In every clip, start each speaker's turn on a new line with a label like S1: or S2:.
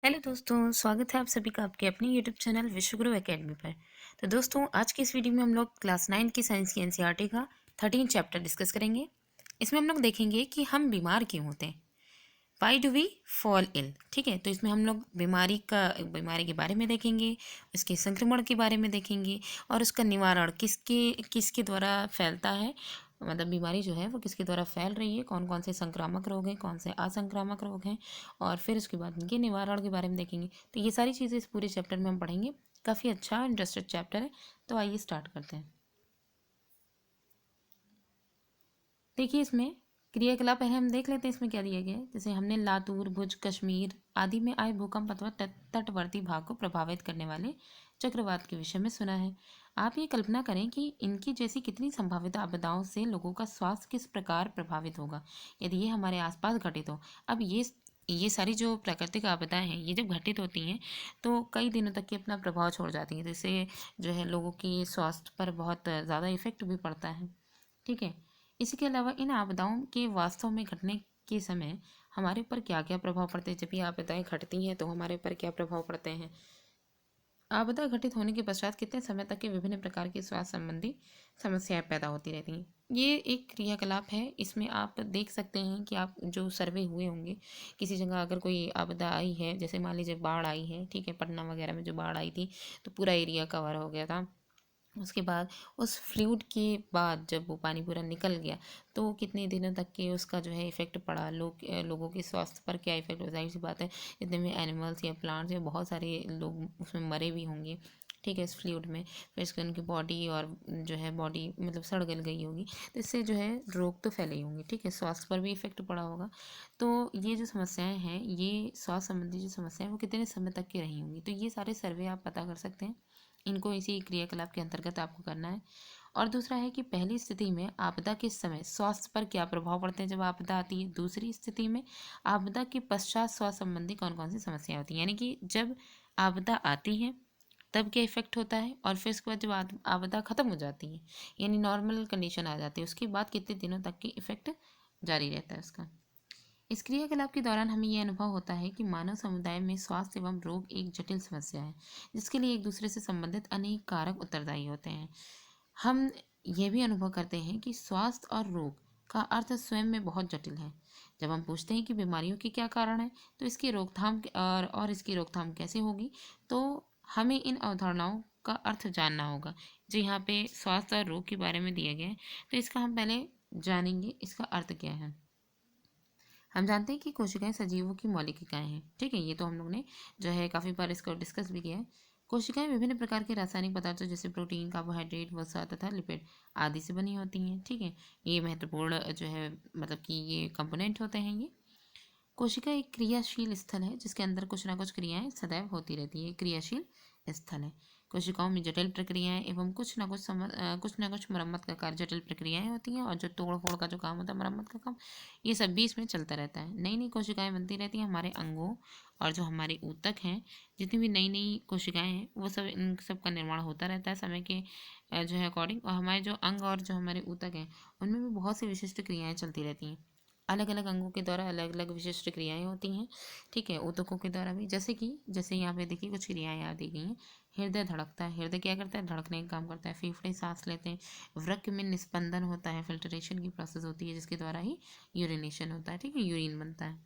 S1: Hello दोस्तों, स्वागत है आप सभी का आपके अपने यूट्यूब चैनल विश्वगुरु एकेडमी पर। तो दोस्तों, आज की इस वीडियो में हम लोग क्लास 9 की साइंस की एनसीईआरटी का 13 चैप्टर डिस्कस करेंगे। इसमें हम लोग देखेंगे कि हम बीमार क्यों होते हैं। Why do we fall ill. ठीक है, तो इसमें हम लोग बीमारी के बारे में देखेंगे, उसके संक्रमण के बारे में देखेंगे और उसका निवारण किसके किसके द्वारा फैलता है। मतलब बीमारी जो है वो किसके द्वारा फैल रही है, कौन कौन से संक्रामक रोग हैं, कौन से असंक्रामक रोग हैं, और फिर उसके बाद इनके निवारण के बारे में देखेंगे। तो ये सारी चीज़ें इस पूरे चैप्टर में हम पढ़ेंगे। काफ़ी अच्छा इंटरेस्टेड चैप्टर है। तो आइए स्टार्ट करते हैं। देखिए, इसमें क्रियाकलाप पहले हम देख लेते हैं इसमें क्या दिया गया है। जैसे हमने लातूर, भुज, कश्मीर आदि में आए भूकंप अथवा तटवर्ती भाग को प्रभावित करने वाले चक्रवात के विषय में सुना है। आप ये कल्पना करें कि इनकी जैसी कितनी संभावित आपदाओं से लोगों का स्वास्थ्य किस प्रकार प्रभावित होगा यदि ये हमारे आसपास घटित हो। अब ये सारी जो प्राकृतिक आपदाएं हैं, ये जब घटित होती हैं तो कई दिनों तक के अपना प्रभाव छोड़ जाती हैं, जिससे जो है लोगों की स्वास्थ्य पर बहुत ज़्यादा इफेक्ट भी पड़ता है। ठीक है। इसी के अलावा इन आपदाओं के वास्तव में घटने के समय हमारे ऊपर क्या क्या प्रभाव पड़ते हैं। जब ये आपदाएं घटती हैं तो हमारे ऊपर क्या प्रभाव पड़ते हैं। आपदा घटित होने के पश्चात कितने समय तक के विभिन्न प्रकार की स्वास्थ्य संबंधी समस्याएं पैदा होती रहती हैं। ये एक क्रियाकलाप है। इसमें आप देख सकते हैं कि आप जो सर्वे हुए होंगे, किसी जगह अगर कोई आपदा आई है, जैसे मान लीजिए बाढ़ आई है, ठीक है, पटना वगैरह में जो बाढ़ आई थी तो पूरा एरिया कवर हो गया था। उसके बाद उस फ्लूड के बाद जब वो पानी पूरा निकल गया तो कितने दिनों तक के उसका जो है इफ़ेक्ट पड़ा, लोगों के स्वास्थ्य पर क्या इफ़ेक्ट हो। जाहिर सी बात है, जितने भी एनिमल्स या प्लांट्स या बहुत सारे लोग उसमें मरे भी होंगे। ठीक है, इस फ्लूड में फिर इसके उनकी बॉडी और जो है बॉडी मतलब सड़ गल गई होगी, तो इससे जो है रोग तो फैले ही होंगे। ठीक है, स्वास्थ्य पर भी इफेक्ट पड़ा होगा। तो ये जो समस्याएं हैं, ये स्वास्थ्य संबंधी जो समस्याएं हैं वो कितने समय तक की रही होंगी, तो ये सारे सर्वे आप पता कर सकते हैं। इनको इसी क्रियाकलाप के अंतर्गत आपको करना है। और दूसरा है कि पहली स्थिति में आपदा के समय स्वास्थ्य पर क्या प्रभाव पड़ते हैं जब आपदा आती है। दूसरी स्थिति में आपदा के पश्चात स्वास्थ्य संबंधी कौन कौन सी समस्याएं होती हैं, यानी कि जब आपदा आती है तब क्या इफेक्ट होता है, और फिर उसके बाद जब आपदा खत्म हो जाती है, यानी नॉर्मल कंडीशन आ जाती है, उसके बाद कितने दिनों तक की इफेक्ट जारी रहता है उसका। इस क्रियाकलाप के दौरान हमें यह अनुभव होता है कि मानव समुदाय में स्वास्थ्य एवं रोग एक जटिल समस्या है, जिसके लिए एक दूसरे से संबंधित अनेक कारक उत्तरदायी होते हैं। हम यह भी अनुभव करते हैं कि स्वास्थ्य और रोग का अर्थ स्वयं में बहुत जटिल है। जब हम पूछते हैं कि बीमारियों के क्या कारण है, तो इसकी रोकथाम और इसकी रोकथाम कैसे होगी, तो हमें इन अवधारणाओं का अर्थ जानना होगा। जो यहाँ पे स्वास्थ्य और रोग के बारे में दिया गया है, तो इसका हम पहले जानेंगे इसका अर्थ क्या है। हम जानते हैं कि कोशिकाएं सजीवों की मौलिक इकाएं हैं। ठीक है, ये तो हम लोग ने जो है काफ़ी बार इसको डिस्कस भी किया है। कोशिकाएं विभिन्न प्रकार के रासायनिक पदार्थों जैसे प्रोटीन, कार्बोहाइड्रेट, वसा तथा लिपिड आदि से बनी होती हैं। ठीक है, ये महत्वपूर्ण जो है मतलब कि ये कंपोनेंट होते हैं ये। कोशिका एक क्रियाशील स्थल है जिसके अंदर कुछ ना कुछ क्रियाएं सदैव होती रहती है। क्रियाशील स्थल है। कोशिकाओं में जटिल प्रक्रियाएं एवं कुछ ना कुछ मरम्मत का कार्य, जटिल प्रक्रियाएं होती हैं, और जो तोड़ फोड़ का जो काम होता है, मरम्मत का काम, ये सब भी इसमें चलता रहता है। नई नई कोशिकाएं बनती रहती हैं। हमारे अंगों और जो हमारे ऊतक हैं, जितनी भी नई नई कोशिकाएं हैं, वो सब इन सब का निर्माण होता रहता है समय के जो है अकॉर्डिंग। और हमारे जो अंग और जो हमारे ऊतक हैं, उनमें भी बहुत सी विशिष्ट क्रियाएं चलती रहती हैं। अलग अलग अंगों के द्वारा अलग अलग विशिष्ट क्रियाएं होती हैं। ठीक है, ऊतकों के द्वारा भी, जैसे यहाँ पे देखिए कुछ क्रियाएं यहाँ दी गई हैं। हृदय धड़कता है। हृदय क्या करता है? धड़कने का काम करता है। फेफड़े सांस लेते हैं। वृक्क में निस्पंदन होता है, फिल्ट्रेशन की प्रोसेस होती है, जिसके द्वारा ही यूरिनेशन होता है। ठीक है, यूरिन बनता है।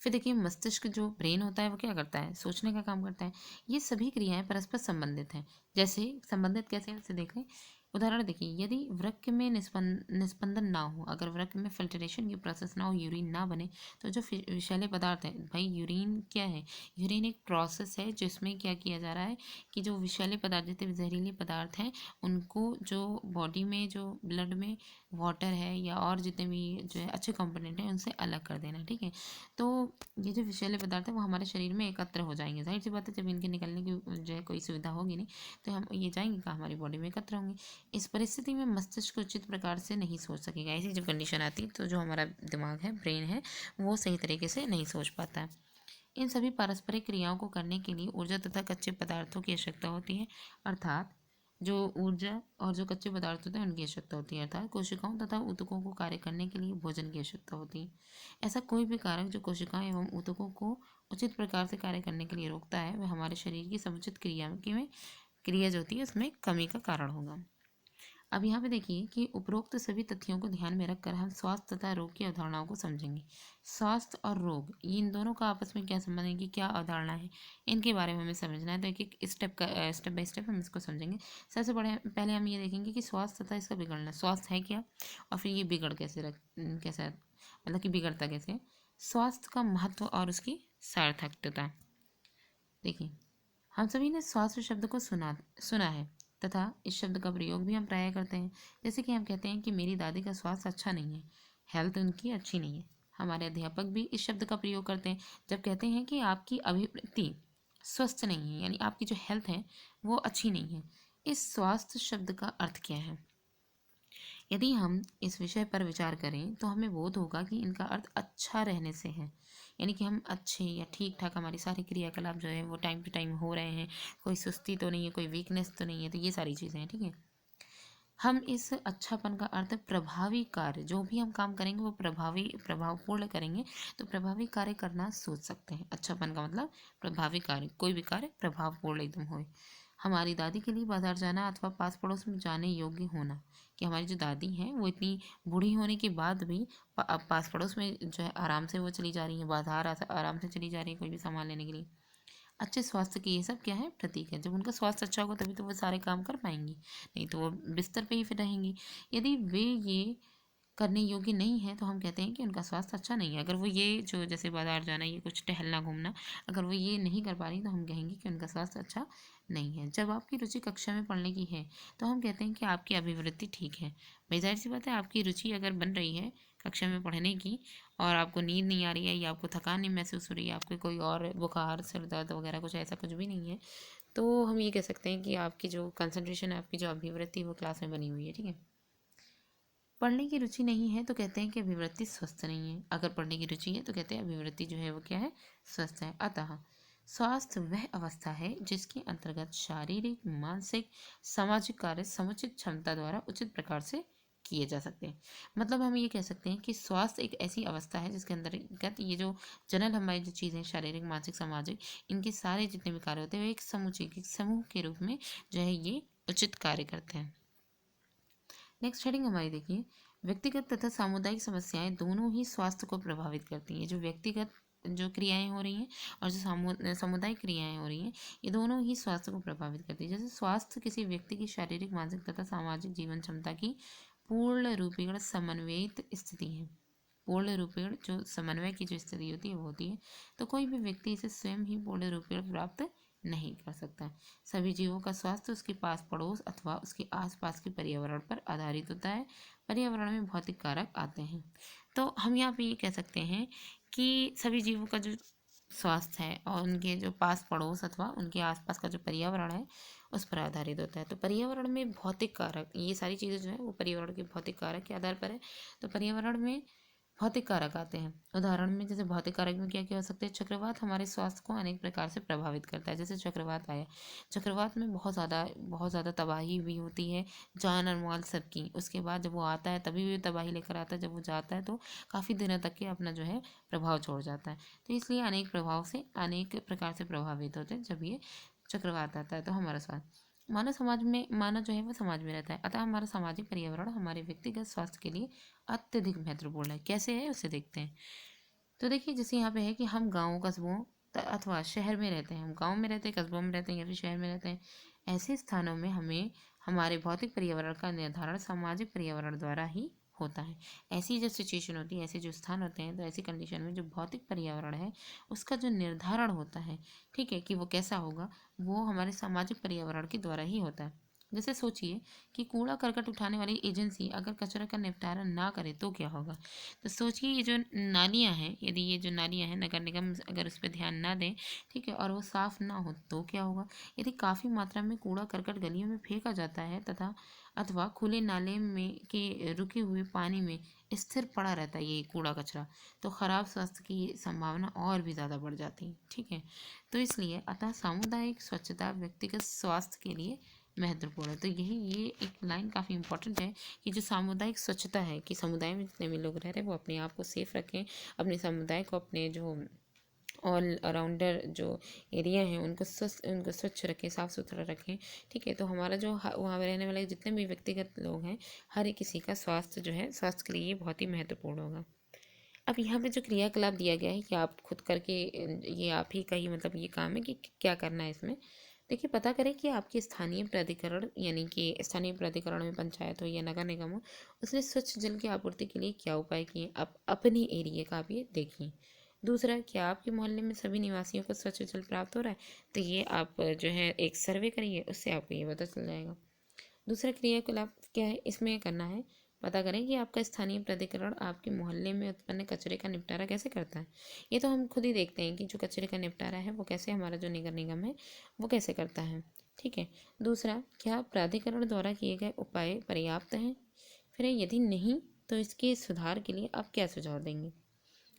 S1: फिर देखिए, मस्तिष्क जो ब्रेन होता है वो क्या करता है? सोचने का काम करता है। ये सभी क्रियाएं परस्पर संबंधित हैं। जैसे संबंधित कैसे हैं उसे देख लें। उदाहरण देखिए, यदि वृक्क में निस्पंदन ना हो, अगर वृक्क में फिल्ट्रेशन की प्रोसेस ना हो, यूरिन ना बने, तो जो विषैले पदार्थ हैं, भाई यूरिन क्या है? यूरिन एक प्रोसेस है जिसमें क्या किया जा रहा है कि जो विषैले पदार्थ, जितने भी जहरीले पदार्थ हैं, उनको जो बॉडी में जो ब्लड में वाटर है या और जितने भी जो है अच्छे कंपोनेंट हैं, उनसे अलग कर देना। ठीक है, तो ये जो विषैले पदार्थ है वो हमारे शरीर में एकत्र हो जाएंगे। जाहिर सी बात है, जब इनके निकलने की जो है कोई सुविधा होगी नहीं, तो हम ये जाएंगे कहाँ? हमारी बॉडी में एकत्र होंगे। इस परिस्थिति में मस्तिष्क उचित प्रकार से नहीं सोच सकेगा। ऐसी जब कंडीशन आती है तो जो हमारा दिमाग है, ब्रेन है, वो सही तरीके से नहीं सोच पाता है। इन सभी पारस्परिक क्रियाओं को करने के लिए ऊर्जा तथा कच्चे पदार्थों की आवश्यकता होती है। अर्थात जो ऊर्जा और जो कच्चे पदार्थ होते हैं उनकी आवश्यकता होती है। अर्थात कोशिकाओं तथा ऊतकों को कार्य करने के लिए भोजन की आवश्यकता होती है। ऐसा कोई भी कारक जो कोशिकाओं एवं ऊतकों को उचित प्रकार से कार्य करने के लिए रोकता है, वह हमारे शरीर की समुचित क्रिया जो होती है उसमें कमी का कारण होगा। अब यहाँ पे देखिए कि उपरोक्त सभी तथ्यों को ध्यान में रखकर हम स्वास्थ्य तथा रोग की अवधारणाओं को समझेंगे। स्वास्थ्य और रोग, इन दोनों का आपस में क्या संबंध है, कि क्या अवधारणा है, इनके बारे में हमें समझना है। तो एक एक स्टेप बाय स्टेप हम इसको समझेंगे। सबसे पहले हम ये देखेंगे कि स्वास्थ्य तथा इसका बिगड़ना, स्वास्थ्य है क्या और फिर ये बिगड़ कैसे मतलब कि बिगड़ता कैसे है। स्वास्थ्य का महत्व और उसकी सार्थकता। देखिए, हम सभी ने स्वास्थ्य शब्द को सुना है तथा इस शब्द का प्रयोग भी हम प्राय करते हैं। जैसे कि हम कहते हैं कि मेरी दादी का स्वास्थ्य अच्छा नहीं है, हेल्थ उनकी अच्छी नहीं है। हमारे अध्यापक भी इस शब्द का प्रयोग करते हैं जब कहते हैं कि आपकी अभिवृत्ति स्वस्थ नहीं है, यानी आपकी जो हेल्थ है वो अच्छी नहीं है। इस स्वास्थ्य शब्द का अर्थ क्या है? यदि हम इस विषय पर विचार करें तो हमें बोध होगा कि इनका अर्थ अच्छा रहने से है, यानी कि हम अच्छे या ठीक ठाक, हमारी सारी क्रियाकलाप जो है वो टाइम टू टाइम हो रहे हैं, कोई सुस्ती तो नहीं है, कोई वीकनेस तो नहीं है, तो ये सारी चीज़ें हैं। ठीक है, हम इस अच्छापन का अर्थ प्रभावी कार्य, जो भी हम काम करेंगे वो प्रभावपूर्ण करेंगे, तो प्रभावी कार्य करना सोच सकते हैं। अच्छापन का मतलब प्रभावी कार्य, कोई भी कार्य प्रभावपूर्ण एकदम हो। हमारी दादी के लिए बाजार जाना अथवा पास पड़ोस में जाने योग्य होना, कि हमारी जो दादी हैं वो इतनी बूढ़ी होने के बाद भी पास पड़ोस में जो है आराम से वो चली जा रही हैं, बाजार आराम से चली जा रही है कोई भी सामान लेने के लिए। अच्छे स्वास्थ्य की ये सब क्या है, प्रतीक है। जब उनका स्वास्थ्य अच्छा होगा तभी तो वो सारे काम कर पाएंगी, नहीं तो वो बिस्तर पे ही फिर रहेंगी। यदि वे ये करने योग्य नहीं है तो हम कहते हैं कि उनका स्वास्थ्य अच्छा नहीं है। अगर वो ये जो जैसे बाजार जाना, ये कुछ टहलना घूमना, अगर वो ये नहीं कर पा रही तो हम कहेंगे कि उनका स्वास्थ्य अच्छा नहीं है। जब आपकी रुचि कक्षा में पढ़ने की है तो हम कहते हैं कि आपकी अभिवृत्ति ठीक है। भाई जाहिर सी बात है, आपकी रुचि अगर बन रही है कक्षा में पढ़ने की और आपको नींद नहीं आ रही है या आपको थकान नहीं महसूस हो रही है, आपको कोई और बुखार सिर दर्द वगैरह कुछ ऐसा कुछ भी नहीं है, तो हम ये कह सकते हैं कि आपकी जो कंसंट्रेशन है, आपकी जो अभिवृत्ति है वो क्लास में बनी हुई है। ठीक है, पढ़ने की रुचि नहीं है तो कहते हैं कि अभिवृत्ति स्वस्थ नहीं है। अगर पढ़ने की रुचि है तो कहते हैं अभिवृत्ति जो है वो क्या है, स्वस्थ है। अतः स्वास्थ्य वह अवस्था है जिसके अंतर्गत शारीरिक, मानसिक, सामाजिक कार्य समुचित क्षमता द्वारा उचित प्रकार से किए जा सकते हैं। मतलब हम ये कह सकते हैं कि स्वास्थ्य एक ऐसी अवस्था है जिसके अंतर्गत ये जो जनरल हमारी जो चीज़ें शारीरिक, मानसिक, सामाजिक, इनके सारे जितने भी कार्य होते हैं वो एक समूह के रूप में जो है ये उचित कार्य करते हैं। नेक्स्ट हेडिंग हमारी देखिए, व्यक्तिगत तथा सामुदायिक समस्याएं दोनों ही स्वास्थ्य को प्रभावित करती हैं। जो व्यक्तिगत जो क्रियाएं हो रही हैं और जो सामुदायिक क्रियाएं हो रही हैं, ये दोनों ही स्वास्थ्य को प्रभावित करती है। जैसे स्वास्थ्य किसी व्यक्ति की शारीरिक, मानसिक तथा सामाजिक जीवन क्षमता की पूर्ण रूपेण समन्वयित स्थिति है। पूर्ण रूपेण जो समन्वय की जो स्थिति होती है वो होती है, तो कोई भी व्यक्ति इसे स्वयं ही पूर्ण रूपेण प्राप्त नहीं कर सकता। सभी जीवों का स्वास्थ्य उसके पास पड़ोस अथवा उसके आसपास के पर्यावरण पर आधारित होता है। पर्यावरण में भौतिक कारक आते हैं। तो हम यहाँ पे ये कह सकते हैं कि सभी जीवों का जो स्वास्थ्य है और उनके जो पास पड़ोस अथवा उनके आसपास का जो पर्यावरण है उस पर आधारित होता है। तो पर्यावरण में भौतिक कारक, ये सारी चीज़ें जो है वो पर्यावरण के भौतिक कारक के आधार पर है। तो पर्यावरण में भौतिक कारक आते हैं। उदाहरण में जैसे भौतिक कारक में क्या क्या हो सकते हैं, चक्रवात हमारे स्वास्थ्य को अनेक प्रकार से प्रभावित करता है। जैसे चक्रवात आया, चक्रवात में बहुत ज़्यादा तबाही भी होती है, जान और माल सबकी। उसके बाद जब वो आता है तभी भी तबाही लेकर आता है, जब वो जाता है तो काफ़ी दिनों तक के अपना जो है प्रभाव छोड़ जाता है। तो इसलिए अनेक प्रभाव से अनेक प्रकार से प्रभावित होते हैं जब ये चक्रवात आता है। तो हमारा स्वास्थ्य, मानव जो है वो समाज में रहता है, अतः हमारा सामाजिक पर्यावरण हमारे व्यक्तिगत स्वास्थ्य के लिए अत्यधिक महत्वपूर्ण है। कैसे है उसे देखते हैं। तो देखिए, जैसे यहाँ पे है कि हम गाँव, कस्बों अथवा शहर में रहते हैं, हम गाँव में रहते हैं, कस्बों में रहते हैं या फिर शहर में रहते हैं। ऐसे स्थानों में हमें हमारे भौतिक पर्यावरण का निर्धारण सामाजिक पर्यावरण द्वारा ही होता है। ऐसी जब सिचुएशन होती है, ऐसे जो स्थान होते हैं, तो ऐसी कंडीशन में जो भौतिक पर्यावरण है उसका जो निर्धारण होता है, ठीक है, कि वो कैसा होगा, वो हमारे सामाजिक पर्यावरण के द्वारा ही होता है। जैसे सोचिए कि कूड़ा करकट उठाने वाली एजेंसी अगर कचरा का निपटारा ना करे तो क्या होगा। तो सोचिए ये जो नालियाँ हैं, यदि ये जो नालियाँ हैं नगर निगम अगर उस पर ध्यान ना दें, ठीक है, और वो साफ़ ना हो तो क्या होगा। यदि काफ़ी मात्रा में कूड़ा करकट गलियों में फेंका जाता है तथा अथवा खुले नाले में के रुके हुए पानी में स्थिर पड़ा रहता है ये कूड़ा कचरा, तो खराब स्वास्थ्य की संभावना और भी ज़्यादा बढ़ जाती है। ठीक है, तो इसलिए अतः सामुदायिक स्वच्छता व्यक्तिगत स्वास्थ्य के लिए महत्वपूर्ण है। तो ये एक लाइन काफ़ी इंपॉर्टेंट है कि जो सामुदायिक स्वच्छता है, कि समुदाय में जितने भी लोग रह रहे हैं वो अपने आप को सेफ रखें, अपने समुदाय को, अपने जो ऑल अराउंडर जो एरिया हैं उनको स्वच्छ रखें, साफ़ सुथरा रखें। ठीक है, तो हमारा जो वहाँ पे रहने वाले जितने भी व्यक्तिगत लोग हैं, हर एक किसी का स्वास्थ्य जो है, स्वास्थ्य के लिए ये बहुत ही महत्वपूर्ण होगा। अब यहाँ पे जो क्रियाकलाप दिया गया है कि आप खुद करके, ये आप ही का ही मतलब ये काम है कि क्या करना है इसमें। देखिए, पता करें कि आपके स्थानीय प्राधिकरण, यानी कि स्थानीय प्राधिकरण में पंचायत हो या नगर निगम हो, उसने स्वच्छ जल की आपूर्ति के लिए क्या उपाय किए, आप अपने एरिया का आप ये देखिए। दूसरा, क्या आपके मोहल्ले में सभी निवासियों को स्वच्छ जल प्राप्त हो रहा है, तो ये आप जो है एक सर्वे करिए, उससे आपको ये पता चल जाएगा। दूसरा क्रियाकलाप क्या है, इसमें करना है, पता करें कि आपका स्थानीय प्राधिकरण आपके मोहल्ले में उत्पन्न कचरे का निपटारा कैसे करता है। ये तो हम खुद ही देखते हैं कि जो कचरे का निपटारा है वो कैसे हमारा जो नगर निगम है वो कैसे करता है। ठीक है। दूसरा, क्या प्राधिकरण द्वारा किए गए उपाय पर्याप्त हैं। फिर यदि नहीं, तो इसके सुधार के लिए आप क्या सुझाव देंगे।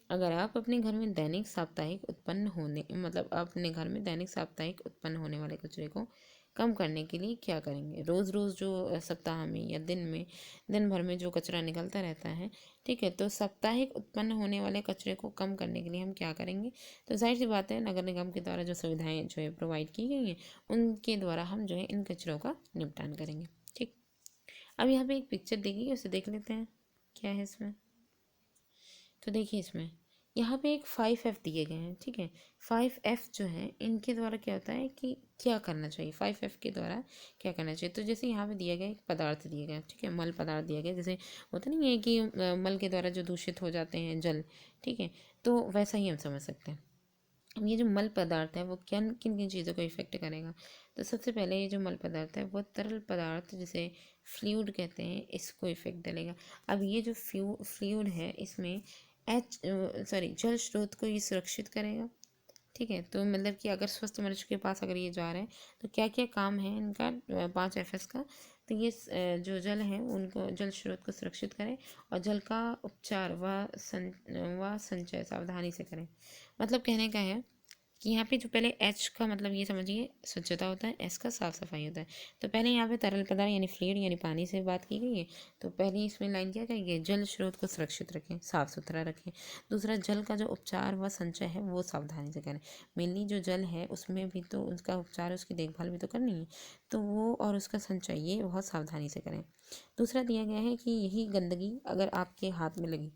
S1: अगर आप अपने घर में दैनिक साप्ताहिक उत्पन्न होने मतलब आप अपने घर में दैनिक साप्ताहिक उत्पन्न होने वाले कचरे को कम करने के लिए क्या करेंगे। रोज़ रोज़ जो सप्ताह में या दिन भर में जो कचरा निकलता रहता है, ठीक है, तो साप्ताहिक उत्पन्न होने वाले कचरे को कम करने के लिए हम क्या करेंगे। तो जाहिर सी बात है, नगर निगम के द्वारा जो सुविधाएं जो है प्रोवाइड की गई हैं, उनके द्वारा हम जो है इन कचरों का निपटान करेंगे। ठीक। अब यहाँ पे एक पिक्चर दी गई है, उसे देख लेते हैं क्या है इसमें। तो देखिए, इसमें यहाँ पे एक 5F दिए गए हैं। ठीक है, 5F जो है इनके द्वारा क्या होता है कि क्या करना चाहिए, 5F के द्वारा क्या करना चाहिए। तो जैसे यहाँ पे दिया गया एक पदार्थ दिए गए, ठीक है, मल पदार्थ दिया गया, जैसे होता नहीं है कि मल के द्वारा जो दूषित हो जाते हैं जल, ठीक है, तो वैसा ही हम समझ सकते हैं। अब ये जो मल पदार्थ है वो किन किन चीज़ों को इफेक्ट करेगा। तो सबसे पहले ये जो मल पदार्थ है वो तरल पदार्थ जिसे फ्लूइड कहते हैं, इसको इफेक्ट डालेगा। अब ये जो फ्लूइड है, इसमें जल स्रोत को ये सुरक्षित करेगा। ठीक है, तो मतलब कि अगर स्वस्थ मनुष्य के पास अगर ये जा रहे हैं, तो क्या क्या काम है इनका 5Fs का। तो ये जो जल है उनको, जल स्रोत को सुरक्षित करें और जल का उपचार व संचय सावधानी से करें। मतलब कहने का है कि यहाँ पे जो पहले एच का मतलब ये समझिए स्वच्छता होता है, एस का साफ सफाई होता है। तो पहले यहाँ पे तरल पदार्थ यानी फ्लूइड यानी पानी से बात की गई है, तो पहले इसमें लाइन क्या कहेंगे, जल स्रोत को सुरक्षित रखें, साफ सुथरा रखें। दूसरा, जल का जो उपचार व संचय है वो सावधानी से करें। मेनली जो जल है उसमें भी तो उसका उपचार, उसकी देखभाल भी तो करनी है, तो वो और उसका संचय ये बहुत सावधानी से करें। दूसरा दिया गया है कि यही गंदगी अगर आपके हाथ में लगी,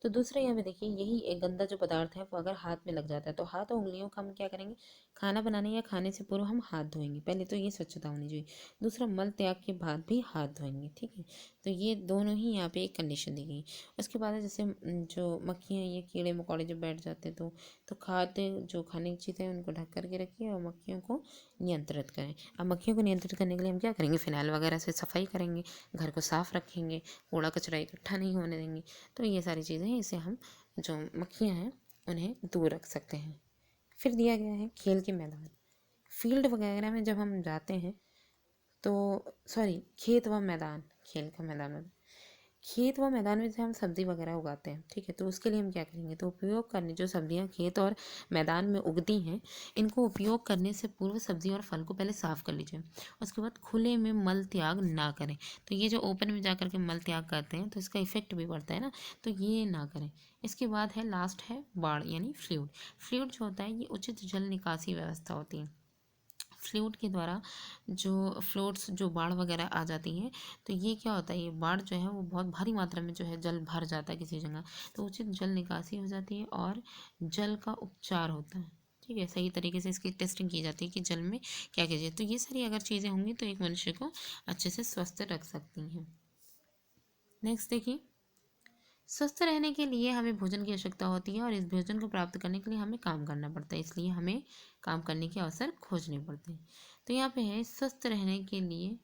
S1: तो दूसरा यहाँ पे देखिए, यही एक गंदा जो पदार्थ है वो अगर हाथ में लग जाता है, तो हाथ और उंगलियों का हम क्या करेंगे, खाना बनाने या खाने से पूर्व हम हाथ धोएंगे। पहले तो ये स्वच्छता होनी चाहिए। दूसरा, मल त्याग के बाद भी हाथ धोएंगे। ठीक है, तो ये दोनों ही यहाँ पे एक कंडीशन दी गई। उसके बाद है जैसे जो मक्खियाँ, ये कीड़े मकोड़े जब बैठ जाते हैं, तो खाद्य जो खाने की चीज़ें हैं उनको ढक करके रखिए और मक्खियों को नियंत्रित करें। अब मक्खियों को नियंत्रित करने के लिए हम क्या करेंगे, फिनाइल वगैरह से सफाई करेंगे, घर को साफ रखेंगे, कूड़ा कचरा इकट्ठा नहीं होने देंगे। तो ये सारी चीज़ें हैं, इससे हम जो मक्खियाँ हैं उन्हें दूर रख सकते हैं। फिर दिया गया है खेल के मैदान, फील्ड वगैरह में जब हम जाते हैं, तो सॉरी, खेत व मैदान, खेल का मैदान में, खेत व मैदान में जैसे हम सब्जी वगैरह उगाते हैं, ठीक है, तो उसके लिए हम क्या करेंगे, तो उपयोग करने जो सब्जियां खेत और मैदान में उगती हैं, इनको उपयोग करने से पूर्व सब्जी और फल को पहले साफ कर लीजिए। उसके बाद खुले में मल त्याग ना करें। तो ये जो ओपन में जा करके मल त्याग करते हैं तो इसका इफेक्ट भी पड़ता है ना, तो ये ना करें। इसके बाद है लास्ट है बाढ़ यानी फ्लूइड। फ्लूइड जो होता है ये उचित जल निकासी व्यवस्था होती है। फ्लूइड के द्वारा जो फ्लोट्स जो बाढ़ वगैरह आ जाती हैं, तो ये क्या होता है, ये बाढ़ जो है वो बहुत भारी मात्रा में जो है जल भर जाता है किसी जगह, तो उचित जल निकासी हो जाती है और जल का उपचार होता है। ठीक है, सही तरीके से इसकी टेस्टिंग की जाती है कि जल में क्या कीजिए। तो ये सारी अगर चीज़ें होंगी तो एक मनुष्य को अच्छे से स्वस्थ रख सकती हैं। नेक्स्ट देखिए, स्वस्थ रहने के लिए हमें भोजन की आवश्यकता होती है और इस भोजन को प्राप्त करने के लिए हमें काम करना पड़ता है, इसलिए हमें काम करने के अवसर खोजने पड़ते हैं। तो यहाँ पे है स्वस्थ रहने के लिए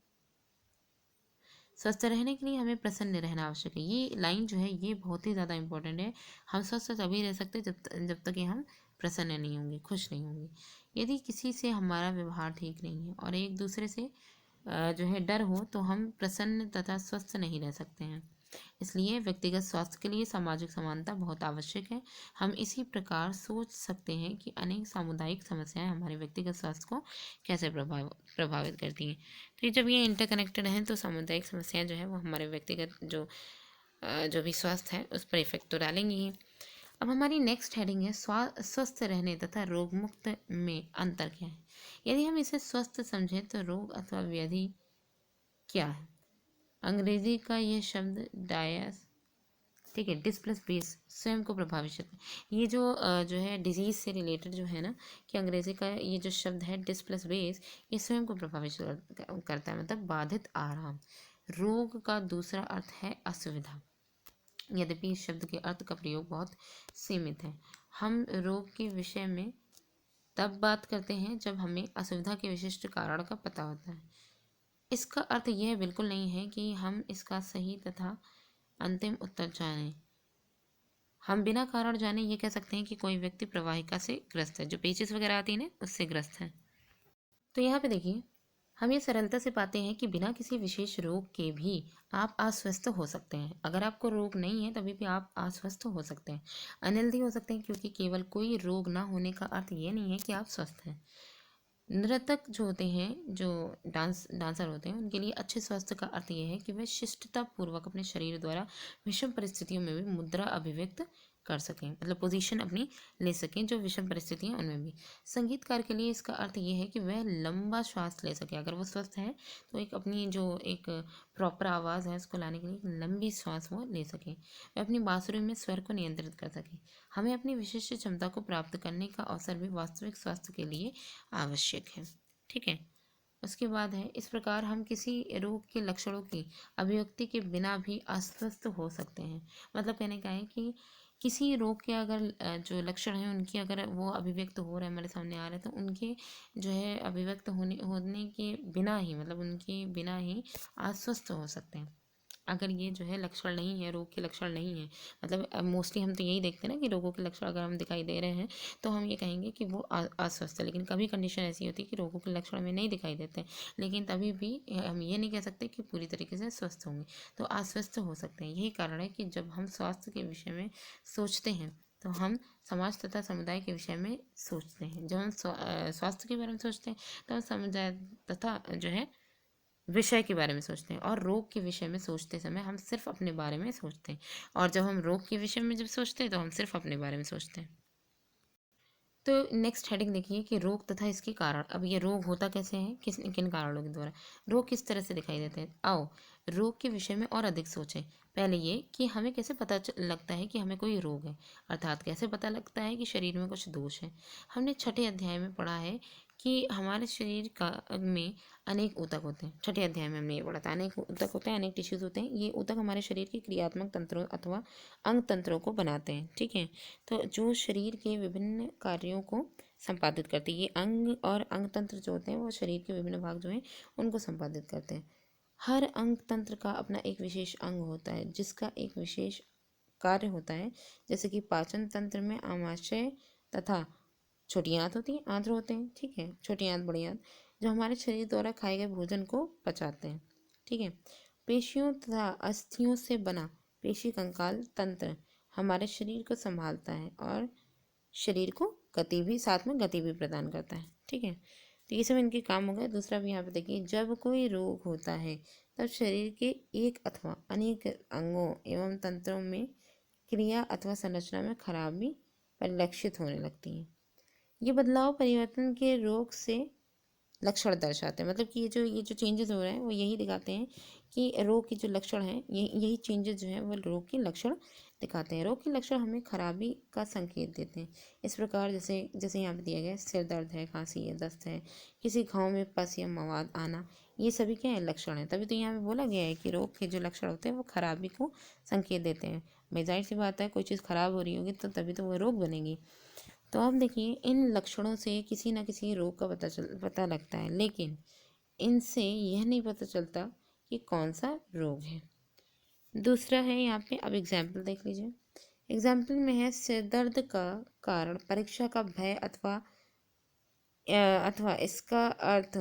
S1: हमें प्रसन्न रहना आवश्यक है। ये लाइन जो है ये बहुत ही ज़्यादा इंपॉर्टेंट है। हम स्वस्थ तभी रह सकते जब तक कि हम प्रसन्न नहीं होंगे, खुश नहीं होंगे। यदि किसी से हमारा व्यवहार ठीक नहीं है और एक दूसरे से जो है डर हो, तो हम प्रसन्न तथा स्वस्थ नहीं रह सकते हैं। इसलिए व्यक्तिगत स्वास्थ्य के लिए सामाजिक समानता बहुत आवश्यक है। हम इसी प्रकार सोच सकते हैं कि अनेक सामुदायिक समस्याएं हमारे व्यक्तिगत स्वास्थ्य को कैसे प्रभावित करती हैं। तो जब ये इंटरकनेक्टेड हैं, तो सामुदायिक समस्याएं जो है वो हमारे व्यक्तिगत जो भी स्वास्थ्य है उस पर इफेक्ट तो डालेंगी ही। अब हमारी नेक्स्ट हेडिंग है स्वस्थ रहने तथा रोग मुक्त में अंतर क्या है। यदि हम इसे स्वस्थ समझें तो रोग अथवा व्याधि क्या है। अंग्रेजी का यह शब्द डायस, ठीक है, डिस प्लस बेस स्वयं को प्रभावित करता है। ये जो है डिजीज से रिलेटेड जो है ना, कि अंग्रेजी का ये जो शब्द है डिस प्लस बेस, ये स्वयं को प्रभावित करता है, मतलब बाधित आराम। रोग का दूसरा अर्थ है असुविधा। यद्यपि इस शब्द के अर्थ का प्रयोग बहुत सीमित है। हम रोग के विषय में तब बात करते हैं जब हमें असुविधा के विशिष्ट कारण का पता होता है। इसका अर्थ यह बिल्कुल नहीं है कि हम इसका सही तथा अंतिम उत्तर जानें। हम बिना कारण जाने ये कह सकते हैं कि कोई व्यक्ति प्रवाहिका से ग्रस्त है, जो पेचिस वगैरह आती है ना, उससे ग्रस्त है। तो यहाँ पे देखिए, हम ये सरलता से पाते हैं कि बिना किसी विशेष रोग के भी आप अस्वस्थ हो सकते हैं। अगर आपको रोग नहीं है तभी भी आप अस्वस्थ हो सकते हैं, अनहेल्दी हो सकते हैं, क्योंकि केवल कोई रोग ना होने का अर्थ ये नहीं है कि आप स्वस्थ हैं। नृतक जो होते हैं, जो डांसर होते हैं, उनके लिए अच्छे स्वास्थ्य का अर्थ यह है कि वे शिष्टता पूर्वक अपने शरीर द्वारा विषम परिस्थितियों में भी मुद्रा अभिव्यक्त कर सकें, मतलब पोजीशन अपनी ले सकें जो विषम परिस्थितियाँ उनमें भी। संगीतकार के लिए इसका अर्थ ये है कि वह लंबा श्वास ले सके। अगर वो स्वस्थ है तो एक अपनी जो एक प्रॉपर आवाज़ है उसको लाने के लिए एक लंबी श्वास वो ले सके, वह अपनी बांसुरी में स्वर को नियंत्रित कर सके। हमें अपनी विशिष्ट क्षमता को प्राप्त करने का अवसर भी वास्तविक स्वास्थ्य के लिए आवश्यक है। ठीक है, उसके बाद है, इस प्रकार हम किसी रोग के लक्षणों की अभिव्यक्ति के बिना भी अस्वस्थ हो सकते हैं। मतलब कहने का है कि किसी रोग के अगर जो लक्षण हैं उनकी अगर वो अभिव्यक्त हो रहे हैं, हमारे सामने आ रहे हैं, तो उनके जो है अभिव्यक्त होने के बिना ही, मतलब उनके बिना ही अस्वस्थ हो सकते हैं। अगर ये जो है लक्षण नहीं है, रोग के लक्षण नहीं है, मतलब मोस्टली हम तो यही देखते हैं ना कि रोगों के लक्षण अगर हम दिखाई दे रहे हैं तो हम ये कहेंगे कि वो अस्वस्थ है। लेकिन कभी कंडीशन ऐसी होती है कि रोगों के लक्षण हमें नहीं दिखाई देते, लेकिन तभी भी हम ये नहीं कह सकते कि पूरी तरीके से स्वस्थ होंगे, तो अस्वस्थ हो सकते हैं। यही कारण है कि जब हम स्वास्थ्य के विषय में सोचते हैं तो हम समाज तथा समुदाय के विषय में सोचते हैं। जब हम स्वास्थ्य के बारे में सोचते हैं तो हम समुदाय तथा जो है विषय के बारे में सोचते हैं, और रोग के विषय में सोचते समय हम सिर्फ अपने बारे में सोचते हैं, और जब हम रोग के विषय में जब सोचते हैं तो हम सिर्फ अपने बारे में सोचते हैं। तो नेक्स्ट हेडिंग देखिए कि रोग तथा इसके कारण। अब ये रोग होता कैसे है, किस किन कारणों के द्वारा, रोग किस तरह से दिखाई देते हैं। आओ रोग के विषय में और अधिक सोचें। पहले ये कि हमें कैसे पता लगता है कि हमें कोई रोग है, अर्थात कैसे पता लगता है कि शरीर में कुछ दोष है। हमने छठे अध्याय में पढ़ा है कि हमारे शरीर का में अनेक ऊतक होते हैं। छठे अध्याय में हमने ये पढ़ा था, अनेक ऊतक होते हैं, अनेक टिश्यूज होते हैं। ये ऊतक हमारे शरीर के क्रियात्मक तंत्रों अथवा अंग तंत्रों को बनाते हैं। ठीक है, तो जो शरीर के विभिन्न कार्यों को संपादित करते हैं, ये अंग और अंग तंत्र जो होते हैं वो शरीर के विभिन्न भाग जो हैं उनको संपादित करते हैं। हर अंग तंत्र का अपना एक विशेष अंग होता है जिसका एक विशेष कार्य होता है। जैसे कि पाचन तंत्र में आमाशय तथा छोटी आंत होती है, आंत्र होते हैं। ठीक है, छोटी आंत बड़ी आंत जो हमारे शरीर द्वारा खाए गए भोजन को पचाते हैं। ठीक है, पेशियों तथा अस्थियों से बना पेशी कंकाल तंत्र हमारे शरीर को संभालता है और शरीर को गति भी, साथ में गति भी प्रदान करता है। ठीक है, तो ये सब इनके काम हो गए। दूसरा भी यहाँ पे देखिए, जब कोई रोग होता है तब शरीर के एक अथवा अनेक अंगों एवं तंत्रों में क्रिया अथवा संरचना में खराबी परिलक्षित होने लगती है। ये बदलाव परिवर्तन के रोग से लक्षण दर्शाते हैं। मतलब कि ये जो चेंजेस हो रहे हैं वो यही दिखाते हैं कि रोग के जो लक्षण हैं, यही चेंजेस जो हैं वो रोग के लक्षण दिखाते हैं। रोग के लक्षण हमें खराबी का संकेत देते हैं। इस प्रकार जैसे जैसे यहाँ पे दिया गया है, सिर दर्द है, खांसी है, दस्त है, किसी घाव में पस या मवाद आना, ये सभी क्या है, लक्षण है। तभी तो यहाँ पे बोला गया है कि रोग के जो लक्षण होते हैं वो खराबी को संकेत देते हैं। भाई जाहिर सी बात है, कोई चीज़ खराब हो रही होगी तो तभी तो वो रोग बनेगी। तो अब देखिए, इन लक्षणों से किसी न किसी रोग का पता लगता है, लेकिन इनसे यह नहीं पता चलता कि कौन सा रोग है। दूसरा है यहाँ पे, अब एग्जाम्पल देख लीजिए। एग्जाम्पल में है, सिर दर्द का कारण परीक्षा का भय अथवा इसका अर्थ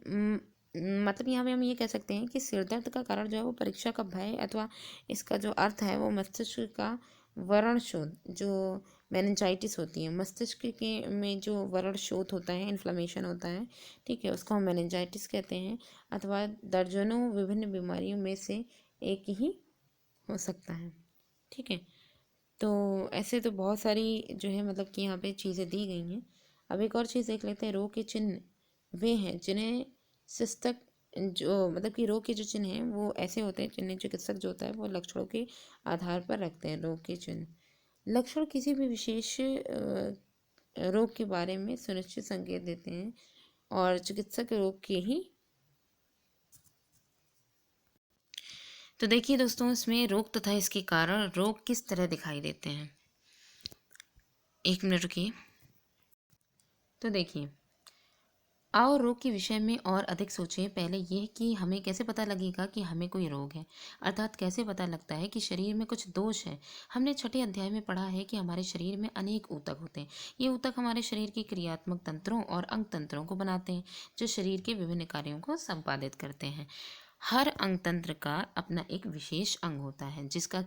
S1: मतलब यहाँ पे हम ये कह सकते हैं कि सिर दर्द का कारण जो है वो परीक्षा का भय, अथवा इसका जो अर्थ है वो मस्तिष्क का वरण शोथ, जो मेनिंजाइटिस होती है, मस्तिष्क के में जो वरण शोथ होता है, इन्फ्लेमेशन होता है, ठीक है, उसको हम मेनिंजाइटिस कहते हैं। अथवा दर्जनों विभिन्न बीमारियों में से एक ही हो सकता है। ठीक है, तो ऐसे तो बहुत सारी जो है मतलब कि यहाँ पे चीज़ें दी गई हैं। अब एक और चीज़ देख लेते हैं। रोग के चिन्ह वे हैं जिन्हें चिकित्सक जो मतलब कि रोग के जो चिन्ह हैं वो ऐसे होते हैं जिन्हें चिकित्सक जो होता है वो लक्षणों के आधार पर रखते हैं। रोग के चिन्ह लक्षण किसी भी विशेष रोग के बारे में सुनिश्चित संकेत देते हैं और चिकित्सक रोग के ही। तो देखिए दोस्तों, इसमें रोग तथा इसके कारण रोग किस तरह दिखाई देते हैं। एक मिनट रुकिए। तो देखिए, आओ रोग के विषय में और अधिक सोचें। पहले यह कि हमें कैसे पता लगेगा कि हमें कोई रोग है, अर्थात कैसे पता लगता है कि शरीर में कुछ दोष है। हमने छठे अध्याय में पढ़ा है कि हमारे शरीर में अनेक ऊतक होते हैं। ये ऊतक हमारे शरीर के क्रियात्मक तंत्रों और अंग तंत्रों को बनाते हैं, जो शरीर के विभिन्न कार्यों को संपादित करते हैं। हर अंग तंत्र का अपना एक विशेष अंग होता है जिसका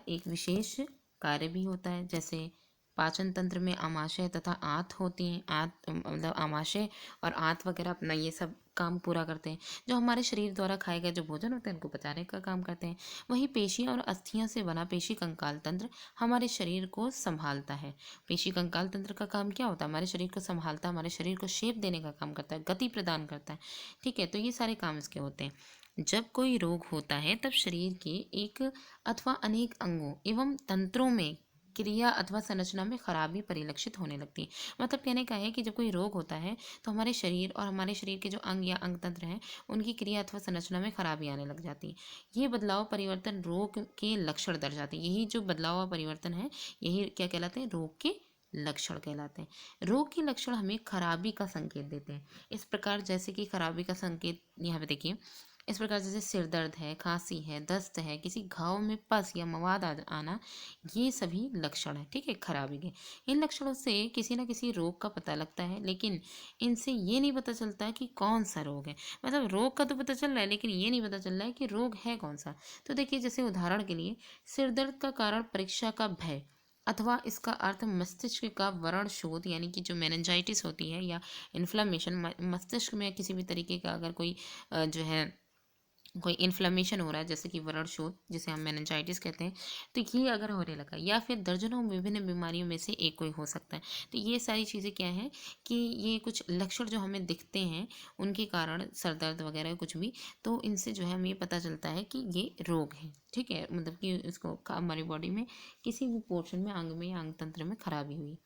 S1: एक विशेष कार्य भी होता है। जैसे पाचन तंत्र में आमाशय तथा आंत होती हैं। आंत मतलब आमाशय और आंत वगैरह अपना ये सब काम पूरा करते हैं, जो हमारे शरीर द्वारा खाए गए जो भोजन होते हैं उनको पचाने का काम करते हैं। वहीं पेशियां और अस्थियां से बना पेशी कंकाल तंत्र हमारे शरीर को संभालता है। पेशी कंकाल तंत्र का काम क्या होता है? हमारे शरीर को संभालता है, हमारे शरीर को शेप देने का काम करता है, गति प्रदान करता है। ठीक है, तो ये सारे काम इसके होते हैं। जब कोई रोग होता है तब शरीर के एक अथवा अनेक अंगों एवं तंत्रों में क्रिया अथवा संरचना में खराबी परिलक्षित होने लगती है। मतलब कहने का है कि जब कोई रोग होता है तो हमारे शरीर और हमारे शरीर के जो अंग या अंग तंत्र हैं उनकी क्रिया अथवा संरचना में खराबी आने लग जाती है। ये बदलाव परिवर्तन रोग के लक्षण दर्शाते हैं। यही जो बदलाव और परिवर्तन है यही क्या कहलाते हैं? रोग के लक्षण कहलाते हैं। रोग के लक्षण हमें खराबी का संकेत देते हैं। इस प्रकार जैसे कि खराबी का संकेत यहाँ पे देखिए, इस प्रकार जैसे सिर दर्द है, खांसी है, दस्त है, किसी घाव में पस या मवाद आना, ये सभी लक्षण है। ठीक है, खराबी के। इन लक्षणों से किसी न किसी रोग का पता लगता है, लेकिन इनसे ये नहीं पता चलता कि कौन सा रोग है। मतलब रोग का तो पता चल रहा है लेकिन ये नहीं पता चल रहा है कि रोग है कौन सा। तो देखिए, जैसे उदाहरण के लिए सिर दर्द का कारण परीक्षा का भय अथवा इसका अर्थ मस्तिष्क का वरण शोथ, यानी कि जो मेनिंजाइटिस होती है या इन्फ्लामेशन, मस्तिष्क में किसी भी तरीके का अगर कोई जो है कोई इन्फ्लेमेशन हो रहा है, जैसे कि वरण शोथ जिसे हम मेनिंजाइटिस कहते हैं, तो ये अगर होने लगा, या फिर दर्जनों विभिन्न बीमारियों में से एक कोई हो सकता है। तो ये सारी चीज़ें क्या हैं कि ये कुछ लक्षण जो हमें दिखते हैं उनके कारण सर दर्द वगैरह कुछ भी, तो इनसे जो है हमें ये पता चलता है कि ये रोग है। ठीक है, मतलब कि इसको हमारी बॉडी में किसी भी पोर्शन में, अंग में या अंग तंत्र में खराबी हुई।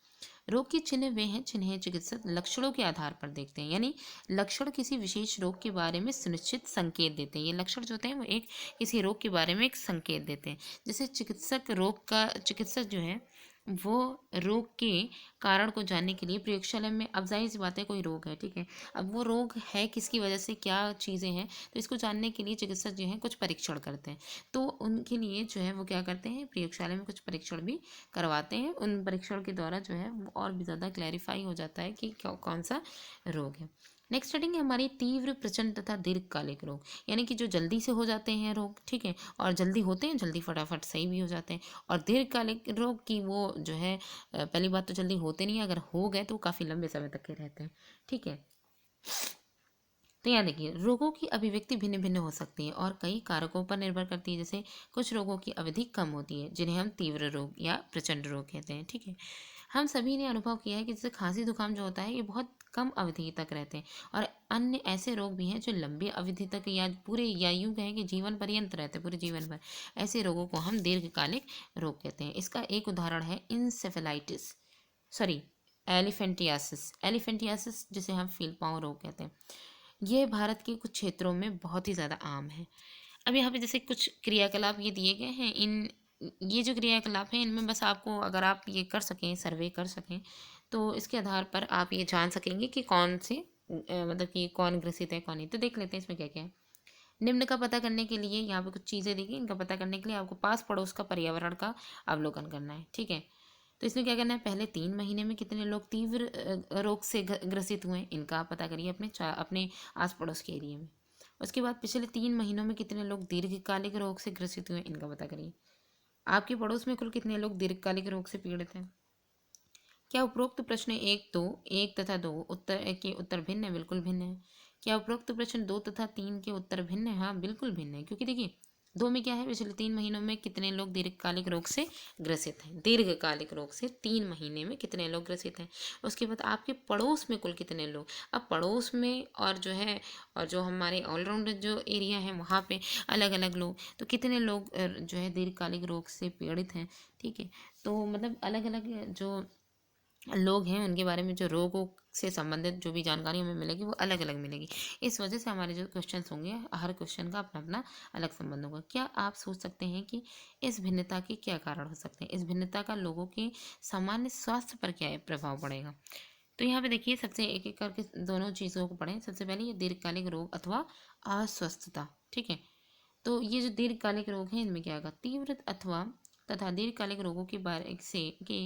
S1: रोग के चिन्ह वे हैं जिन्हें चिकित्सक लक्षणों के आधार पर देखते हैं। यानी लक्षण किसी विशेष रोग के बारे में सुनिश्चित संकेत देते हैं। ये लक्षण जो होते हैं वो एक किसी रोग के बारे में एक संकेत देते हैं। जैसे चिकित्सक जो है वो रोग के कारण को जानने के लिए प्रयोगशाला में, अब जाहिर सी बात है कोई रोग है, ठीक है, अब वो रोग है किसकी वजह से, क्या चीज़ें हैं, तो इसको जानने के लिए चिकित्सक जो है कुछ परीक्षण करते हैं। तो उनके लिए जो है वो क्या करते हैं, प्रयोगशाला में कुछ परीक्षण भी करवाते हैं। उन परीक्षण के द्वारा जो है वो और भी ज़्यादा क्लैरिफाई हो जाता है कि कौन सा रोग है। नेक्स्ट स्टार्टिंग हमारी तीव्र, प्रचंड तथा दीर्घकालिक रोग, यानी कि जो जल्दी से हो जाते हैं रोग, ठीक है, और जल्दी होते हैं, जल्दी फटाफट सही भी हो जाते हैं। और दीर्घकालिक रोग की वो जो है पहली बात तो जल्दी होते नहीं है, अगर हो गए तो काफ़ी लंबे समय तक के रहते हैं। ठीक है, तो यहाँ देखिए, रोगों की अभिव्यक्ति भिन्न भिन्न हो सकती है और कई कारकों पर निर्भर करती है। जैसे कुछ रोगों की अवधि कम होती है जिन्हें हम तीव्र रोग या प्रचंड रोग कहते हैं। ठीक है, हम सभी ने अनुभव किया है कि जैसे खांसी जुकाम जो होता है ये बहुत कम अवधि तक रहते हैं, और अन्य ऐसे रोग भी हैं जो लंबी अवधि तक या पूरे, या यूं कहें कि जीवन पर्यंत रहते हैं, पूरे जीवन भर। ऐसे रोगों को हम दीर्घकालिक रोग कहते हैं। इसका एक उदाहरण है इंसेफेलाइटिस, सॉरी एलिफेंटियासिस। एलिफेंटियासिस जिसे हम फील-पाँव रोग कहते हैं, ये भारत के कुछ क्षेत्रों में बहुत ही ज़्यादा आम है। अब यहाँ पे जैसे कुछ क्रियाकलाप ये दिए गए हैं, ये जो क्रियाकलाप हैं इनमें बस आपको, अगर आप ये कर सकें, सर्वे कर सकें, तो इसके आधार पर आप ये जान सकेंगे कि कौन से मतलब कि कौन ग्रसित है कौन नहीं। तो देख लेते हैं इसमें क्या क्या है। निम्न का पता करने के लिए यहाँ पे कुछ चीज़ें दी गई, इनका पता करने के लिए आपको पास पड़ोस का पर्यावरण का अवलोकन करना है। ठीक है, तो इसमें क्या करना है, पहले 3 महीने में कितने लोग तीव्र रोग से ग्रसित हुए हैं, इनका आप पता करिए अपने आस पड़ोस के एरिया में। उसके बाद पिछले 3 महीनों में कितने लोग दीर्घकालिक रोग से ग्रसित हुए हैं, इनका पता करिए। आपके पड़ोस में कुल कितने लोग दीर्घकालिक रोग से पीड़ित हैं। क्या उपरोक्त प्रश्न एक तथा दो उत्तर के उत्तर भिन्न है? बिल्कुल भिन्न है। क्या उपरोक्त प्रश्न 2 तथा 3 के उत्तर भिन्न है? हाँ, बिल्कुल भिन्न है, क्योंकि देखिए दो में क्या है, पिछले 3 महीनों में कितने लोग दीर्घकालिक रोग से ग्रसित हैं, दीर्घकालिक रोग से 3 महीने में कितने लोग ग्रसित हैं। उसके बाद आपके पड़ोस में कुल कितने लोग, अब पड़ोस में और जो है और जो हमारे ऑलराउंड जो एरिया है वहाँ पे अलग अलग लोग, तो कितने लोग जो है दीर्घकालिक रोग से पीड़ित हैं। ठीक है, तो मतलब अलग अलग जो लोग हैं उनके बारे में जो रोगों से संबंधित जो भी जानकारी हमें मिलेगी वो अलग अलग मिलेगी। इस वजह से हमारे जो क्वेश्चन होंगे हर क्वेश्चन का अपना अपना अलग संबंध होगा। क्या आप सोच सकते हैं कि इस भिन्नता के क्या कारण हो सकते हैं, इस भिन्नता का लोगों के सामान्य स्वास्थ्य पर क्या प्रभाव पड़ेगा। तो यहाँ पे देखिए सबसे एक एक करके दोनों चीज़ों को पढ़ें। सबसे पहले ये दीर्घकालिक रोग अथवा अस्वस्थता। ठीक है, तो ये जो दीर्घकालिक रोग हैं इनमें क्या होगा, तीव्र अथवा तथा दीर्घकालिक रोगों के बारे से के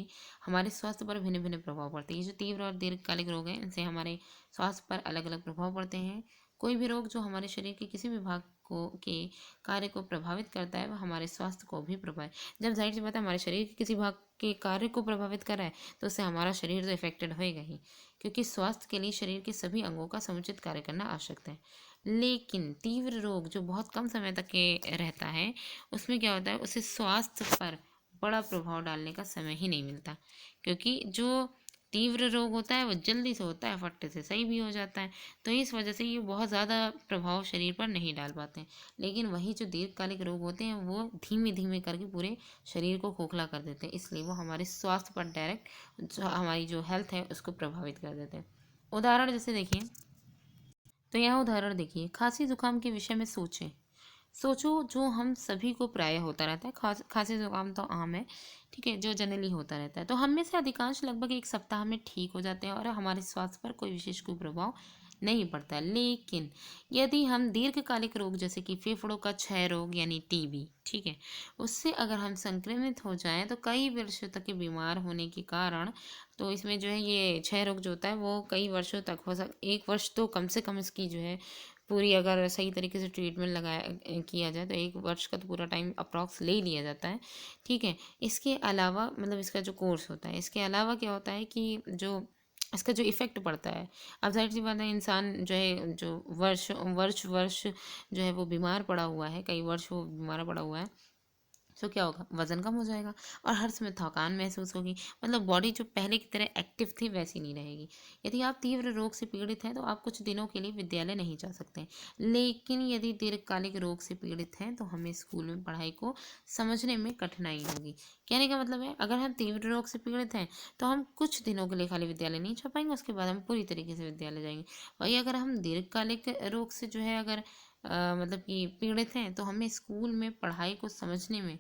S1: हमारे स्वास्थ्य पर भिन्न भिन्न प्रभाव पड़ते हैं। ये जो तीव्र और दीर्घकालिक रोग हैं इनसे हमारे स्वास्थ्य पर अलग अलग प्रभाव पड़ते हैं। कोई भी रोग जो हमारे शरीर के किसी भी भाग को के कार्य को प्रभावित करता है वह हमारे स्वास्थ्य को भी प्रभावित, जब जाहिर सी बात है हमारे शरीर के किसी भाग के कार्य को प्रभावित कर रहा है तो उससे हमारा शरीर तो इफेक्टेड होएगा ही, क्योंकि स्वास्थ्य के लिए शरीर के सभी अंगों का समुचित कार्य करना आवश्यक है। लेकिन तीव्र रोग जो बहुत कम समय तक के रहता है उसमें क्या होता है, उसे स्वास्थ्य पर बड़ा प्रभाव डालने का समय ही नहीं मिलता, क्योंकि जो तीव्र रोग होता है वो जल्दी से होता है, फट्टे से सही भी हो जाता है। तो इस वजह से ये बहुत ज़्यादा प्रभाव शरीर पर नहीं डाल पाते हैं। लेकिन वही जो दीर्घकालिक रोग होते हैं वो धीमे धीमे करके पूरे शरीर को खोखला कर देते हैं, इसलिए वो हमारे स्वास्थ्य पर डायरेक्ट जो हमारी जो हेल्थ है उसको प्रभावित कर देते हैं। उदाहरण जैसे देखिए, तो यहाँ उदाहरण देखिए, खांसी जुकाम के विषय में सोचें। सोचो जो हम सभी को प्रायः होता रहता है, खांसी जुकाम तो आम है। ठीक है, जो जनरली होता रहता है, तो हम में से अधिकांश लगभग एक सप्ताह में ठीक हो जाते हैं और हमारे स्वास्थ्य पर कोई विशेष कुप्रभाव नहीं पड़ता है। लेकिन यदि हम दीर्घकालिक रोग जैसे कि फेफड़ों का क्षय रोग यानी टीबी, ठीक है, उससे अगर हम संक्रमित हो जाएं तो कई वर्षों तक के बीमार होने के कारण, तो इसमें जो है ये क्षय रोग जो होता है वो कई वर्षों तक हो 1 वर्ष तो कम से कम इसकी जो है पूरी, अगर सही तरीके से ट्रीटमेंट लगाया किया जाए तो 1 वर्ष का तो पूरा टाइम अप्रॉक्स ले ही लिया जाता है। ठीक है, इसके अलावा मतलब इसका जो कोर्स होता है, इसके अलावा क्या होता है कि जो इसका जो इफ़ेक्ट पड़ता है, अब जाहिर सी बात है इंसान जो है जो वर्ष वर्ष वर्ष जो है वो बीमार पड़ा हुआ है, कई वर्ष वो बीमार पड़ा हुआ है, तो क्या होगा, वजन कम हो जाएगा और हर समय थकान महसूस होगी, मतलब बॉडी जो पहले की तरह एक्टिव थी वैसी नहीं रहेगी। यदि आप तीव्र रोग से पीड़ित हैं तो आप कुछ दिनों के लिए विद्यालय नहीं जा सकते, लेकिन यदि दीर्घकालिक रोग से पीड़ित हैं तो हमें स्कूल में पढ़ाई को समझने में कठिनाई होगी। कहने का मतलब है अगर हम तीव्र रोग से पीड़ित हैं तो हम कुछ दिनों के लिए खाली विद्यालय नहीं जा पाएंगे, उसके बाद हम पूरी तरीके से विद्यालय जाएंगे। वही अगर हम दीर्घकालिक रोग से जो है अगर मतलब कि पीड़ित हैं तो हमें स्कूल में पढ़ाई को समझने में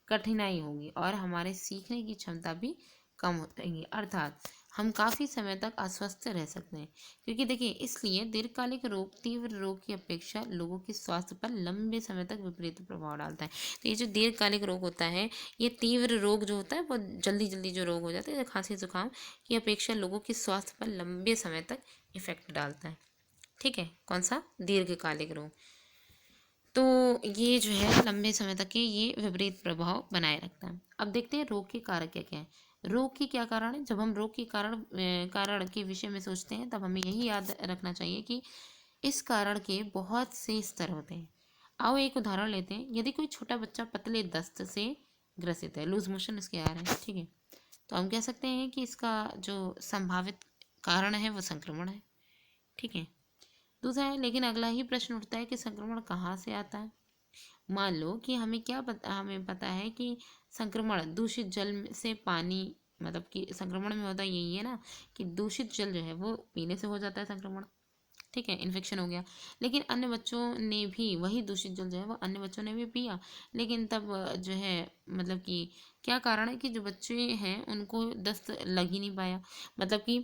S1: कठिनाई होगी और हमारे सीखने की क्षमता भी कम हो जाएगी, अर्थात हम काफ़ी समय तक अस्वस्थ रह सकते हैं। क्योंकि देखिए इसलिए दीर्घकालिक रोग तीव्र रोग की अपेक्षा लोगों के स्वास्थ्य पर लंबे समय तक विपरीत प्रभाव डालता है। तो ये जो दीर्घकालिक रोग होता है, ये तीव्र रोग जो होता है वो जल्दी जल्दी जो रोग हो जाता है, खांसी जुकाम की अपेक्षा लोगों के स्वास्थ्य पर लंबे समय तक इफेक्ट डालता है। ठीक है, कौन सा, दीर्घकालिक रोग। तो ये जो है लंबे समय तक के ये विपरीत प्रभाव बनाए रखता है। अब देखते हैं रोग के कारक क्या क्या है। रोग के क्या कारण है, जब हम रोग के कारण के विषय में सोचते हैं तब हमें यही याद रखना चाहिए कि इस कारण के बहुत से स्तर होते हैं। आओ एक उदाहरण लेते हैं। यदि कोई छोटा बच्चा पतले दस्त से ग्रसित है, लूज मोशन इसके आ रहे हैं, ठीक है, तो हम कह सकते हैं कि इसका जो संभावित कारण है वो संक्रमण है। ठीक है, दूसरा है, लेकिन अगला ही प्रश्न उठता है कि संक्रमण कहाँ से आता है। मान लो कि हमें पता है कि संक्रमण दूषित जल से पानी, मतलब कि संक्रमण में होता यही है ना कि दूषित जल जो है वो पीने से हो जाता है संक्रमण। ठीक है, इन्फेक्शन हो गया। लेकिन अन्य बच्चों ने भी वही दूषित जल जो है वो अन्य बच्चों ने भी पिया, लेकिन तब जो है मतलब कि क्या कारण है कि जो बच्चे हैं उनको दस्त लग ही नहीं पाया। मतलब कि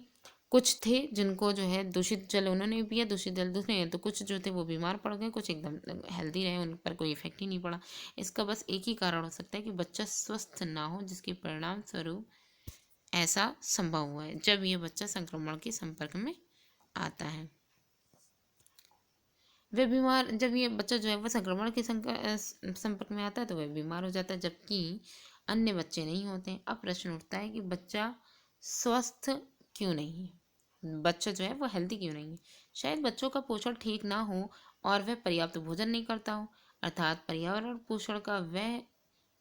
S1: कुछ थे जिनको जो है दूषित जल उन्होंने भी पिया, दूषित जल दूसरे, तो कुछ जो थे वो बीमार पड़ गए, कुछ एकदम हेल्दी रहे, उन पर कोई इफेक्ट ही नहीं पड़ा। इसका बस एक ही कारण हो सकता है कि बच्चा स्वस्थ ना हो, जिसके परिणाम स्वरूप ऐसा संभव हुआ है जब ये बच्चा संक्रमण के संपर्क में आता है। वह बीमार, जब ये बच्चा जो है वो संक्रमण के संपर्क में आता है तो वह बीमार हो जाता है, जबकि अन्य बच्चे नहीं होते। अब प्रश्न उठता है कि बच्चा स्वस्थ क्यों नहीं है, बच्चा जो है वो हेल्दी क्यों नहीं है। शायद बच्चों का पोषण ठीक ना हो और वह पर्याप्त भोजन नहीं करता हो, अर्थात पर्यावरण पोषण का व्यय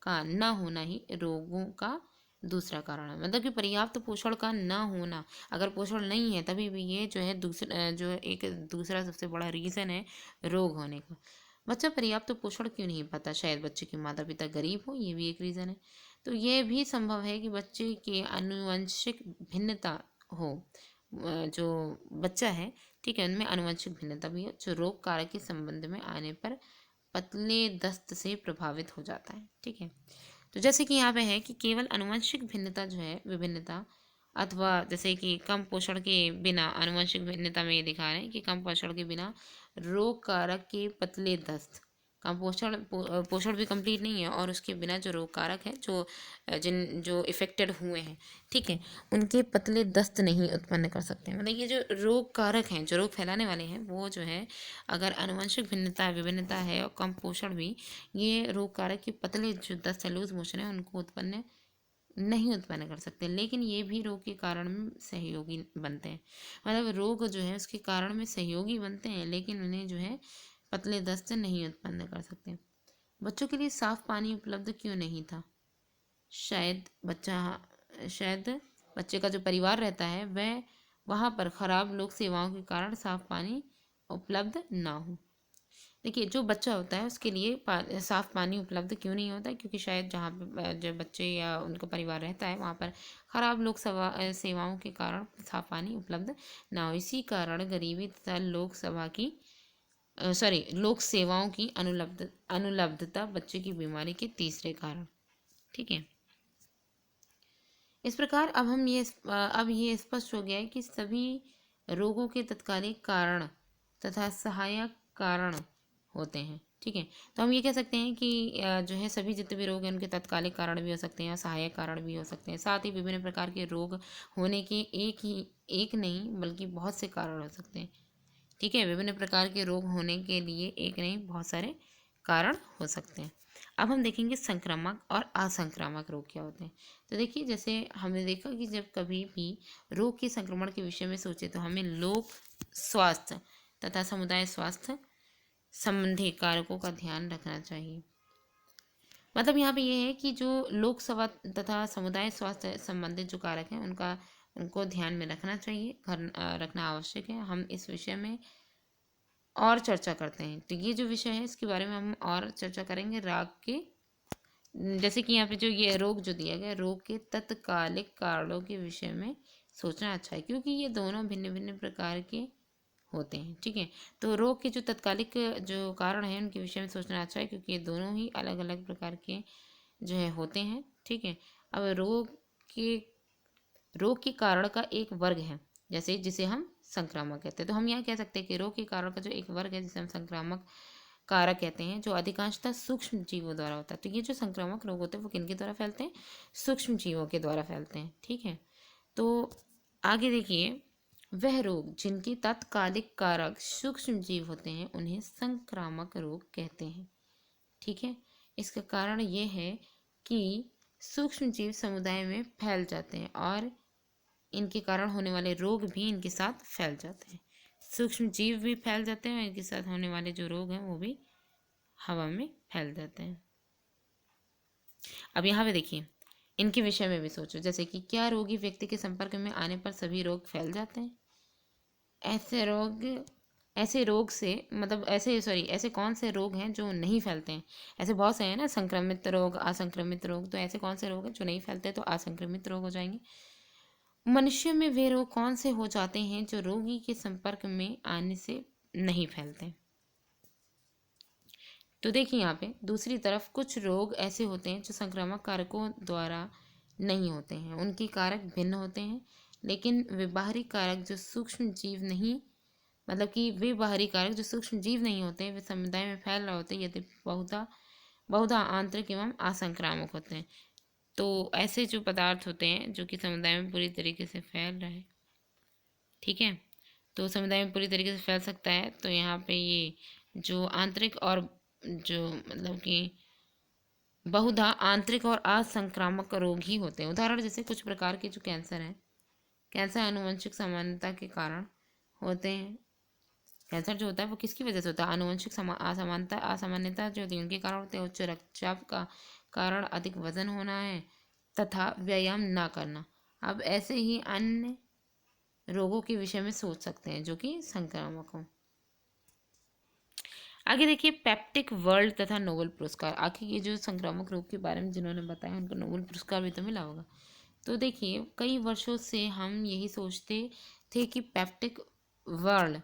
S1: का न होना ही रोगों का दूसरा कारण है। मतलब कि पर्याप्त पोषण का न होना, अगर पोषण नहीं है तभी भी ये जो है दूसरा जो एक दूसरा सबसे बड़ा रीज़न है रोग होने का। बच्चा पर्याप्त पोषण क्यों नहीं पाता? शायद बच्चे के माता पिता गरीब हो, ये भी एक रीज़न है। तो ये भी संभव है कि बच्चे की आनुवंशिक भिन्नता हो। जो बच्चा है, ठीक है, उनमें आनुवंशिक भिन्नता भी है जो रोग कारक के संबंध में आने पर पतले दस्त से प्रभावित हो जाता है। ठीक है, तो जैसे कि यहाँ पे है कि केवल आनुवंशिक भिन्नता जो है विभिन्नता, अथवा जैसे कि कम पोषण के बिना, आनुवंशिक भिन्नता में ये दिखा रहे हैं कि कम पोषण के बिना रोग कारक के पतले दस्त, कम पोषण भी कंप्लीट नहीं है और उसके बिना जो रोग कारक है, जो इफेक्टेड हुए हैं, ठीक है, उनके पतले दस्त नहीं उत्पन्न कर सकते हैं। मतलब ये जो रोग कारक हैं, जो रोग फैलाने वाले हैं, वो जो है अगर आनुवंशिक विभिन्नता है और कम पोषण भी, ये रोग कारक के पतले जो दस्त है, लूज मोशन है, उनको नहीं उत्पन्न कर सकते। लेकिन ये भी रोग के कारण में सहयोगी बनते हैं। मतलब रोग जो है उसके कारण में सहयोगी बनते हैं, लेकिन उन्हें जो है पतले दस्त नहीं उत्पन्न कर सकते। बच्चों के लिए साफ पानी उपलब्ध क्यों नहीं था? शायद बच्चे का जो परिवार रहता है वह वहाँ पर खराब लोक सेवाओं के कारण साफ पानी उपलब्ध ना हो। देखिए, जो बच्चा होता है उसके लिए साफ पानी उपलब्ध क्यों नहीं होता है? क्योंकि शायद जहाँ पे जो बच्चे या उनका परिवार रहता है वहाँ पर खराब सेवाओं के कारण साफ पानी उपलब्ध ना हो। इसी कारण गरीबी तथा लोक सेवाओं की अनुलब्धता बच्चे की बीमारी के तीसरे कारण। ठीक है, इस प्रकार अब ये स्पष्ट हो गया है कि सभी रोगों के तत्कालिक कारण तथा सहायक कारण होते हैं। ठीक है, तो हम ये कह सकते हैं कि जो है सभी जितने भी रोग हैं उनके तत्कालिक कारण भी हो सकते हैं और सहायक कारण भी हो सकते हैं। साथ ही विभिन्न प्रकार के रोग होने के एक नहीं बल्कि बहुत से कारण हो सकते हैं। ठीक है, विभिन्न प्रकार के रोग होने के लिए एक नहीं बहुत सारे कारण हो सकते हैं। अब हम देखेंगे संक्रामक और असंक्रामक रोग क्या होते हैं। तो देखिए, जैसे हमने देखा कि जब कभी भी रोग के संक्रमण के विषय में सोचे तो हमें लोक स्वास्थ्य तथा समुदाय स्वास्थ्य संबंधी कारकों का ध्यान रखना चाहिए। मतलब यहाँ पे ये है कि जो लोक स्वास्थ्य तथा समुदाय स्वास्थ्य संबंधित जो कारक हैं उनको ध्यान में रखना चाहिए, रखना आवश्यक है। हम इस विषय में और चर्चा करते हैं। तो ये जो विषय है इसके बारे में हम और चर्चा करेंगे जैसे कि यहाँ पे जो ये रोग जो दिया गया, रोग के तत्कालिक कारणों के विषय में सोचना अच्छा है, क्योंकि ये दोनों भिन्न भिन्न प्रकार के होते हैं। ठीक है, तो रोग के जो तत्कालिक जो कारण हैं उनके विषय में सोचना अच्छा है, क्योंकि ये दोनों ही अलग अलग प्रकार के जो है होते हैं। ठीक है, अब रोग के कारण का एक वर्ग है, जैसे जिसे हम संक्रामक कहते हैं। तो हम यहाँ कह सकते हैं कि रोग के कारण का जो एक वर्ग है जिसे हम संक्रामक कारक कहते हैं, जो अधिकांशतः सूक्ष्म जीवों द्वारा होता है। तो ये जो संक्रामक रोग होते हैं वो किनके द्वारा फैलते हैं? सूक्ष्म जीवों के द्वारा फैलते हैं। ठीक है, तो आगे देखिए, वह रोग जिनके तात्कालिक कारक सूक्ष्म जीव होते हैं उन्हें संक्रामक रोग कहते हैं। ठीक है, इसका कारण ये है कि सूक्ष्म जीव समुदाय में फैल जाते हैं और इनके कारण होने वाले रोग भी इनके साथ फैल जाते हैं। सूक्ष्म जीव भी फैल जाते हैं और इनके साथ होने वाले जो रोग हैं वो भी हवा में फैल जाते हैं। अब यहाँ पे देखिए, इनके विषय में भी सोचो, जैसे कि क्या रोगी व्यक्ति के संपर्क में आने पर सभी रोग फैल जाते हैं? ऐसे कौन से रोग हैं जो नहीं फैलते हैं? ऐसे बहुत से हैं ना, संक्रमित रोग, असंक्रमित रोग। तो ऐसे कौन से रोग हैं जो नहीं फैलते? तो असंक्रमित रोग हो जाएंगे। मनुष्य में वे रोग कौन से हो जाते हैं जो रोगी के संपर्क में आने से नहीं फैलते? तो देखिए, यहाँ पे दूसरी तरफ कुछ रोग ऐसे होते हैं जो संक्रामक कारकों द्वारा नहीं होते हैं, उनके कारक भिन्न होते हैं, लेकिन वे बाहरी कारक जो सूक्ष्म जीव नहीं मतलब कि वे बाहरी कारक जो सूक्ष्म जीव नहीं होते हैं वे समुदाय में फैल रहे होते हैं, यदि बहुधा आंतरिक एवं असंक्रामक होते हैं। तो ऐसे जो पदार्थ होते हैं जो कि समुदाय में पूरी तरीके से फैल रहे हैं, ठीक है, तो समुदाय में पूरी तरीके से फैल सकता है। तो यहाँ पे ये जो आंतरिक और जो मतलब कि बहुधा आंतरिक और असंक्रामक रोग ही होते हैं। उदाहरण जैसे कुछ प्रकार के जो कैंसर हैं, कैंसर आनुवंशिक सामान्यता के कारण होते हैं। कैंसर जो होता है वो किसकी वजह से होता है? आनुवंशिक असामान्यता जो होती है उनके कारण होते हैं। उच्च रक्तचाप का कारण अधिक वजन होना है तथा व्यायाम ना करना। अब ऐसे ही अन्य रोगों के विषय में सोच सकते हैं जो कि संक्रामक हों। आगे देखिए पेप्टिक वर्ल्ड तथा नोबेल पुरस्कार। आखिर ये जो संक्रामक रोग के बारे में जिन्होंने बताया उनको नोबेल पुरस्कार भी तो मिला होगा। तो देखिए कई वर्षों से हम यही सोचते थे कि पेप्टिक वर्ल्ड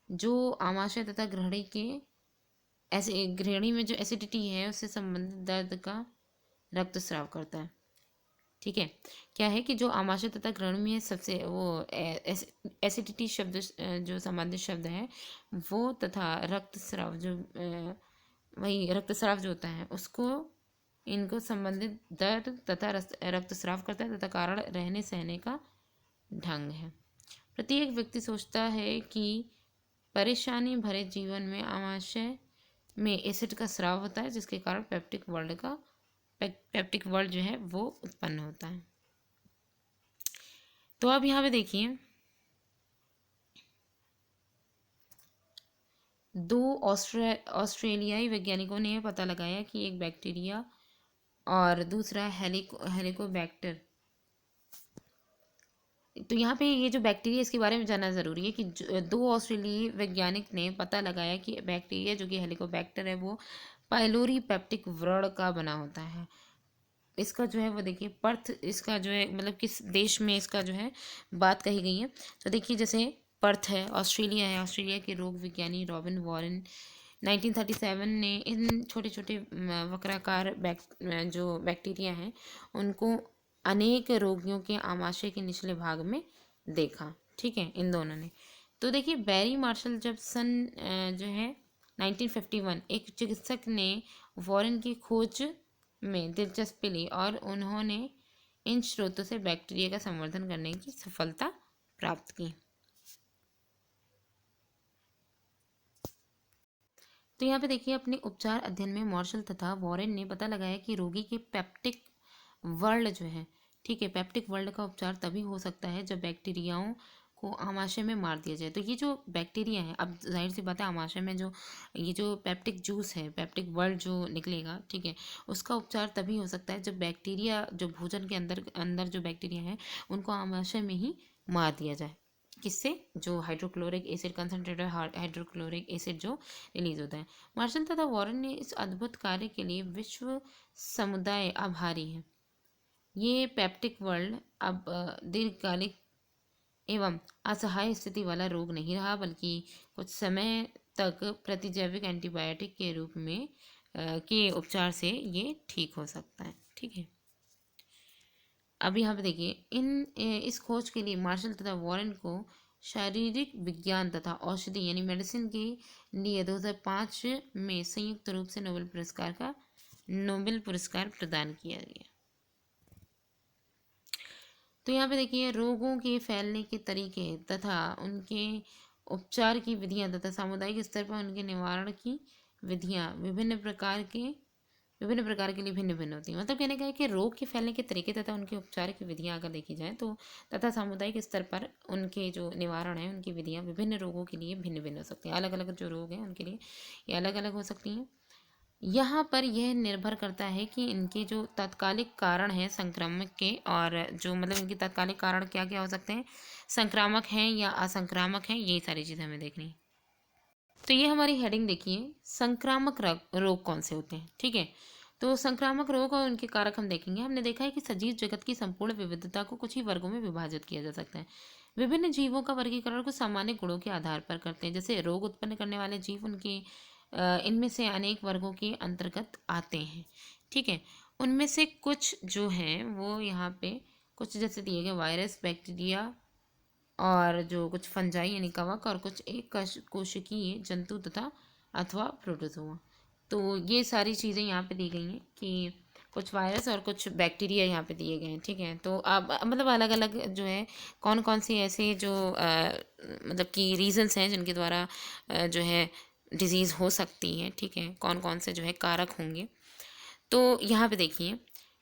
S1: जो आमाशय तथा ग्रहणी के ऐसे ग्रहणी में जो एसिडिटी है उससे संबंधित दर्द का रक्तस्राव करता है। ठीक है, क्या है कि जो आमाशय तथा ग्रहण में सबसे वो एसिडिटी शब्द जो संबंधित शब्द है वो तथा रक्तस्राव जो वही रक्तस्राव जो होता है उसको इनको संबंधित दर्द तथा रक्तस्राव करता है तथा कारण रहने सहने का ढंग है। प्रत्येक व्यक्ति सोचता है कि परेशानी भरे जीवन में आमाशय में एसिड का स्राव होता है जिसके कारण पेप्टिक वर्ल्ड जो है वो उत्पन्न होता है। तो अब यहाँ पे देखिए दो ऑस्ट्रेलियाई वैज्ञानिकों ने पता लगाया कि एक बैक्टीरिया और दूसरा हेलिकोबैक्टर। तो यहाँ पे ये जो बैक्टीरिया इसके बारे में जानना ज़रूरी है कि दो ऑस्ट्रेलियाई वैज्ञानिक ने पता लगाया कि बैक्टीरिया जो कि हेलिकोबैक्टर है वो पाइलोरी पेप्टिक व्रण का बना होता है। इसका जो है वो देखिए पर्थ इसका जो है मतलब किस देश में इसका जो है बात कही गई है। तो देखिए जैसे पर्थ है ऑस्ट्रेलिया है, ऑस्ट्रेलिया के रोग विज्ञानी रॉबिन वॉरेन 1937 ने इन छोटे छोटे वक्राकार जो बैक्टीरिया हैं उनको अनेक रोगियों के आमाशय के निचले भाग में देखा। ठीक है, इन दोनों ने। तो देखिए बैरी मार्शल जब जो है 1951 एक चिकित्सक ने वॉरेन की खोज में दिलचस्पी ली और उन्होंने इन स्रोतों से बैक्टीरिया का संवर्धन करने की सफलता प्राप्त की। तो यहाँ पे देखिए अपने उपचार अध्ययन में मार्शल तथा वॉरेन ने पता लगाया कि रोगी के पेप्टिक वर्ल्ड जो है, ठीक है, पेप्टिक वर्ल्ड का उपचार तभी हो सकता है जब बैक्टीरियाओं को आमाशय में मार दिया जाए। तो ये जो बैक्टीरिया है, अब जाहिर सी बात है आमाशय में जो ये जो पेप्टिक जूस है, पेप्टिक वर्ल्ड जो निकलेगा, ठीक है, उसका उपचार तभी हो सकता है जब बैक्टीरिया जो भोजन के अंदर अंदर जो बैक्टीरिया है उनको आमाशय में ही मार दिया जाए। किससे? जो hydrochloric acid concentrated hydrochloric acid जो रिलीज होता है। मार्शल तथा वॉरेन ने इस अद्भुत कार्य के लिए विश्व समुदाय आभारी है। ये पेप्टिक वर्ल्ड अब दीर्घकालिक एवं असहाय स्थिति वाला रोग नहीं रहा बल्कि कुछ समय तक प्रतिजैविक एंटीबायोटिक के रूप में के उपचार से ये ठीक हो सकता है। ठीक है, अब यहाँ पे देखिए इस खोज के लिए मार्शल तथा वॉरेन को शारीरिक विज्ञान तथा औषधि यानी मेडिसिन के लिए 2005 में संयुक्त रूप से नोबेल पुरस्कार प्रदान किया गया। तो यहाँ पे देखिए रोगों के फैलने के तरीके तथा उनके उपचार की विधियाँ तथा सामुदायिक स्तर पर उनके निवारण की विधियाँ विभिन्न प्रकार के लिए भिन्न भिन्न होती हैं। मतलब कहने का है कि रोग के फैलने के तरीके तथा उनके उपचार की विधियाँ अगर देखी जाए तो तथा सामुदायिक स्तर पर उनके जो निवारण है उनकी विधियाँ विभिन्न रोगों के लिए भिन्न भिन्न हो सकती हैं। अलग अलग जो रोग हैं उनके लिए ये अलग अलग हो सकती हैं। यहाँ पर यह निर्भर करता है कि इनके जो तात्कालिक कारण हैं संक्रामक के और जो मतलब इनके तात्कालिक कारण क्या क्या हो सकते हैं, संक्रामक हैं या असंक्रामक हैं, ये सारी चीज़ें हमें देखनी है। तो ये हमारी हेडिंग देखिए संक्रामक रोग कौन से होते हैं। ठीक है, तो संक्रामक रोग और उनके कारक हम देखेंगे। हमने देखा है कि सजीव जगत की संपूर्ण विविधता को कुछ ही वर्गों में विभाजित किया जा सकता है। विभिन्न जीवों का वर्गीकरण कुछ सामान्य गुणों के आधार पर करते हैं। जैसे रोग उत्पन्न करने वाले जीव उनके इनमें से अनेक वर्गों के अंतर्गत आते हैं। ठीक है, उनमें से कुछ जो हैं वो यहाँ पे कुछ जैसे दिए गए वायरस, बैक्टीरिया और जो कुछ फंजाई यानी कवक और कुछ एक कोशिकीय जंतु तथा अथवा प्रोटोजोआ। तो ये सारी चीज़ें यहाँ पे दी गई हैं कि कुछ वायरस और कुछ बैक्टीरिया यहाँ पे दिए गए हैं। ठीक है, तो अब मतलब अलग अलग जो है कौन कौन से ऐसे जो मतलब कि रीजंस हैं जिनके द्वारा जो है डिजीज़ हो सकती है। ठीक है, कौन कौन से जो है कारक होंगे। तो यहाँ पे देखिए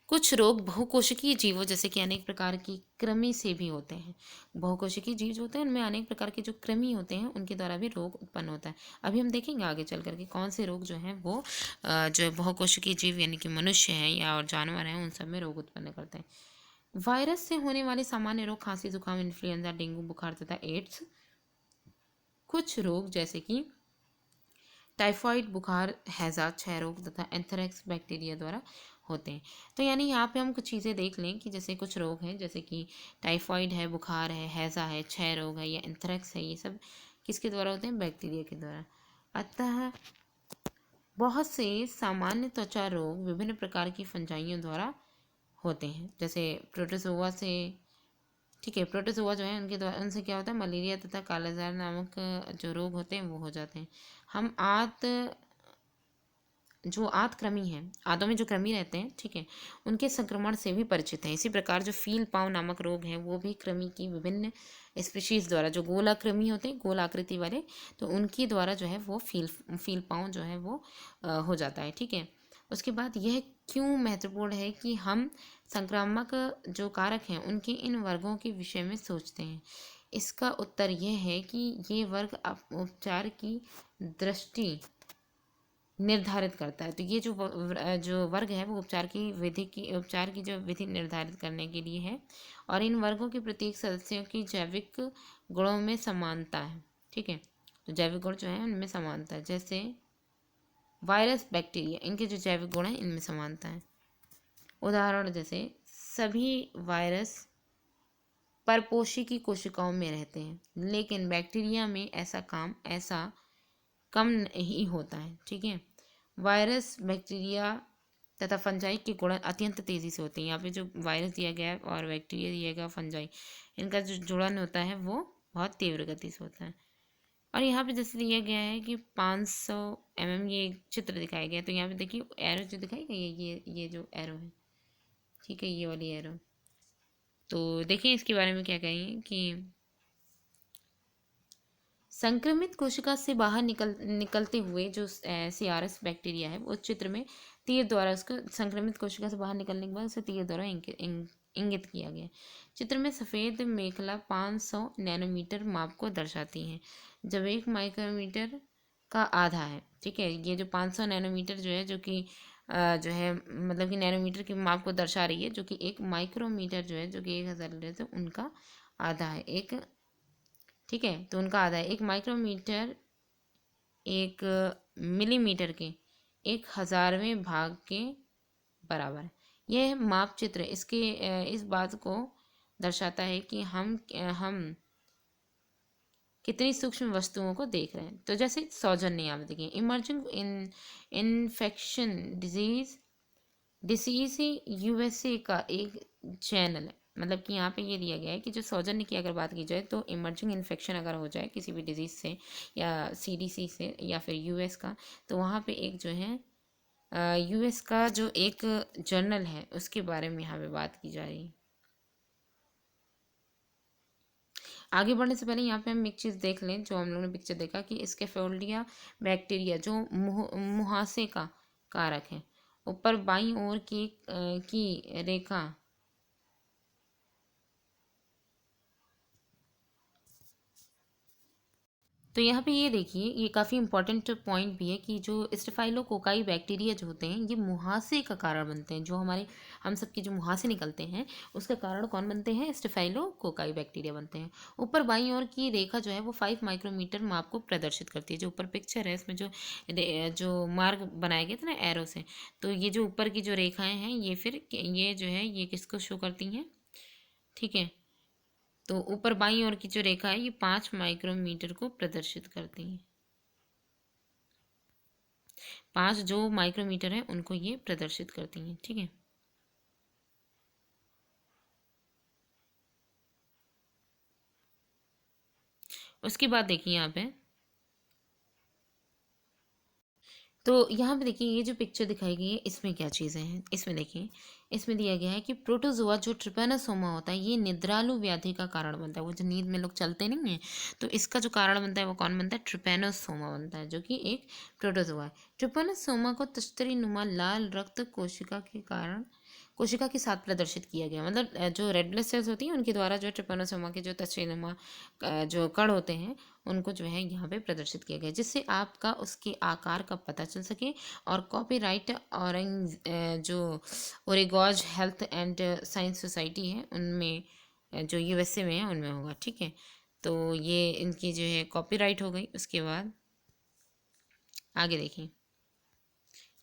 S1: कुछ रोग बहुकोशिकीय जीवों जैसे कि अनेक प्रकार की कृमि से भी होते हैं। बहुकोशिकीय जीव जो होते हैं उनमें अनेक प्रकार के जो कृमि होते हैं उनके द्वारा भी रोग उत्पन्न होता है। अभी हम देखेंगे आगे चल करके कौन से रोग जो हैं वो जो बहुकोशिकीय जीव यानी कि मनुष्य हैं या और जानवर हैं उन सब में रोग उत्पन्न करते हैं। वायरस से होने वाले सामान्य रोग खांसी जुकाम इन्फ्लुएंजा डेंगू बुखार तथा एड्स। कुछ रोग जैसे कि टाइफाइड बुखार हैजा क्षय रोग तथा एंथ्रेक्स बैक्टीरिया द्वारा होते हैं। तो यानी यहाँ पे हम कुछ चीज़ें देख लें कि जैसे कुछ रोग हैं जैसे कि टाइफाइड है बुखार है हैजा है क्षय रोग है या एंथ्रेक्स है, ये सब किसके द्वारा होते हैं? बैक्टीरिया के द्वारा। अतः बहुत से सामान्य त्वचा रोग विभिन्न प्रकार की फंजाइयों द्वारा होते हैं जैसे प्रोटोजोआ से। ठीक है, प्रोटोजोआ जो है उनके द्वारा उनसे क्या होता है? मलेरिया तथा कालाजार नामक जो रोग होते हैं वो हो जाते हैं। हम जो आंत कृमि है, आंतों में जो कृमि रहते हैं, ठीक है, उनके संक्रमण से भी परिचित हैं। इसी प्रकार जो फील पाँव नामक रोग है वो भी कृमि की विभिन्न स्पीशीज द्वारा, जो गोला कृमि होते हैं गोल आकृति वाले, तो उनकी द्वारा जो है वो फील पाँव जो है वो हो जाता है। ठीक है, उसके बाद यह क्यों महत्वपूर्ण है कि हम संक्रामक जो कारक हैं उनके इन वर्गों के विषय में सोचते हैं। इसका उत्तर यह है कि ये वर्ग उपचार की दृष्टि निर्धारित करता है। तो ये जो वर्ग है वो उपचार की जो विधि निर्धारित करने के लिए है और इन वर्गों के प्रत्येक सदस्यों की जैविक गुणों में समानता है। ठीक है, तो जैविक गुण जो है उनमें समानता है, जैसे वायरस बैक्टीरिया, इनके जो जैविक गुण हैं इनमें समानता है। उदाहरण जैसे सभी वायरस परपोषी की कोशिकाओं में रहते हैं लेकिन बैक्टीरिया में ऐसा कम नहीं होता है। ठीक है, वायरस बैक्टीरिया तथा फंजाई के गुणन अत्यंत तेजी से होते हैं। यहाँ पे जो वायरस दिया गया है और बैक्टीरिया दिया गया फंजाई, इनका जो जुड़न होता है वो बहुत तीव्र गति से होता है। और यहाँ पे जैसे दिया गया है कि 500 mm ये एक चित्र दिखाया गया है, तो यहाँ पे देखिए एरो जो दिखाई गई है, ये जो एरो है, ठीक है, ये वाली एरो। तो देखिए इसके बारे में क्या कहेंगे कि संक्रमित कोशिका से बाहर निकलते हुए जो CRS बैक्टीरिया है वो चित्र में तीर द्वारा उसको संक्रमित कोशिका से बाहर निकलने के बाद उसे तीर द्वारा इंगित किया गया। चित्र में सफ़ेद मेखला 500 नैनोमीटर माप को दर्शाती है जब 1 माइक्रोमीटर का आधा है। ठीक है, ये जो 500 नैनोमीटर जो है, जो कि जो है मतलब कि नैनोमीटर की माप को दर्शा रही है, जो कि 1 माइक्रोमीटर जो है, जो कि 1000 लीटर से उनका आधा है। एक, ठीक है, तो उनका आधा है। 1 माइक्रोमीटर 1 मिलीमीटर के 1000वें भाग के बराबर है। यह माप चित्र इस बात को दर्शाता है कि हम कितनी सूक्ष्म वस्तुओं को देख रहे हैं। तो जैसे सौजन्य, यहाँ पे देखिए इमर्जिंग इन्फेक्शन डिसीज USA का एक चैनल है। मतलब कि यहाँ पे ये दिया गया है कि जो सौजन्य की अगर बात की जाए तो इमर्जिंग इन्फेक्शन अगर हो जाए किसी भी डिजीज़ से या CDC से या फिर US का, तो वहाँ पे एक जो है US का जो एक जर्नल है उसके बारे में यहाँ पे बात की जा रही है। आगे बढ़ने से पहले यहाँ पे हम एक चीज़ देख लें, जो हम लोगों ने पिक्चर देखा कि स्कैफोल्डिया बैक्टीरिया जो मुहासे का कारक है, ऊपर बाईं ओर की रेखा तो यहाँ पे ये देखिए, ये काफ़ी इंपॉर्टेंट पॉइंट भी है कि जो स्टेफाइलोकोकाई बैक्टीरिया जो होते हैं ये मुहासे का कारण बनते हैं। जो हम सबके जो मुहासे निकलते हैं उसका कारण कौन बनते हैं? स्टेफाइलोकोकाई बैक्टीरिया बनते हैं। ऊपर बाईं ओर की रेखा जो है वो 5 माइक्रोमीटर माप को प्रदर्शित करती है। जो ऊपर पिक्चर है इसमें जो मार्ग बनाए गए थे ना एरो से, तो ये जो ऊपर की जो रेखाएँ हैं ये जो है ये किसको शो करती हैं? ठीक है, तो ऊपर बाईं ओर की जो रेखा है ये 5 माइक्रोमीटर को प्रदर्शित करती है। 5 जो माइक्रोमीटर है उनको ये प्रदर्शित करती हैं। ठीक है, उसके बाद देखिए यहाँ पे, तो यहाँ पे देखिए ये जो पिक्चर दिखाई गई है इसमें क्या चीज़ें हैं। इसमें देखिए, इसमें दिया गया है कि प्रोटोजोआ जो ट्रिपेनोसोमा होता है ये निद्रालु व्याधि का कारण बनता है। वो जो नींद में लोग चलते नहीं हैं, तो इसका जो कारण बनता है वो कौन बनता है? ट्रिपेनोसोमा बनता है, जो कि एक प्रोटोजोआ है। ट्रिपेनोसोमा को तश्तरी नुमा लाल रक्त कोशिका के साथ प्रदर्शित किया गया। मतलब जो रेड ब्लड सेल्स होती हैं उनके द्वारा जो ट्रिपैनोसोमा के जो तछेनुमा जो कण होते हैं उनको जो है यहाँ पे प्रदर्शित किया गया, जिससे आपका उसके आकार का पता चल सके। और कॉपीराइट ऑरेंज जो ओरेगॉज हेल्थ एंड साइंस सोसाइटी है उनमें जो यूएसए में है उनमें होगा। ठीक है, तो ये इनकी जो है कॉपीराइट हो गई। उसके बाद आगे देखिए,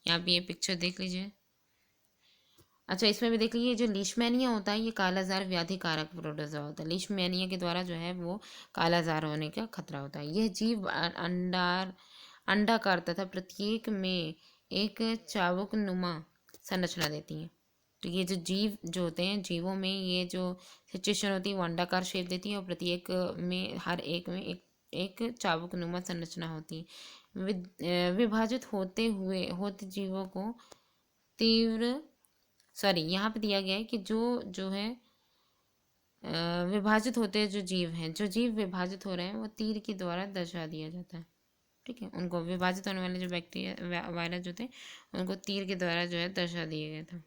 S1: यहाँ पे ये पिक्चर देख लीजिए। अच्छा, इसमें भी देख लीजिए, जो लीशमैनिया होता है ये कालाजार व्याधि कारक प्रोटोजोआ होता है। लीशमैनिया के द्वारा जो है वो कालाजार होने का खतरा होता है। यह जीव अंडाकार तथा प्रत्येक में एक चावुक नुमा संरचना देती है। तो ये जो जीव जो होते हैं, जीवों में ये जो सिचुएशन होती है वो अंडाकार शेप देती है और प्रत्येक में हर एक में एक चावुक नुमा संरचना होती है। विभाजित होते जीवों को तीव्र यहाँ पे दिया गया है कि जो जो है विभाजित होते जो जीव हैं, जो जीव विभाजित हो रहे हैं वो तीर के द्वारा दर्शा दिया जाता है। ठीक है, उनको विभाजित होने वाले जो बैक्टीरिया वायरस जो थे उनको तीर के द्वारा जो है दर्शा दिया गया था।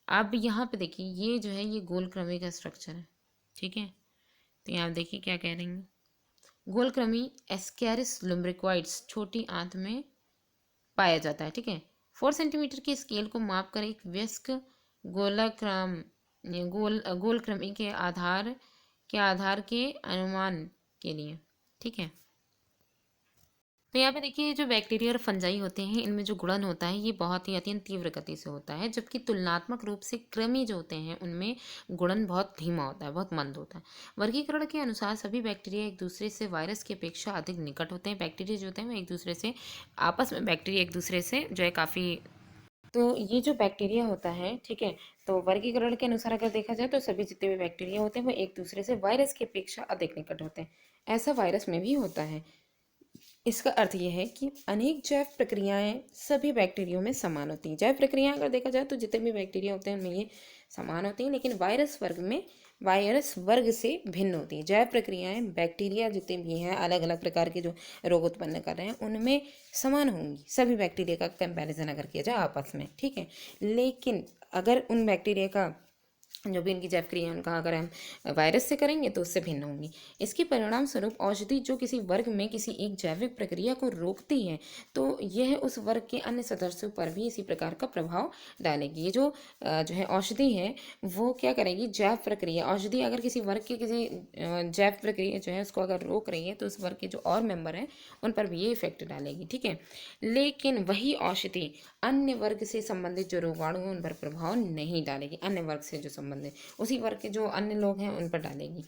S1: अब यहाँ पे देखिए, ये जो है ये गोलक्रमी का स्ट्रक्चर है। ठीक है, तो यहाँ देखिए क्या कह रहे हैं। गोलक्रमी एस्कैरिस लुम्ब्रिक्वाइड्स छोटी आंत में पाया जाता है। ठीक है, 4 सेंटीमीटर के स्केल को माप कर एक वयस्क गोलक्रमी के आधार के अनुमान के लिए। ठीक है, तो यहाँ पे देखिए, जो बैक्टीरिया और फंजाई होते हैं इनमें जो गुणन होता है ये बहुत ही अत्यंत तीव्र गति से होता है, जबकि तुलनात्मक रूप से कृमि जो होते हैं उनमें गुणन बहुत धीमा होता है, बहुत मंद होता है। वर्गीकरण के अनुसार सभी बैक्टीरिया एक दूसरे से वायरस की अपेक्षा अधिक निकट होते हैं। बैक्टीरिया जो होते हैं वो एक दूसरे से आपस में बैक्टीरिया एक दूसरे से जो है काफ़ी, तो ये जो बैक्टीरिया होता है, ठीक है, तो वर्गीकरण के अनुसार अगर देखा जाए तो सभी जितने भी बैक्टीरिया होते हैं वो एक दूसरे से वायरस की अपेक्षा अधिक निकट होते हैं। ऐसा वायरस में भी होता है। इसका अर्थ यह है कि अनेक जैव प्रक्रियाएं सभी बैक्टीरियो में समान होती हैं। जैव प्रक्रियाएं अगर देखा जाए तो जितने भी बैक्टीरिया होते हैं उनमें ये समान होती हैं, लेकिन वायरस वर्ग से भिन्न होती है। जैव प्रक्रियाएं बैक्टीरिया जितने भी हैं अलग अलग प्रकार के जो रोग उत्पन्न कर रहे हैं उनमें समान होंगी, सभी बैक्टीरिया का कंपैरिजन अगर किया जाए आपस में। ठीक है, लेकिन अगर उन बैक्टीरिया का जो भी इनकी जैव क्रिया उनका अगर हम वायरस से करेंगे तो उससे भिन्न होंगी। इसके परिणाम स्वरूप औषधि जो किसी वर्ग में किसी एक जैविक प्रक्रिया को रोकती है तो यह उस वर्ग के अन्य सदस्यों पर भी इसी प्रकार का प्रभाव डालेगी। ये जो है औषधि है वो क्या करेगी, जैव प्रक्रिया, औषधि अगर किसी वर्ग के किसी जैव प्रक्रिया जो है उसको अगर रोक रही है तो उस वर्ग के जो और मेंबर हैं उन पर भी ये इफेक्ट डालेगी। ठीक है, लेकिन वही औषधि अन्य वर्ग से संबंधित जो रोगाणु हैं उन पर प्रभाव नहीं डालेगी। अन्य वर्ग से जो संबंधित उसी वर्ग के जो अन्य लोग हैं उन पर डालेगी।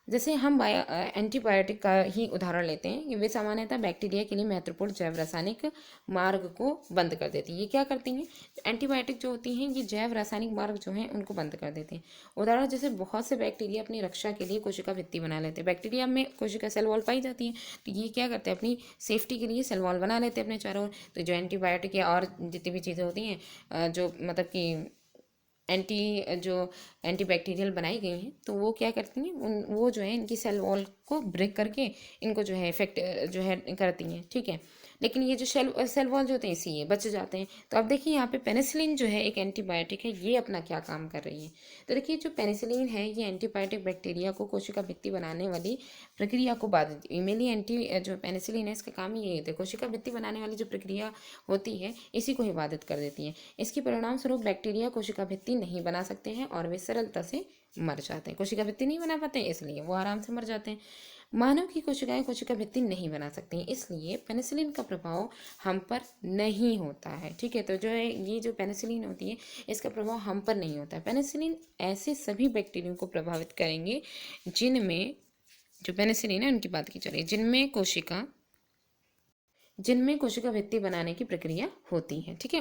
S1: जैसे हम एंटीबायोटिक का ही उदाहरण लेते हैं कि वे सामान्यतः बैक्टीरिया के लिए महत्वपूर्ण जैव रासायनिक मार्ग को बंद कर देती है। ये क्या करती हैं, एंटीबायोटिक जो होती हैं ये जैव रासायनिक मार्ग जो हैं उनको बंद कर देते हैं। उदाहरण जैसे बहुत से बैक्टीरिया अपनी रक्षा के लिए कोशिका भित्ति बना लेते हैं। बैक्टीरिया में कोशिका सेल वॉल पाई जाती है, तो ये क्या करते हैं, अपनी सेफ्टी के लिए सेल वॉल बना लेते हैं अपने चारों ओर। तो जो एंटीबायोटिक या और जितनी भी चीज़ें होती हैं जो मतलब कि एंटीबैक्टीरियल बनाई गई हैं तो वो क्या करती हैं, वो जो है इनकी सेल वॉल को ब्रेक करके इनको जो है इफेक्ट जो है करती हैं। ठीक है, लेकिन ये जो सेल वॉल जो होते हैं इसी ये बच जाते हैं। तो अब देखिए यहाँ पे पेनिसिलिन जो है एक एंटीबायोटिक है, ये अपना क्या काम कर रही है। तो देखिए जो पेनिसिलिन है ये एंटीबायोटिक बैक्टीरिया को कोशिका भित्ति बनाने वाली प्रक्रिया को बाधित, मेनली जो पेनिसिलिन है इसका काम ये होता है, कोशिका भित्ति बनाने वाली जो प्रक्रिया होती है इसी को ही बाधित कर देती है। इसके परिणाम स्वरूप बैक्टीरिया कोशिका भित्ति नहीं बना सकते हैं और वे सरलता से मर जाते हैं। कोशिका भित्ति नहीं बना पाते इसलिए वो आराम से मर जाते हैं। मानव की कोशिकाएं कोशिका भित्ति नहीं बना सकती हैं, इसलिए पेनिसिलिन का प्रभाव हम पर नहीं होता है। ठीक है, तो जो है ये जो पेनिसिलिन होती है इसका प्रभाव हम पर नहीं होता है। पेनिसिलिन ऐसे सभी बैक्टीरिया को प्रभावित करेंगे जिनमें, जो पेनिसिलिन है उनकी बात की जा रही है, जिनमें कोशिका भित्ति बनाने की प्रक्रिया होती है। ठीक है,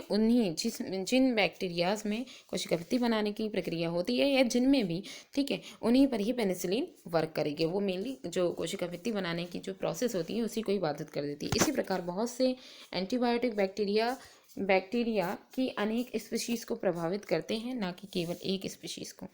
S1: जिन बैक्टीरियाज में कोशिका भित्ति बनाने की प्रक्रिया होती है या जिनमें भी, ठीक है, उन्हीं पर ही पेनिसिलिन वर्क करेगी। वो मेनली जो कोशिका भित्ति बनाने की जो प्रोसेस होती है उसी को ही बाधित कर देती है। इसी प्रकार बहुत से एंटीबायोटिक बैक्टीरिया बैक्टीरिया की अनेक स्पीशीज़ को प्रभावित करते हैं, ना कि केवल एक स्पीशीज़ को।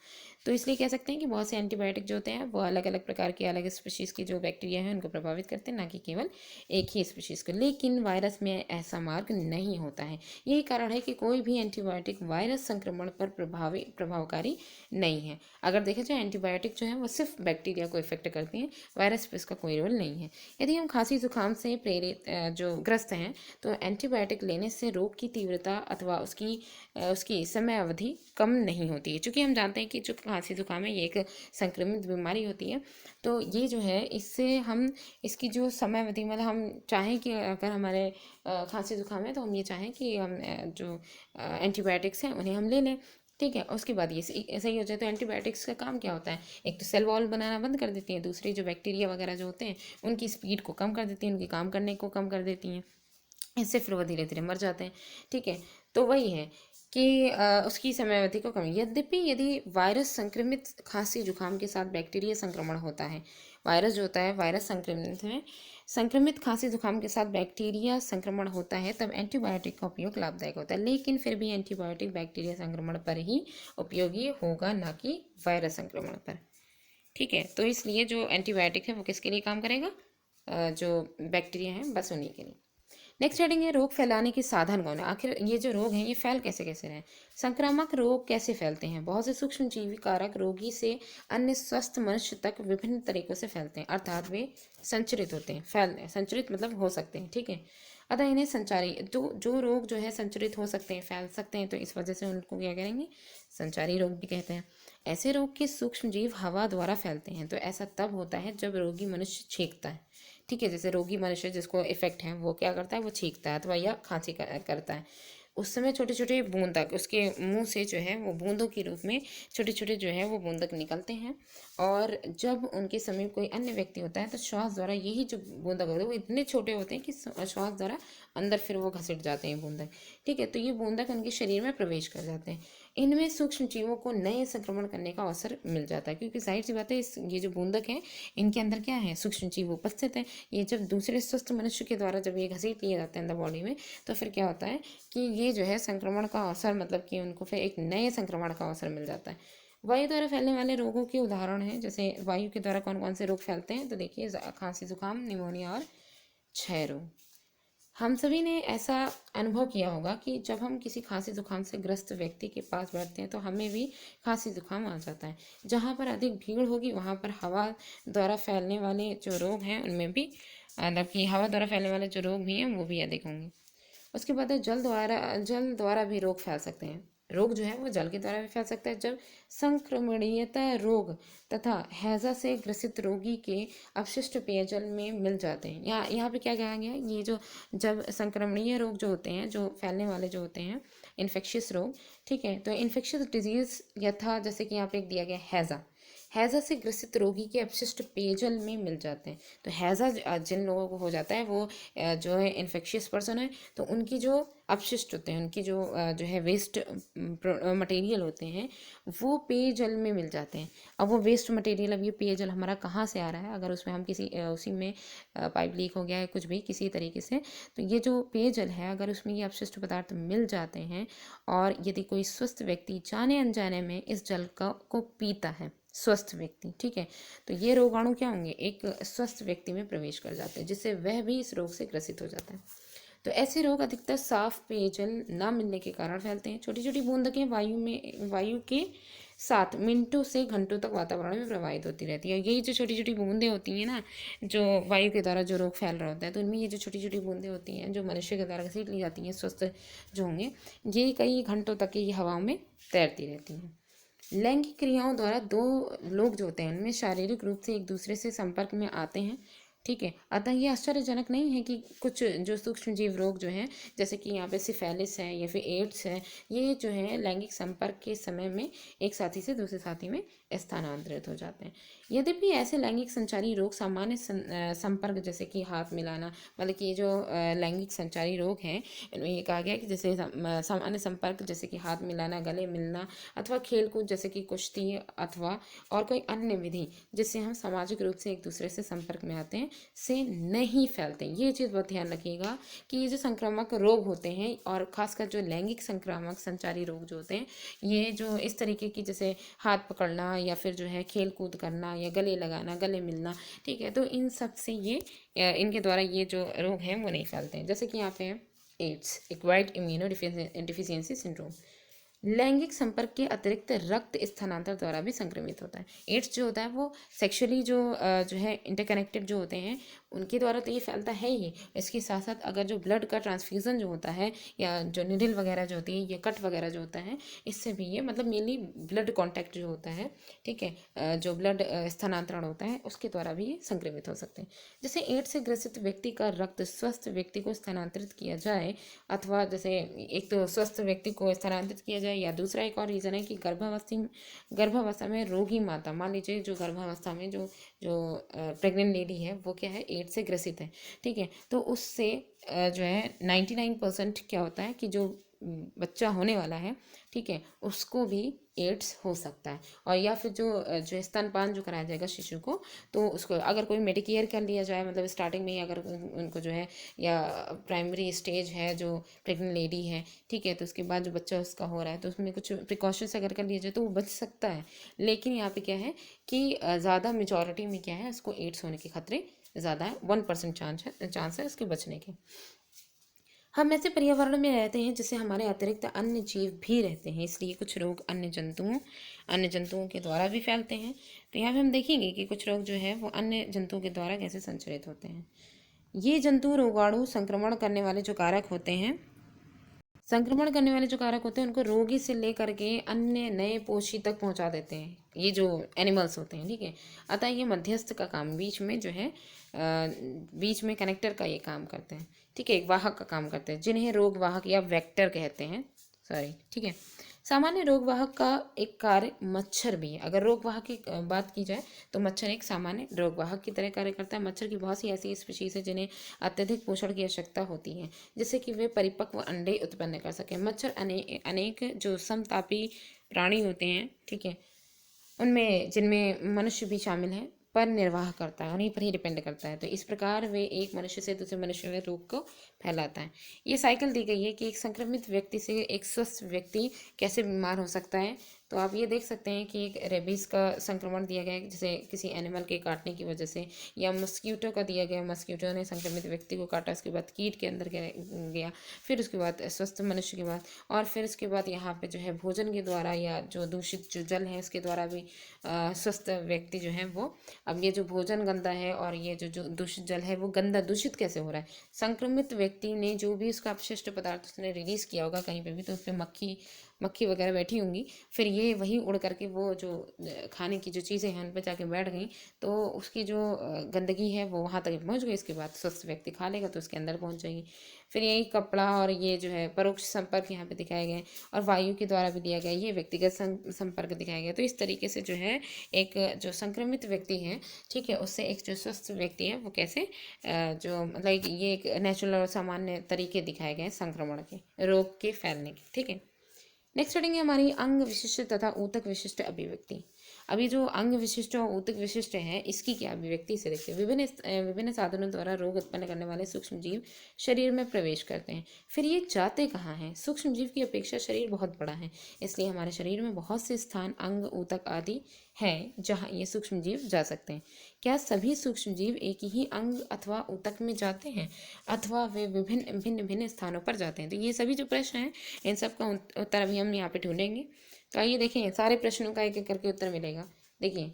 S1: तो इसलिए कह सकते हैं कि बहुत से एंटीबायोटिक जो होते हैं वो अलग अलग प्रकार के अलग स्पीशीज़ की जो बैक्टीरिया हैं उनको प्रभावित करते हैं, ना कि केवल एक ही स्पीशीज़ को। लेकिन वायरस में ऐसा मार्ग नहीं होता है। यही कारण है कि कोई भी एंटीबायोटिक वायरस संक्रमण पर प्रभावकारी नहीं है। अगर देखा जाए एंटीबायोटिक जो है वो सिर्फ बैक्टीरिया को इफेक्ट करती हैं, वायरस पे इसका कोई रोल नहीं है। यदि हम खांसी जुकाम से प्रेरित जो ग्रस्त हैं तो एंटीबायोटिक लेने से रोग की तीव्रता अथवा उसकी समय अवधि कम नहीं होती है। चूँकि हम जानते हैं कि जो खांसी जुकाम है ये एक संक्रमित बीमारी होती है, तो ये जो है इससे हम इसकी जो समय अवधि मतलब हम चाहें कि अगर हमारे खांसी जुकाम है तो हम ये चाहें कि हम जो एंटीबायोटिक्स हैं उन्हें हम ले लें। ठीक है, उसके बाद ये सही हो जाए। तो एंटीबायोटिक्स का काम क्या होता है, एक तो सेल वॉल बनाना बंद कर देती हैं, दूसरी जो बैक्टीरिया वगैरह जो होते हैं उनकी स्पीड को कम कर देती हैं, उनके काम करने को कम कर देती हैं। इससे फिर वो धीरे धीरे मर जाते हैं। ठीक है, तो वही है कि उसकी समय अवधि को कम। यद्यपि यदि वायरस संक्रमित खांसी जुकाम के साथ बैक्टीरिया संक्रमण होता है, वायरस जो होता है वायरस संक्रमित खांसी जुकाम के साथ बैक्टीरिया संक्रमण होता है, तब एंटीबायोटिक का उपयोग लाभदायक होता है। लेकिन फिर भी एंटीबायोटिक बैक्टीरिया संक्रमण पर ही उपयोगी होगा, ना कि वायरस संक्रमण पर। ठीक है, तो इसलिए जो एंटीबायोटिक है वो किसके लिए काम करेगा, जो बैक्टीरिया हैं बस उन्हीं के लिए। नेक्स्ट हेडिंग है रोग फैलाने के साधन कौन है। आखिर ये जो रोग हैं ये फैल कैसे कैसे रहे। संक्रामक रोग कैसे फैलते हैं। बहुत से सूक्ष्म जीवी कारक रोगी से अन्य स्वस्थ मनुष्य तक विभिन्न तरीकों से फैलते हैं, अर्थात वे संचरित होते हैं। संचरित मतलब हो सकते हैं। ठीक है, अतः इन्हें संचारी जो रोग जो है संचरित हो सकते हैं, फैल सकते हैं, तो इस वजह से उनको क्या करेंगे, संचारी रोग भी कहते हैं। ऐसे रोग के सूक्ष्म जीव हवा द्वारा फैलते हैं। तो ऐसा तब होता है जब रोगी मनुष्य छींकता है। ठीक है, जैसे रोगी मनुष्य जिसको इफेक्ट है वो क्या करता है, वो छींकता है अथवा या खांसी करता है, उस समय छोटे छोटे बूंदक उसके मुंह से जो है वो बूंदों के रूप में छोटे छोटे जो है वो बूंदक निकलते हैं। और जब उनके समीप कोई अन्य व्यक्ति होता है तो श्वास द्वारा यही जो बूंदक होते हैं वो इतने छोटे होते हैं कि श्वास द्वारा अंदर फिर वो घसीट जाते हैं बूंदक। ठीक है, तो ये बूंदक उनके शरीर में प्रवेश कर जाते हैं। इनमें सूक्ष्म जीवों को नए संक्रमण करने का अवसर मिल जाता है, क्योंकि जाहिर सी बात है ये जो बूंदक है इनके अंदर क्या है, सूक्ष्म जीव उपस्थित है। ये जब दूसरे स्वस्थ मनुष्य के द्वारा जब ये घसीट लिए जाते हैं अंदर बॉडी में, तो फिर क्या होता है कि ये जो है संक्रमण का अवसर, मतलब कि उनको फिर एक नए संक्रमण का अवसर मिल जाता है। वायु द्वारा फैलने वाले रोगों के उदाहरण हैं, जैसे वायु के द्वारा कौन कौन से रोग फैलते हैं, तो देखिए खांसी जुकाम, निमोनिया और क्षय रोग। हम सभी ने ऐसा अनुभव किया होगा कि जब हम किसी खांसी जुकाम से ग्रस्त व्यक्ति के पास बैठते हैं तो हमें भी खांसी जुकाम आ जाता है। जहाँ पर अधिक भीड़ होगी वहाँ पर हवा द्वारा फैलने वाले जो रोग हैं उनमें भी, मतलब कि हवा द्वारा फैलने वाले जो रोग भी हैं वो भी अधिक होंगे। उसके बाद है जल द्वारा भी रोग फैल सकते हैं। रोग जो है वो जल के द्वारा भी फैल सकता है, जब संक्रमणीयता रोग तथा हैजा से ग्रसित रोगी के अपशिष्ट पेयजल में मिल जाते हैं। यहाँ पे क्या कहा गया है, ये जो जब संक्रमणीय रोग जो होते हैं, जो फैलने वाले जो होते हैं, इन्फेक्शियस रोग। ठीक है, तो इन्फेक्शियस डिजीज यथा, जैसे कि यहाँ पे एक दिया गया हैजा, हैजा से ग्रसित रोगी के अपशिष्ट पेयजल में मिल जाते हैं। तो हैजा जिन लोगों को हो जाता है वो जो है इन्फेक्शियस पर्सन है, तो उनकी जो अपशिष्ट होते हैं, उनकी जो है वेस्ट मटेरियल होते हैं वो पेयजल में मिल जाते हैं। अब वो वेस्ट मटेरियल, अब ये पेयजल हमारा कहाँ से आ रहा है, अगर उसमें हम किसी उसी में पाइप लीक हो गया है कुछ भी किसी तरीके से, तो ये जो पेयजल है अगर उसमें ये अपशिष्ट पदार्थ मिल जाते हैं और यदि कोई स्वस्थ व्यक्ति जाने अनजाने में इस जल को पीता है, स्वस्थ व्यक्ति, ठीक है, तो ये रोगाणु क्या होंगे, एक स्वस्थ व्यक्ति में प्रवेश कर जाते हैं, जिससे वह भी इस रोग से ग्रसित हो जाता है। तो ऐसे रोग अधिकतर साफ पेयजल न मिलने के कारण फैलते हैं। छोटी छोटी बूंदकें वायु के साथ मिनटों से घंटों तक वातावरण में प्रवाहित होती रहती है। यही जो छोटी छोटी बूंदें होती हैं ना, जो वायु के द्वारा जो रोग फैल रहा होता है, तो उनमें ये जो छोटी छोटी बूंदें होती हैं जो मनुष्य के द्वारा घसीट ली जाती हैं, स्वस्थ जो होंगे, ये कई घंटों तक ये हवाओं में तैरती रहती हैं। लैंगिक क्रियाओं द्वारा दो लोग जो होते हैं उनमें शारीरिक रूप से एक दूसरे से संपर्क में आते हैं। ठीक है, अतः ये आश्चर्यजनक नहीं है कि कुछ जो सूक्ष्म जीव रोग जो हैं, जैसे कि यहाँ पे सिफेलिस है या फिर एड्स है, ये जो है लैंगिक संपर्क के समय में एक साथी से दूसरे साथी में स्थानांतरित हो जाते हैं। यद्यपि ऐसे लैंगिक संचारी रोग सामान्य संपर्क, जैसे कि हाथ मिलाना, मतलब कि ये जो लैंगिक संचारी रोग हैं इनमें ये कहा गया कि जैसे सामान्य संपर्क, जैसे कि हाथ मिलाना, गले मिलना, अथवा खेल कूद जैसे कि कुश्ती, अथवा और कोई अन्य विधि जिससे हम सामाजिक रूप से एक दूसरे से संपर्क में आते हैं, से नहीं फैलते। ये चीज़ बहुत ध्यान रखिएगा कि ये जो संक्रामक रोग होते हैं और खासकर जो लैंगिक संक्रामक संचारी रोग जो होते हैं, ये जो इस तरीके की जैसे हाथ पकड़ना या फिर जो है खेल कूद करना या गले लगाना, गले मिलना, ठीक है, तो इन सब से ये इनके द्वारा ये जो रोग हैं वो नहीं फैलते हैं। जैसे कि यहाँ पे है AIDS, acquired immuno deficiency syndrome, लैंगिक संपर्क के अतिरिक्त रक्त स्थानांतरण द्वारा भी संक्रमित होता है। एड्स जो होता है वो सेक्सुअली जो है इंटरकनेक्टेड जो होते हैं उनके द्वारा तो ये फैलता है ही। इसके साथ साथ अगर जो ब्लड का ट्रांसफ्यूज़न जो होता है या जो निडल वगैरह जो होती है या कट वगैरह जो होता है, इससे भी ये मतलब मेनली ब्लड कॉन्टैक्ट जो होता है, ठीक है, जो ब्लड स्थानांतरण होता है उसके द्वारा भी ये संक्रमित हो सकते हैं। जैसे एड्स से ग्रसित व्यक्ति का रक्त स्वस्थ व्यक्ति को स्थानांतरित किया जाए, अथवा जैसे एक तो स्वस्थ व्यक्ति को स्थानांतरित किया जाए, या दूसरा एक और रीज़न है कि गर्भावस्था में रोगी माता, मान लीजिए जो गर्भावस्था में जो जो प्रेग्नेंट लेडी है वो क्या है, एड्स से ग्रसित है, ठीक है, तो उससे जो है 99% क्या होता है कि जो बच्चा होने वाला है, ठीक है, उसको भी एड्स हो सकता है। और या फिर जो स्तनपान जो कराया जाएगा शिशु को, तो उसको अगर कोई मेडिकेयर कर लिया जाए, मतलब स्टार्टिंग में ही अगर उनको जो है, या प्राइमरी स्टेज है जो प्रेग्नेंट लेडी है, ठीक है, तो उसके बाद जो बच्चा उसका हो रहा है तो उसमें कुछ प्रिकॉशंस अगर कर लिए जाए तो वो बच सकता है। लेकिन यहाँ पे क्या है कि ज़्यादा मेजॉरिटी में क्या है, उसको एड्स होने के खतरे ज़्यादा है, 1% चांस है उसके बचने के। हम ऐसे पर्यावरण में रहते हैं जिससे हमारे अतिरिक्त अन्य जीव भी रहते हैं, इसलिए कुछ रोग अन्य जंतुओं के द्वारा भी फैलते हैं। तो यहाँ पे हम देखेंगे कि कुछ रोग जो है वो अन्य जंतुओं के द्वारा कैसे संचरित होते हैं। ये जंतु रोगाणु संक्रमण करने वाले जो कारक होते हैं, उनको रोगी से लेकर के अन्य नए पोषी तक पहुंचा देते हैं, ये जो एनिमल्स होते हैं, ठीक है। अतः ये मध्यस्थ का काम, बीच में जो है बीच में कनेक्टर का ये काम करते हैं, ठीक है, एक वाहक का काम करते हैं, जिन्हें रोग वाहक या वेक्टर कहते हैं, सॉरी, ठीक है। सामान्य रोग वाहक का एक कार्य मच्छर भी है। अगर रोग वाहक की बात की जाए तो मच्छर एक सामान्य रोग वाहक की तरह कार्य करता है। मच्छर की बहुत सी ऐसी स्पीशीज है जिन्हें अत्यधिक पोषण की आवश्यकता होती है, जिससे कि वे परिपक्व अंडे उत्पन्न कर सकें। मच्छर अनेक जो समतापी प्राणी होते हैं, ठीक है, उनमें जिनमें मनुष्य भी शामिल है, पर निर्वाह करता है, उन्हीं पर ही डिपेंड करता है। तो इस प्रकार वे एक मनुष्य से दूसरे मनुष्य में रोग को फैलाता है। ये साइकिल दी गई है कि एक संक्रमित व्यक्ति से एक स्वस्थ व्यक्ति कैसे बीमार हो सकता है। तो आप ये देख सकते हैं कि एक रेबीज़ का संक्रमण दिया गया है, जैसे किसी एनिमल के काटने की वजह से, या मस्कीटो का दिया गया, मस्कीटो ने संक्रमित व्यक्ति को काटा, उसके बाद कीट के अंदर गया, फिर उसके बाद स्वस्थ मनुष्य के बाद, और फिर उसके बाद यहाँ पे जो है भोजन के द्वारा या जो दूषित जो जल है उसके द्वारा भी स्वस्थ व्यक्ति जो है वो, अब ये जो भोजन गंदा है और ये जो दूषित जल है वो गंदा दूषित कैसे हो रहा है, संक्रमित व्यक्ति ने जो भी उसका अपशिष्ट पदार्थ उसने रिलीज़ किया होगा कहीं पे भी, तो उस पर मक्खी वगैरह बैठी होंगी, फिर ये वही उड़ करके वो जो खाने की जो चीज़ें हैं उन पर जाके बैठ गई, तो उसकी जो गंदगी है वो वहाँ तक पहुँच गई। इसके बाद स्वस्थ व्यक्ति खा लेगा तो उसके अंदर पहुँच जाएगी। फिर यही कपड़ा और ये जो है परोक्ष संपर्क यहाँ पे दिखाए गए, और वायु के द्वारा भी दिया गया, ये व्यक्तिगत संपर्क दिखाया गया। तो इस तरीके से जो है एक जो संक्रमित व्यक्ति है, ठीक है, उससे एक जो स्वस्थ व्यक्ति है वो कैसे जो मतलब ये एक नेचुरल और सामान्य तरीके दिखाए गए संक्रमण के, रोग के फैलने के, ठीक है। नेक्स्ट पढ़ेंगे हमारी अंग विशिष्ट तथा ऊतक विशिष्ट अभिव्यक्ति। अभी जो अंग विशिष्ट और ऊतक विशिष्ट है, इसकी क्या अभिव्यक्ति से देखते हैं। विभिन्न साधनों द्वारा रोग उत्पन्न करने वाले सूक्ष्म जीव शरीर में प्रवेश करते हैं। फिर ये जाते कहाँ हैं। सूक्ष्म जीव की अपेक्षा शरीर बहुत बड़ा है, इसलिए हमारे शरीर में बहुत से स्थान, अंग, ऊतक आदि हैं जहाँ ये सूक्ष्म जीव जा सकते हैं। क्या सभी सूक्ष्म जीव एक ही अंग अथवा ऊतक में जाते हैं, अथवा वे विभिन्न भिन्न भिन्न स्थानों पर जाते हैं। तो ये सभी जो प्रश्न हैं इन सब का उत्तर अभी हम यहाँ पे ढूंढेंगे। तो आइए देखें, सारे प्रश्नों का एक एक करके उत्तर मिलेगा। देखिए,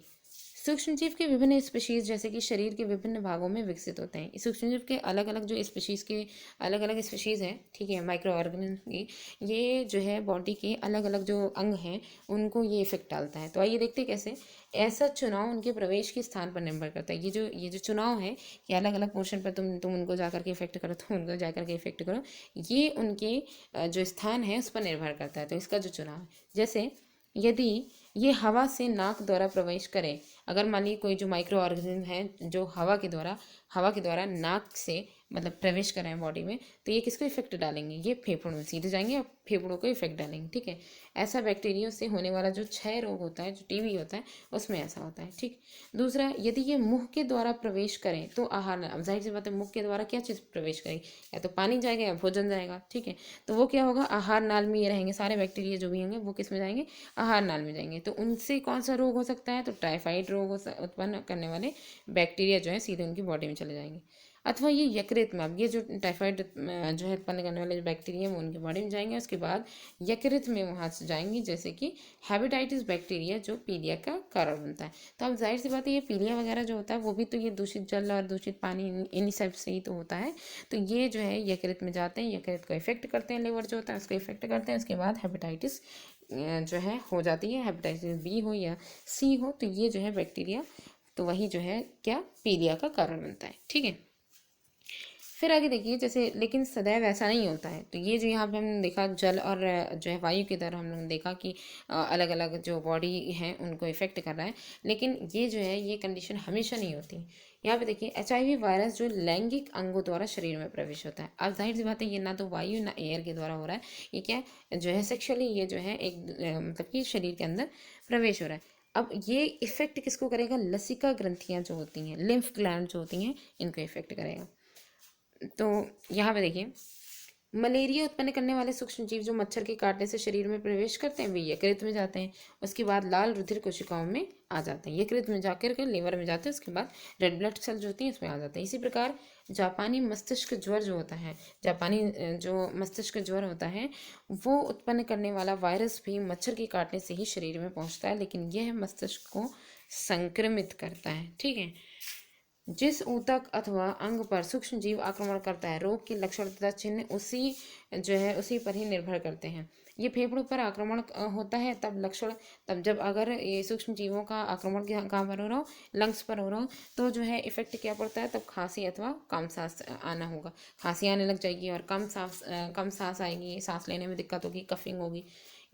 S1: सूक्ष्मजीव के विभिन्न स्पीशीज जैसे कि शरीर के विभिन्न भागों में विकसित होते हैं। सूक्ष्मजीव के अलग अलग जो स्पीशीज के अलग अलग स्पीशीज हैं, ठीक है, माइक्रो ऑर्गेनिज्म की, ये जो है बॉडी के अलग अलग जो अंग हैं उनको ये इफेक्ट डालता है। तो आइए देखते हैं कैसे। ऐसा चुनाव उनके प्रवेश के स्थान पर निर्भर करता है। ये जो चुनाव है कि अलग अलग पोर्शन पर तुम उनको जा करके इफेक्ट करो, तुम उनको जा करके इफेक्ट करो, ये उनके जो स्थान है उस पर निर्भर करता है। तो इसका जो चुनाव है, जैसे यदि ये हवा से नाक द्वारा प्रवेश करें, अगर मान लीजिए कोई जो माइक्रो ऑर्गेनिज्म है जो हवा के द्वारा नाक से मतलब प्रवेश कर रहे हैं बॉडी में, तो ये किसको इफेक्ट डालेंगे, ये फेफड़ों में सीधे जाएंगे और फेफड़ों को इफेक्ट डालेंगे। ठीक है, ऐसा बैक्टीरिया से होने वाला जो क्षय रोग होता है, जो टीबी होता है, उसमें ऐसा होता है। ठीक, दूसरा, यदि ये मुंह के द्वारा प्रवेश करें तो आहार, अब जाहिर सी बात है मुंह के द्वारा क्या चीज़ प्रवेश करेगी, या तो पानी जाएगा या भोजन जाएगा। ठीक है, तो वो क्या होगा, आहार नाल में ये रहेंगे, सारे बैक्टीरिया जो भी होंगे वो किस में जाएंगे, आहार नाल में जाएंगे। तो उनसे कौन सा रोग हो सकता है, तो टाइफाइड रोग उत्पन्न करने वाले बैक्टीरिया जो है सीधे उनकी बॉडी में चले जाएंगे। अथवा ये यकृत में, अब ये जो टाइफाइड जो है उत्पन्न करने वाले जो बैक्टीरिया वो उनकी बॉडी में जाएंगे, उसके बाद यकृत में वहाँ से जाएंगी, जैसे कि हेपेटाइटिस बैक्टीरिया जो पीलिया का कारण बनता है। तो अब जाहिर सी बात है ये पीलिया वगैरह जो होता है वो भी तो ये दूषित जल और दूषित पानी इन्हीं सब से ही तो होता है। तो ये जो है यकृत में जाते हैं, यकृत को इफेक्ट करते हैं, लिवर जो होता है उसको इफेक्ट करते हैं, उसके बाद हेपेटाइटिस जो है हो जाती है, हेपेटाइटिस बी हो या सी हो, तो ये जो है बैक्टीरिया तो वही जो है क्या, पीलिया का कारण बनता है। ठीक है, फिर आगे देखिए, जैसे लेकिन सदैव ऐसा नहीं होता है। तो ये जो यहाँ पे हमने देखा जल और जो है वायु की तरह हम लोगों ने देखा कि अलग अलग जो बॉडी हैं उनको इफेक्ट कर रहा है, लेकिन ये जो है ये कंडीशन हमेशा नहीं होती। यहाँ पे देखिए HIV वायरस जो लैंगिक अंगों द्वारा शरीर में प्रवेश होता है। अब जाहिर सी बात है ये ना तो वायु ना एयर के द्वारा हो रहा है, ये क्या जो है सेक्सुअली ये जो है एक मतलब कि शरीर के अंदर प्रवेश हो रहा है। अब ये इफेक्ट किसको करेगा, लसिका ग्रंथियाँ जो होती हैं, लिम्फ ग्लैंड जो होती हैं, इनको इफेक्ट करेगा। तो यहाँ पे देखिए, मलेरिया उत्पन्न करने वाले सूक्ष्म जीव जो मच्छर के काटने से शरीर में प्रवेश करते हैं वे यकृत में जाते हैं, उसके बाद लाल रुधिर कोशिकाओं में आ जाते हैं, यकृत में जाकर के लिवर में जाते हैं, उसके बाद रेड ब्लड सेल जो होती हैं इसमें आ जाते हैं। इसी प्रकार जापानी मस्तिष्क ज्वर जो होता है, जापानी जो मस्तिष्क ज्वर होता है वो उत्पन्न करने वाला वायरस भी मच्छर के काटने से ही शरीर में पहुँचता है, लेकिन यह मस्तिष्क को संक्रमित करता है। ठीक है, जिस ऊतक अथवा अंग पर सूक्ष्म जीव आक्रमण करता है, रोग के लक्षण तथा चिन्ह उसी जो है उसी पर ही निर्भर करते हैं। ये फेफड़ों पर आक्रमण होता है तब लक्षण, तब जब अगर ये सूक्ष्म जीवों का आक्रमण कहाँ पर हो रहा हो, लंग्स पर हो रहा हो, तो जो है इफेक्ट क्या पड़ता है, तब खांसी अथवा कम सांस आना होगा, खांसी आने लग जाएगी और कम सांस आएगी, सांस लेने में दिक्कत होगी, कफिंग होगी,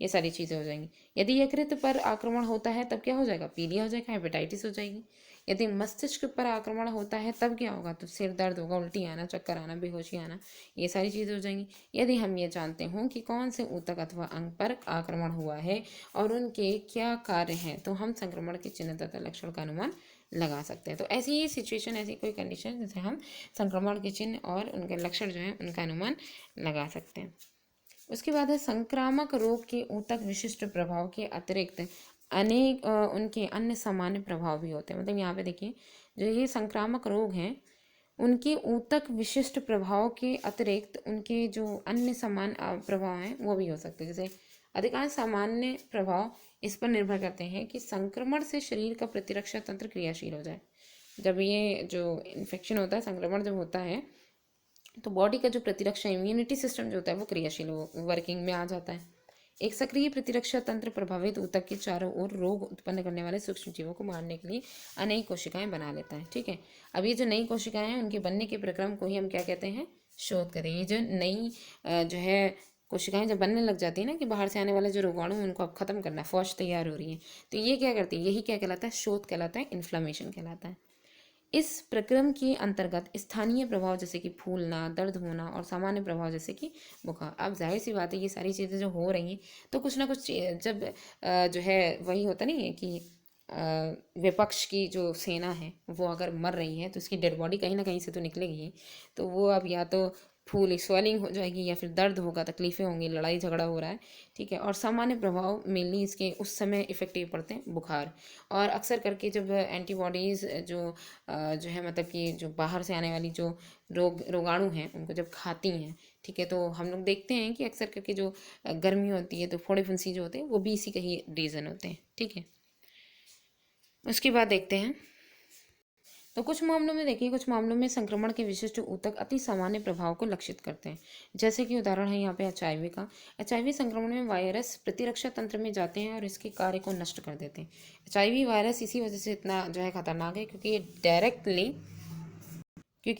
S1: ये सारी चीज़ें हो जाएंगी। यदि यकृत पर आक्रमण होता है तब क्या हो जाएगा, पीलिया हो जाएगा, हेपेटाइटिस हो जाएगी। यदि मस्तिष्क पर आक्रमण होता है तब क्या होगा, तो सिर दर्द होगा, उल्टी आना, चक्कर आना, बेहोशी आना, ये सारी चीज़ें हो जाएंगी। यदि हम ये जानते हों कि कौन से ऊतक अथवा अंग पर आक्रमण हुआ है और उनके क्या कार्य हैं, तो हम संक्रमण के चिन्ह तथा लक्षण का अनुमान लगा सकते हैं। तो ऐसी ही सिचुएशन, ऐसी कोई कंडीशन जैसे हम संक्रमण के चिन्ह और उनके लक्षण जो हैं उनका अनुमान लगा सकते हैं। उसके बाद है संक्रामक रोग के ऊतक विशिष्ट प्रभाव के अतिरिक्त अनेक उनके अन्य सामान्य प्रभाव भी होते हैं। मतलब यहाँ पे देखिए, जो ये संक्रामक रोग हैं उनके ऊतक विशिष्ट प्रभाव के अतिरिक्त उनके जो अन्य समान प्रभाव हैं वो भी हो सकते हैं। जैसे अधिकांश सामान्य प्रभाव इस पर निर्भर करते हैं कि संक्रमण से शरीर का प्रतिरक्षा तंत्र क्रियाशील हो जाए। जब ये जो इन्फेक्शन होता है, संक्रमण जब होता है, तो बॉडी का जो प्रतिरक्षा इम्यूनिटी सिस्टम जो होता है वो क्रियाशील वर्किंग में आ जाता है। एक सक्रिय प्रतिरक्षा तंत्र प्रभावित ऊतक के चारों ओर रोग उत्पन्न करने वाले सूक्ष्म जीवों को मारने के लिए अनेक कोशिकाएं बना लेता है। ठीक है, अब ये जो नई कोशिकाएं हैं उनके बनने के प्रक्रम को ही हम क्या कहते हैं, शोध करें। ये जो नई जो है कोशिकाएं जब बनने लग जाती है ना, कि बाहर से आने वाले जो रोगाणु हैं उनको अब खत्म करना है, फौज तैयार हो रही है, तो ये क्या करती है, यही क्या कहलाता है, शोध कहलाता है, इन्फ्लामेशन कहलाता है। इस प्रक्रम के अंतर्गत स्थानीय प्रभाव जैसे कि फूलना, दर्द होना और सामान्य प्रभाव जैसे कि बुखार। अब जाहिर सी बात है ये सारी चीज़ें जो हो रही हैं, तो कुछ ना कुछ जब जो है वही होता नहीं है कि विपक्ष की जो सेना है वो अगर मर रही है तो उसकी डेड बॉडी कहीं ना कहीं से तो निकलेगी ही। तो वो अब या तो फूल स्वेलिंग हो जाएगी या फिर दर्द होगा, तकलीफ़ें होंगी, लड़ाई झगड़ा हो रहा है। ठीक है, और सामान्य प्रभाव मेनली इसके उस समय इफेक्टिव पड़ते हैं, बुखार। और अक्सर करके जब एंटीबॉडीज़ जो है मतलब कि जो बाहर से आने वाली जो रोगाणु हैं उनको जब खाती हैं, ठीक है, तो हम लोग देखते हैं कि अक्सर करके जो गर्मी होती है तो फोड़े फुंसी जो होते हैं वो भी इसी का ही रीज़न होते हैं। ठीक है, उसके बाद देखते हैं, तो कुछ मामलों में देखिए, कुछ मामलों में संक्रमण के विशिष्ट ऊतक अति सामान्य प्रभाव को लक्षित करते हैं। जैसे कि उदाहरण है यहाँ पे HIV का। HIV संक्रमण में वायरस प्रतिरक्षा तंत्र में जाते हैं और इसके कार्य को नष्ट कर देते हैं। HIV वायरस इसी वजह से इतना जो है खतरनाक है क्योंकि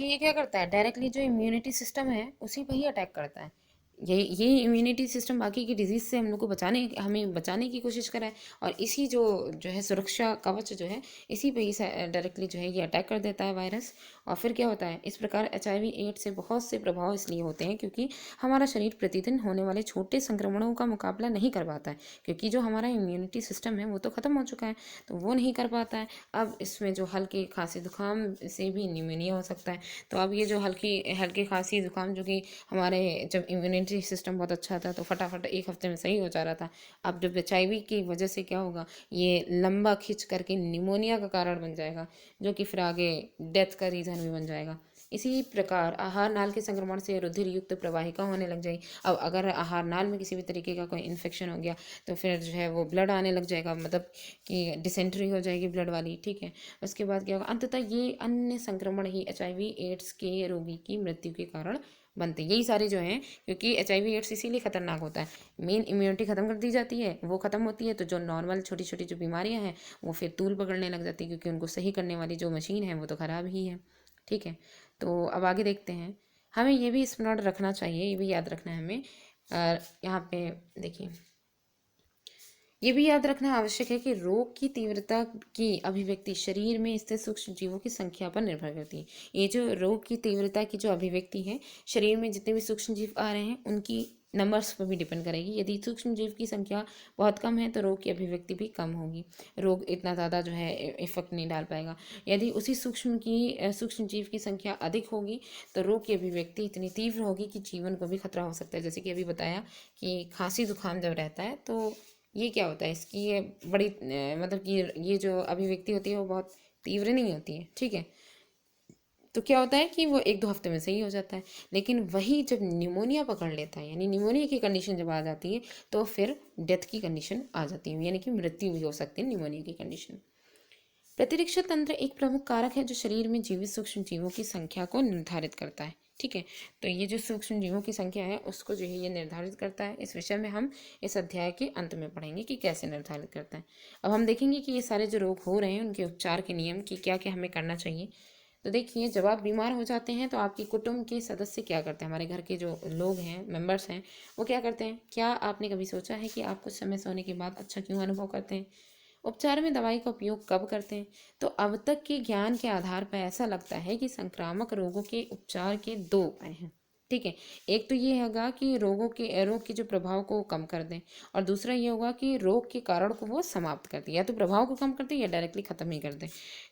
S1: ये क्या करता है, डायरेक्टली जो इम्यूनिटी सिस्टम है उसी पर ही अटैक करता है। ये इम्यूनिटी सिस्टम बाकी की डिजीज़ से हम लोग को हमें बचाने की कोशिश कर रहा है, और इसी जो है सुरक्षा कवच जो है इसी पे ही डायरेक्टली जो है ये अटैक कर देता है वायरस, और फिर क्या होता है, इस प्रकार HIV एड्स से बहुत से प्रभाव इसलिए होते हैं क्योंकि हमारा शरीर प्रतिदिन होने वाले छोटे संक्रमणों का मुकाबला नहीं कर पाता है, क्योंकि जो हमारा इम्यूनिटी सिस्टम है वो तो ख़त्म हो चुका है, तो वो नहीं कर पाता है। अब इसमें जो हल्के खांसी जुकाम से भी निमोनिया हो सकता है। तो अब ये जो हल्की खांसी जुकाम जो कि हमारे जब इम्यूनिटी सिस्टम बहुत अच्छा था तो फटाफट एक हफ्ते में सही हो जा रहा था, अब जब HIV की वजह से क्या होगा, ये लंबा खिंच करके निमोनिया का कारण बन जाएगा, जो कि फिर आगे डेथ का रीज़न भी बन जाएगा। इसी प्रकार आहार नाल के संक्रमण से रुधिर युक्त प्रवाहिका होने लग जाएगी। अब अगर आहार नाल में किसी भी तरीके का कोई इन्फेक्शन हो गया तो फिर जो है वो ब्लड आने लग जाएगा, मतलब कि डिसेंट्री हो जाएगी ब्लड वाली, ठीक है। उसके बाद क्या होगा, अंततः ये अन्य संक्रमण ही HIV एड्स के रोगी की मृत्यु के कारण बनते हैं। यही सारे जो हैं, क्योंकि HIV एड्स इसीलिए खतरनाक होता है, मेन इम्यूनिटी खत्म कर दी जाती है, वो खत्म होती है तो जो नॉर्मल छोटी छोटी जो बीमारियां हैं वो फिर तूल पकड़ने लग जाती है, क्योंकि उनको सही करने वाली जो मशीन है वो तो खराब ही है, ठीक है। तो अब आगे देखते हैं, हमें ये भी स्मरण रखना चाहिए, ये भी याद रखना है हमें। यहाँ पे देखिए, ये भी याद रखना आवश्यक है कि रोग की तीव्रता की अभिव्यक्ति शरीर में स्थित सूक्ष्म जीवों की संख्या पर निर्भर करती है। ये जो रोग की तीव्रता की जो अभिव्यक्ति है, शरीर में जितने भी सूक्ष्म जीव आ रहे हैं उनकी नंबर्स पर भी डिपेंड करेगी। यदि सूक्ष्म जीव की संख्या बहुत कम है तो रोग की अभिव्यक्ति भी कम होगी, रोग इतना ज़्यादा जो है इफेक्ट नहीं डाल पाएगा। यदि उसी सूक्ष्म जीव की संख्या अधिक होगी तो रोग की अभिव्यक्ति इतनी तीव्र होगी कि जीवन को भी खतरा हो सकता है। जैसे कि अभी बताया कि खांसी जुकाम जब रहता है तो ये क्या होता है, इसकी ये बड़ी मतलब कि ये जो अभिव्यक्ति होती है वो बहुत तीव्र नहीं होती है, ठीक है। तो क्या होता है कि वो एक दो हफ्ते में सही हो जाता है। लेकिन वही जब निमोनिया पकड़ लेता है, यानी निमोनिया की कंडीशन जब आ जाती है तो फिर डेथ की कंडीशन आ जाती है, यानी कि मृत्यु भी हो सकती है निमोनिया की कंडीशन। प्रतिरक्षा तंत्र एक प्रमुख कारक है जो शरीर में जीवित सूक्ष्म जीवों की संख्या को निर्धारित करता है, ठीक है। तो ये जो सूक्ष्म जीवों की संख्या है उसको जो है ये निर्धारित करता है। इस विषय में हम इस अध्याय के अंत में पढ़ेंगे कि कैसे निर्धारित करता है। अब हम देखेंगे कि ये सारे जो रोग हो रहे हैं उनके उपचार के नियम की क्या क्या हमें करना चाहिए। तो देखिए, जब आप बीमार हो जाते हैं तो आपके कुटुंब के सदस्य क्या करते हैं, हमारे घर के जो लोग हैं, मेंबर्स हैं, वो क्या करते हैं। क्या आपने कभी सोचा है कि आप कुछ समय सोने के बाद अच्छा क्यों अनुभव करते हैं। उपचार में दवाई का उपयोग कब करते हैं। तो अब तक के ज्ञान के आधार पर ऐसा लगता है कि संक्रामक रोगों के उपचार के दो उपाय हैं, ठीक है। एक तो ये होगा कि रोग के जो प्रभाव को कम कर दें, और दूसरा ये होगा कि रोग के कारण को वो समाप्त कर दें, या तो प्रभाव को कम कर दें या डायरेक्टली ख़त्म ही कर दें,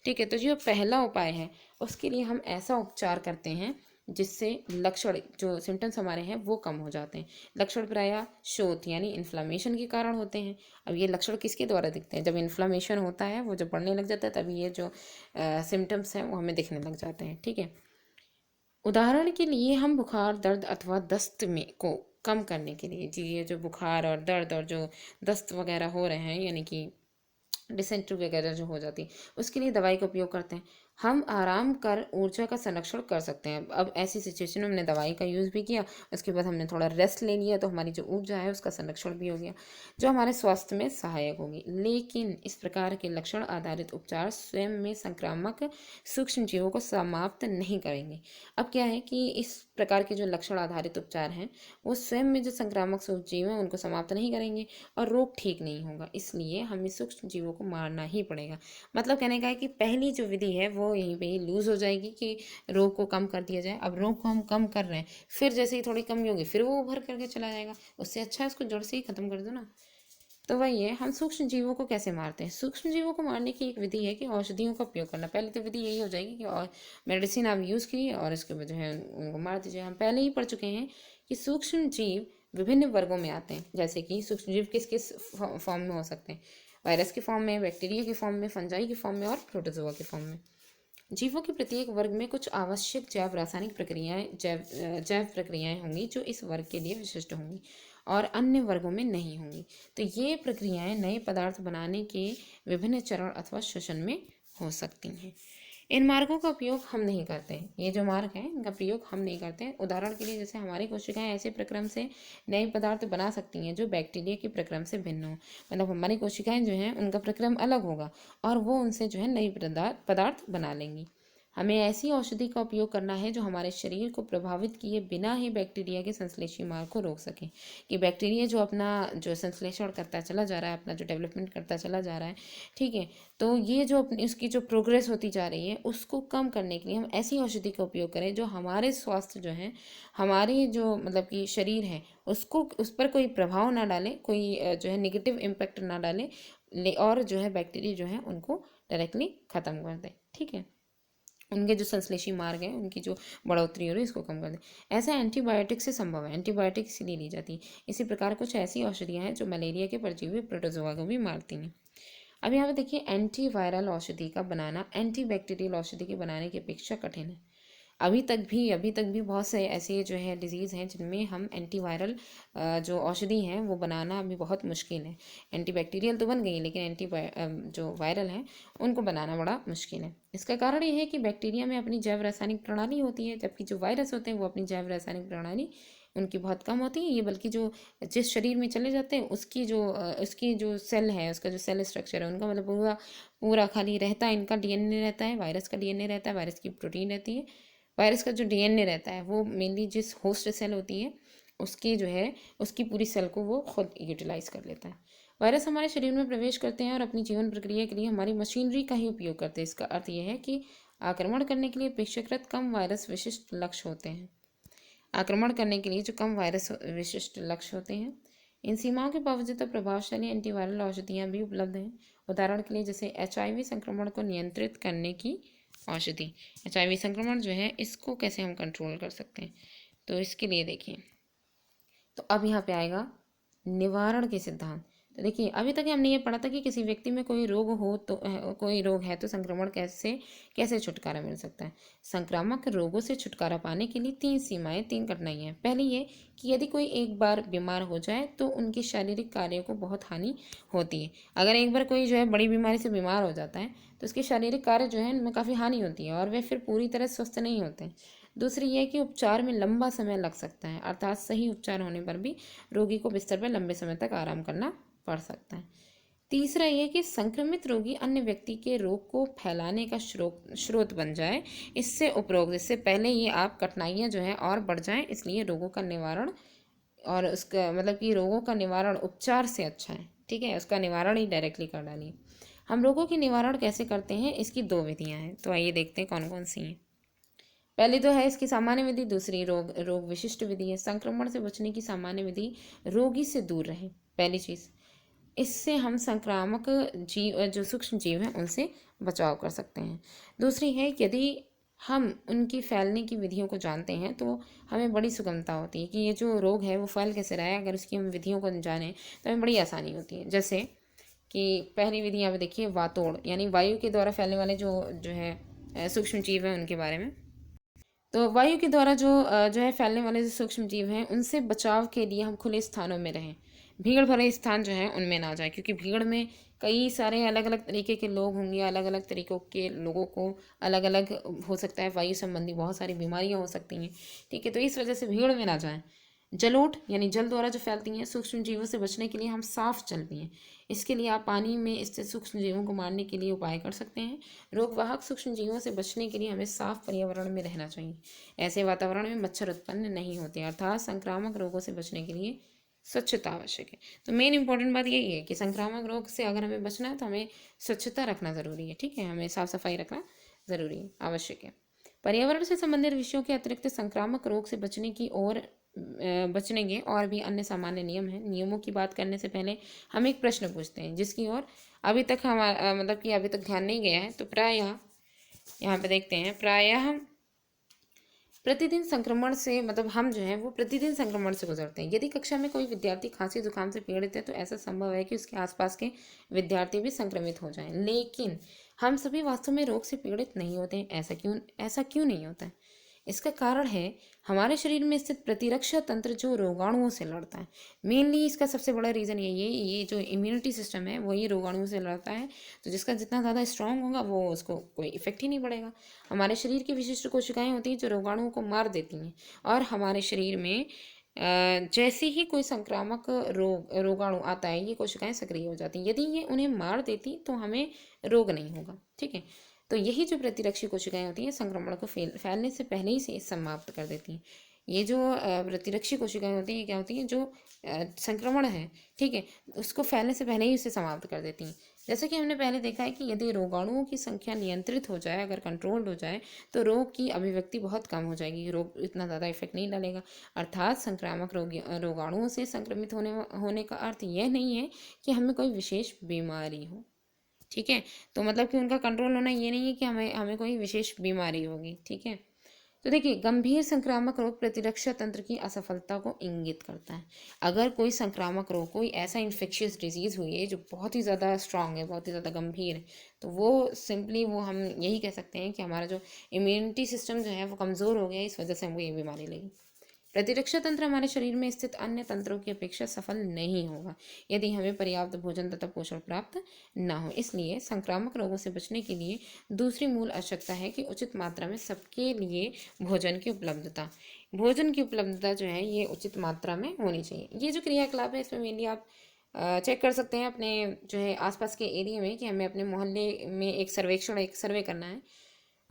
S1: ठीक है। तो जो पहला उपाय है उसके लिए हम ऐसा उपचार करते हैं जिससे लक्षण जो सिम्टम्स हमारे हैं वो कम हो जाते हैं। लक्षण प्रायः शोथ यानी इन्फ्लामेशन के कारण होते हैं। अब ये लक्षण किसके द्वारा दिखते हैं, जब इन्फ्लामेशन होता है, वो जब बढ़ने लग जाता है तभी ये जो सिम्टम्स हैं वो हमें दिखने लग जाते हैं, ठीक है। उदाहरण के लिए हम बुखार, दर्द अथवा दस्त में को कम करने के लिए, जी ये जो बुखार और दर्द और जो दस्त वगैरह हो रहे हैं, यानी कि डिसेंट्री वगैरह जो हो जाती है, उसके लिए दवाई का उपयोग करते हैं। हम आराम कर ऊर्जा का संरक्षण कर सकते हैं। अब ऐसी सिचुएशन में हमने दवाई का यूज़ भी किया, उसके बाद हमने थोड़ा रेस्ट ले लिया, तो हमारी जो ऊर्जा है उसका संरक्षण भी हो गया, जो हमारे स्वास्थ्य में सहायक होगी। लेकिन इस प्रकार के लक्षण आधारित उपचार स्वयं में संक्रामक सूक्ष्म जीवों को समाप्त नहीं करेंगे। अब क्या है कि इस प्रकार के जो लक्षण आधारित उपचार हैं वो स्वयं में जो संक्रामक सूक्ष्म जीव हैं उनको समाप्त नहीं करेंगे और रोग ठीक नहीं होगा, इसलिए हमें सूक्ष्म जीवों को मारना ही पड़ेगा। मतलब कहने का है कि पहली जो विधि है वो यहीं पे ही लूज हो जाएगी कि रोग को कम कर दिया जाए। अब रोग को हम कम कर रहे हैं, फिर जैसे ही थोड़ी कमी होगी फिर वो उभर करके चला जाएगा, उससे अच्छा है उसको जड़ से ही खत्म कर दो ना। तो वही है, हम सूक्ष्म जीवों को कैसे मारते हैं। सूक्ष्म जीवों को मारने की एक विधि है कि औषधियों का उपयोग करना। पहले तो विधि यही हो जाएगी कि और मेडिसिन आप यूज़ कीजिए और इसके बाद जो है उनको मार दीजिए। हम पहले ही पढ़ चुके हैं कि सूक्ष्म जीव विभिन्न वर्गों में आते हैं, जैसे कि सूक्ष्म जीव किस किस फॉर्म में हो सकते हैं, वायरस के फॉर्म में, बैक्टीरिया के फॉर्म में, फंजाई के फॉर्म में और प्रोटोजोआ के फॉर्म में। जीवों के प्रत्येक वर्ग में कुछ आवश्यक जैव रासायनिक जैव प्रक्रियाएं होंगी जो इस वर्ग के लिए विशिष्ट होंगी और अन्य वर्गों में नहीं होंगी। तो ये प्रक्रियाएं नए पदार्थ बनाने के विभिन्न चरण अथवा श्वसन में हो सकती हैं। इन मार्गों का उपयोग हम नहीं करते हैं, ये जो मार्ग हैं इनका प्रयोग हम नहीं करते हैं। उदाहरण के लिए जैसे हमारी कोशिकाएं ऐसे प्रक्रम से नए पदार्थ बना सकती हैं जो बैक्टीरिया के प्रक्रम से भिन्न हो। मतलब हमारी कोशिकाएं जो हैं उनका प्रक्रम अलग होगा और वो उनसे जो है नई पदार्थ बना लेंगी। हमें ऐसी औषधि का उपयोग करना है जो हमारे शरीर को प्रभावित किए बिना ही बैक्टीरिया के संश्लेषी मार्ग को रोक सके, कि बैक्टीरिया जो अपना जो संश्लेषण करता चला जा रहा है, अपना जो डेवलपमेंट करता चला जा रहा है, ठीक है, तो ये जो अपनी उसकी जो प्रोग्रेस होती जा रही है उसको कम करने के लिए हम ऐसी औषधि का उपयोग करें जो हमारे स्वास्थ्य जो है, हमारे जो मतलब कि शरीर है उसको, उस पर कोई प्रभाव ना डाले, कोई जो है निगेटिव इम्पैक्ट ना डाले, और जो है बैक्टीरिया जो है उनको डायरेक्टली ख़त्म कर दे, ठीक है, उनके जो संश्लेषी मार्ग हैं उनकी जो बढ़ोतरी हो रही है इसको कम कर दे। ऐसा एंटीबायोटिक से संभव है, एंटीबायोटिक इसीलिए ली जाती है। इसी प्रकार कुछ ऐसी औषधियाँ हैं जो मलेरिया के परजीवी प्रोटोजोआ को भी मारती हैं। अब यहाँ पे देखिए, एंटीवायरल औषधि का बनाना एंटीबैक्टीरियल औषधि के बनाने की अपेक्षा कठिन है। अभी तक भी बहुत से ऐसे जो है डिजीज़ हैं जिनमें हम एंटीवायरल जो औषधि हैं वो बनाना अभी बहुत मुश्किल है। एंटीबैक्टीरियल तो बन गई लेकिन जो वायरल हैं उनको बनाना बड़ा मुश्किल है। इसका कारण ये है कि बैक्टीरिया में अपनी जैव रासायनिक प्रणाली होती है, जबकि जो वायरस होते हैं वो अपनी जैव रासायनिक प्रणाली उनकी बहुत कम होती है। ये बल्कि जो जिस शरीर में चले जाते हैं उसकी जो सेल है, उसका जो सेल स्ट्रक्चर है उनका मतलब पूरा पूरा खाली रहता है, इनका डीएनए रहता है, वायरस का डीएनए रहता है, वायरस की प्रोटीन रहती है। वायरस का जो डीएनए रहता है वो मेनली जिस होस्ट सेल होती है उसकी जो है उसकी पूरी सेल को वो खुद यूटिलाइज कर लेता है। वायरस हमारे शरीर में प्रवेश करते हैं और अपनी जीवन प्रक्रिया के लिए हमारी मशीनरी का ही उपयोग करते हैं। इसका अर्थ यह है कि आक्रमण करने के लिए अपेक्षाकृत कम वायरस विशिष्ट लक्ष्य होते हैं। आक्रमण करने के लिए जो कम वायरस विशिष्ट लक्ष्य होते हैं, इन सीमाओं के बावजूद प्रभावशाली एंटीवायरल औषधियाँ भी उपलब्ध हैं। उदाहरण के लिए जैसे HIV संक्रमण को नियंत्रित करने की औषधि। HIV संक्रमण जो है इसको कैसे हम कंट्रोल कर सकते हैं, तो इसके लिए देखिए, तो अब यहाँ पे आएगा निवारण के सिद्धांत। तो देखिए, अभी तक हमने ये पढ़ा था कि किसी व्यक्ति में कोई रोग हो तो कोई रोग है तो संक्रमण कैसे कैसे छुटकारा मिल सकता है। संक्रामक रोगों से छुटकारा पाने के लिए 3 कठिनाइयाँ हैं। पहली ये कि यदि कोई एक बार बीमार हो जाए तो उनके शारीरिक कार्यों को बहुत हानि होती है। अगर एक बार कोई जो है बड़ी बीमारी से बीमार हो जाता है तो उसके शारीरिक कार्य जो है उनमें काफ़ी हानि होती है और वे फिर पूरी तरह स्वस्थ नहीं होते हैं। दूसरी यह कि उपचार में लंबा समय लग सकता है, अर्थात सही उपचार होने पर भी रोगी को बिस्तर पर लंबे समय तक आराम करना पड़ सकता है। तीसरा यह कि संक्रमित रोगी अन्य व्यक्ति के रोग को फैलाने का स्रोत बन जाए। इससे उपरोक्त इससे पहले ये आप कठिनाइयाँ जो है और बढ़ जाएं, इसलिए रोगों का निवारण और उसका मतलब कि रोगों का निवारण उपचार से अच्छा है, ठीक है, उसका निवारण ही डायरेक्टली कर डालिए। हम रोगों की निवारण कैसे करते हैं, इसकी 2 विधियाँ हैं, तो आइए देखते हैं कौन कौन सी हैं। पहली तो है इसकी सामान्य विधि, दूसरी रोग विशिष्ट विधि है। संक्रमण से बचने की सामान्य विधि रोगी से दूर रहें, पहली चीज़। इससे हम संक्रामक जीव जो सूक्ष्म जीव हैं उनसे बचाव कर सकते हैं। दूसरी है यदि हम उनकी फैलने की विधियों को जानते हैं तो हमें बड़ी सुगमता होती है कि ये जो रोग है वो फैल कैसे रहा है। अगर उसकी हम विधियों को जानें तो हमें बड़ी आसानी होती है। जैसे कि पहली विधि यहाँ पे देखिए, वातोड़ यानी वायु के द्वारा फैलने वाले जो है सूक्ष्म जीव हैं उनके बारे में। तो वायु के द्वारा जो है फैलने वाले जो सूक्ष्म जीव हैं उनसे बचाव के लिए हम खुले स्थानों में रहें। भीड़ भरे स्थान जो है उनमें ना जाए, क्योंकि भीड़ में कई सारे अलग अलग तरीके के लोग होंगे, अलग अलग तरीक़ों के लोगों को अलग अलग हो सकता है, वायु संबंधी बहुत सारी बीमारियां हो सकती हैं, ठीक है, तो इस वजह से भीड़ में ना जाएं। जलोट यानी जल द्वारा जो फैलती हैं सूक्ष्म जीवों से बचने के लिए हम साफ जल पिएं। इसके लिए आप पानी में इससे सूक्ष्म जीवों को मारने के लिए उपाय कर सकते हैं। रोगवाहक सूक्ष्म जीवों से बचने के लिए हमें साफ पर्यावरण में रहना चाहिए। ऐसे वातावरण में मच्छर उत्पन्न नहीं होते, अर्थात संक्रामक रोगों से बचने के लिए स्वच्छता आवश्यक है। तो मेन इंपॉर्टेंट बात यही है कि संक्रामक रोग से अगर हमें बचना है तो हमें स्वच्छता रखना ज़रूरी है, ठीक है, हमें साफ सफाई रखना ज़रूरी है, आवश्यक है। पर्यावरण से संबंधित विषयों के अतिरिक्त संक्रामक रोग से बचने के और भी अन्य सामान्य नियम हैं। नियमों की बात करने से पहले हम एक प्रश्न पूछते हैं जिसकी ओर अभी तक हमारा मतलब कि अभी तक ध्यान नहीं गया है। तो प्रायः यहाँ पे देखते हैं, प्रायः प्रतिदिन संक्रमण से मतलब हम जो है वो प्रतिदिन संक्रमण से गुजरते हैं। यदि कक्षा में कोई विद्यार्थी खांसी जुकाम से पीड़ित है तो ऐसा संभव है कि उसके आसपास के विद्यार्थी भी संक्रमित हो जाएं, लेकिन हम सभी वास्तव में रोग से पीड़ित नहीं होते हैं। ऐसा क्यों नहीं होता है? इसका कारण है हमारे शरीर में स्थित प्रतिरक्षा तंत्र जो रोगाणुओं से लड़ता है। मेनली इसका सबसे बड़ा रीज़न यही है, ये जो इम्यूनिटी सिस्टम है वही रोगाणुओं से लड़ता है। तो जिसका जितना ज़्यादा स्ट्रांग होगा वो उसको कोई इफेक्ट ही नहीं पड़ेगा। हमारे शरीर की विशिष्ट कोशिकाएं होती हैं जो रोगाणुओं को मार देती हैं, और हमारे शरीर में जैसे ही कोई संक्रामक रोगाणु आता है ये कोशिकाएं सक्रिय हो जाती हैं। यदि ये उन्हें मार देती तो हमें रोग नहीं होगा, ठीक है। तो यही जो प्रतिरक्षी कोशिकाएं होती हैं संक्रमण को फैलने से पहले ही से समाप्त कर देती हैं। ये जो प्रतिरक्षी कोशिकाएं होती हैं, ये क्या होती हैं, जो संक्रमण है, ठीक है, उसको फैलने से पहले ही उसे समाप्त कर देती हैं। जैसे कि हमने पहले देखा है कि यदि रोगाणुओं की संख्या नियंत्रित हो जाए, अगर कंट्रोल्ड हो जाए, तो रोग की अभिव्यक्ति बहुत कम हो जाएगी, रोग इतना ज़्यादा इफेक्ट नहीं डालेगा। अर्थात संक्रामक रोगाणुओं से संक्रमित होने का अर्थ यह नहीं है कि हमें कोई विशेष बीमारी हो, ठीक है। तो मतलब कि उनका कंट्रोल होना ये नहीं है कि हमें हमें कोई विशेष बीमारी होगी, ठीक है। तो देखिए, गंभीर संक्रामक रोग प्रतिरक्षा तंत्र की असफलता को इंगित करता है। अगर कोई संक्रामक रोग, कोई ऐसा इन्फेक्शियस डिजीज हुई है जो बहुत ही ज़्यादा स्ट्रांग है, बहुत ही ज़्यादा गंभीर है, तो वो सिंपली वो हम यही कह सकते हैं कि हमारा जो इम्यूनिटी सिस्टम जो है वो कमज़ोर हो गया है, इस वजह से हमको ये बीमारी लगी। प्रतिरक्षा तंत्र हमारे शरीर में स्थित अन्य तंत्रों की अपेक्षा सफल नहीं होगा यदि हमें पर्याप्त भोजन तथा पोषण प्राप्त न हो। इसलिए संक्रामक रोगों से बचने के लिए दूसरी मूल आवश्यकता है कि उचित मात्रा में सबके लिए भोजन की उपलब्धता। भोजन की उपलब्धता जो है ये उचित मात्रा में होनी चाहिए। ये जो क्रियाकलाप है इसमें मेनली आप चेक कर सकते हैं अपने जो है आसपास के एरिया में, कि हमें अपने मोहल्ले में एक सर्वे करना है।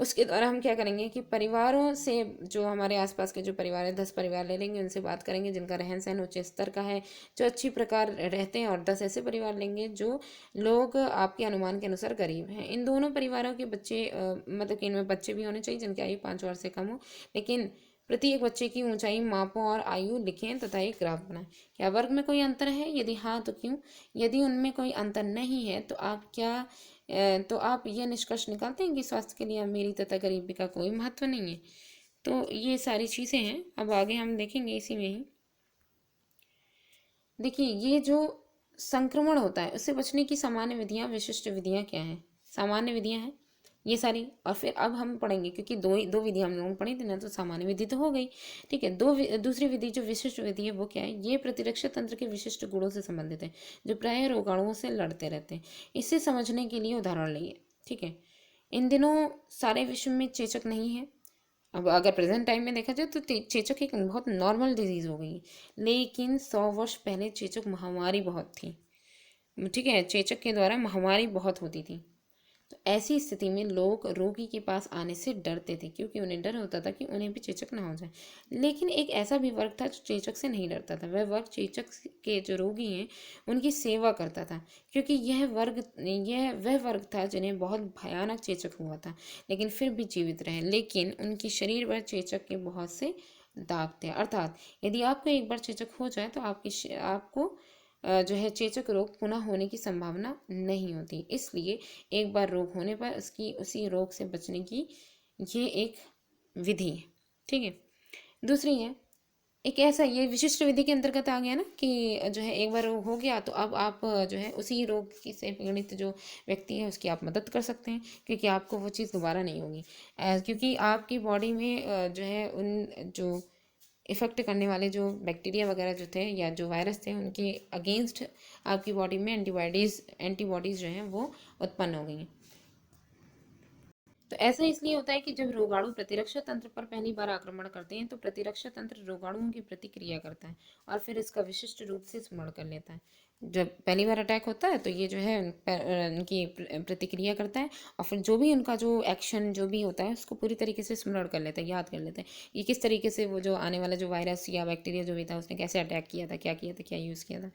S1: उसके द्वारा हम क्या करेंगे कि परिवारों से, जो हमारे आसपास के जो परिवार है, 10 परिवार ले लेंगे, उनसे बात करेंगे जिनका रहन सहन उच्च स्तर का है, जो अच्छी प्रकार रहते हैं, और 10 ऐसे परिवार लेंगे जो लोग आपके अनुमान के अनुसार गरीब हैं। इन दोनों परिवारों के बच्चे मतलब कि इनमें बच्चे भी होने चाहिए जिनकी आयु 5 वर्ष से कम हो, लेकिन प्रत्येक बच्चे की ऊंचाई मापों और आयु लिखें तथा एक ग्राफ बनाएं। क्या वर्ग में कोई अंतर है? यदि हाँ तो क्यों? यदि उनमें कोई अंतर नहीं है तो आप यह निष्कर्ष निकालते हैं कि स्वास्थ्य के लिए अमीरी तथा गरीबी का कोई महत्व नहीं है। तो ये सारी चीज़ें हैं, अब आगे हम देखेंगे इसी में ही। देखिए, ये जो संक्रमण होता है उससे बचने की सामान्य विधियाँ, विशिष्ट विधियाँ क्या हैं? सामान्य विधियाँ हैं ये सारी, और फिर अब हम पढ़ेंगे, क्योंकि दो विधि हम लोगों ने पढ़ी थी ना, तो सामान्य विधि तो हो गई, ठीक है। दूसरी विधि जो विशिष्ट विधि है वो क्या है? ये प्रतिरक्षा तंत्र के विशिष्ट गुणों से संबंधित है, जो प्रायः रोगाणुओं से लड़ते रहते हैं। इसे समझने के लिए उदाहरण लिए, ठीक है। इन दिनों सारे विश्व में चेचक नहीं है। अब अगर प्रेजेंट टाइम में देखा जाए तो चेचक एक बहुत नॉर्मल डिजीज़ हो गई है, लेकिन 100 वर्ष पहले चेचक महामारी बहुत थी, ठीक है। चेचक के द्वारा महामारी बहुत होती थी। तो ऐसी स्थिति में लोग रोगी के पास आने से डरते थे, क्योंकि उन्हें डर होता था कि उन्हें भी चेचक ना हो जाए। लेकिन एक ऐसा भी वर्ग था जो चेचक से नहीं डरता था। वह वर्ग चेचक के जो रोगी हैं उनकी सेवा करता था, क्योंकि यह वह वर्ग था जिन्हें बहुत भयानक चेचक हुआ था, लेकिन फिर भी जीवित रहे। लेकिन उनकी शरीर पर चेचक के बहुत से दाग थे। अर्थात यदि आपको एक बार चेचक हो जाए तो आपको जो है चेचक रोग पुनः होने की संभावना नहीं होती। इसलिए एक बार रोग होने पर उसी रोग से बचने की ये एक विधि है, ठीक है। दूसरी है एक ऐसा, ये विशिष्ट विधि के अंतर्गत आ गया ना, कि जो है एक बार रोग हो गया तो अब आप जो है उसी रोग से पीड़ित जो व्यक्ति है उसकी आप मदद कर सकते हैं, क्योंकि आपको वो चीज़ दोबारा नहीं होगी। क्योंकि आपकी बॉडी में जो है उन जो इफ़ेक्ट करने वाले जो बैक्टीरिया वगैरह जो थे या जो वायरस थे, उनके अगेंस्ट आपकी बॉडी में एंटीबॉडीज़ जो हैं वो उत्पन्न हो गई हैं। तो ऐसा इसलिए होता है कि जब रोगाणु प्रतिरक्षा तंत्र पर पहली बार आक्रमण करते हैं तो प्रतिरक्षा तंत्र रोगाणुओं की प्रतिक्रिया करता है और फिर इसका विशिष्ट रूप से स्मरण कर लेता है। जब पहली बार अटैक होता है तो ये जो है उनकी प्रतिक्रिया करता है, और फिर जो भी उनका जो एक्शन जो भी होता है उसको पूरी तरीके से स्मरण कर लेता है, याद कर लेता है कि किस तरीके से वो जो आने वाला जो वायरस या बैक्टीरिया जो भी था उसने कैसे अटैक किया था, क्या यूज़ किया था।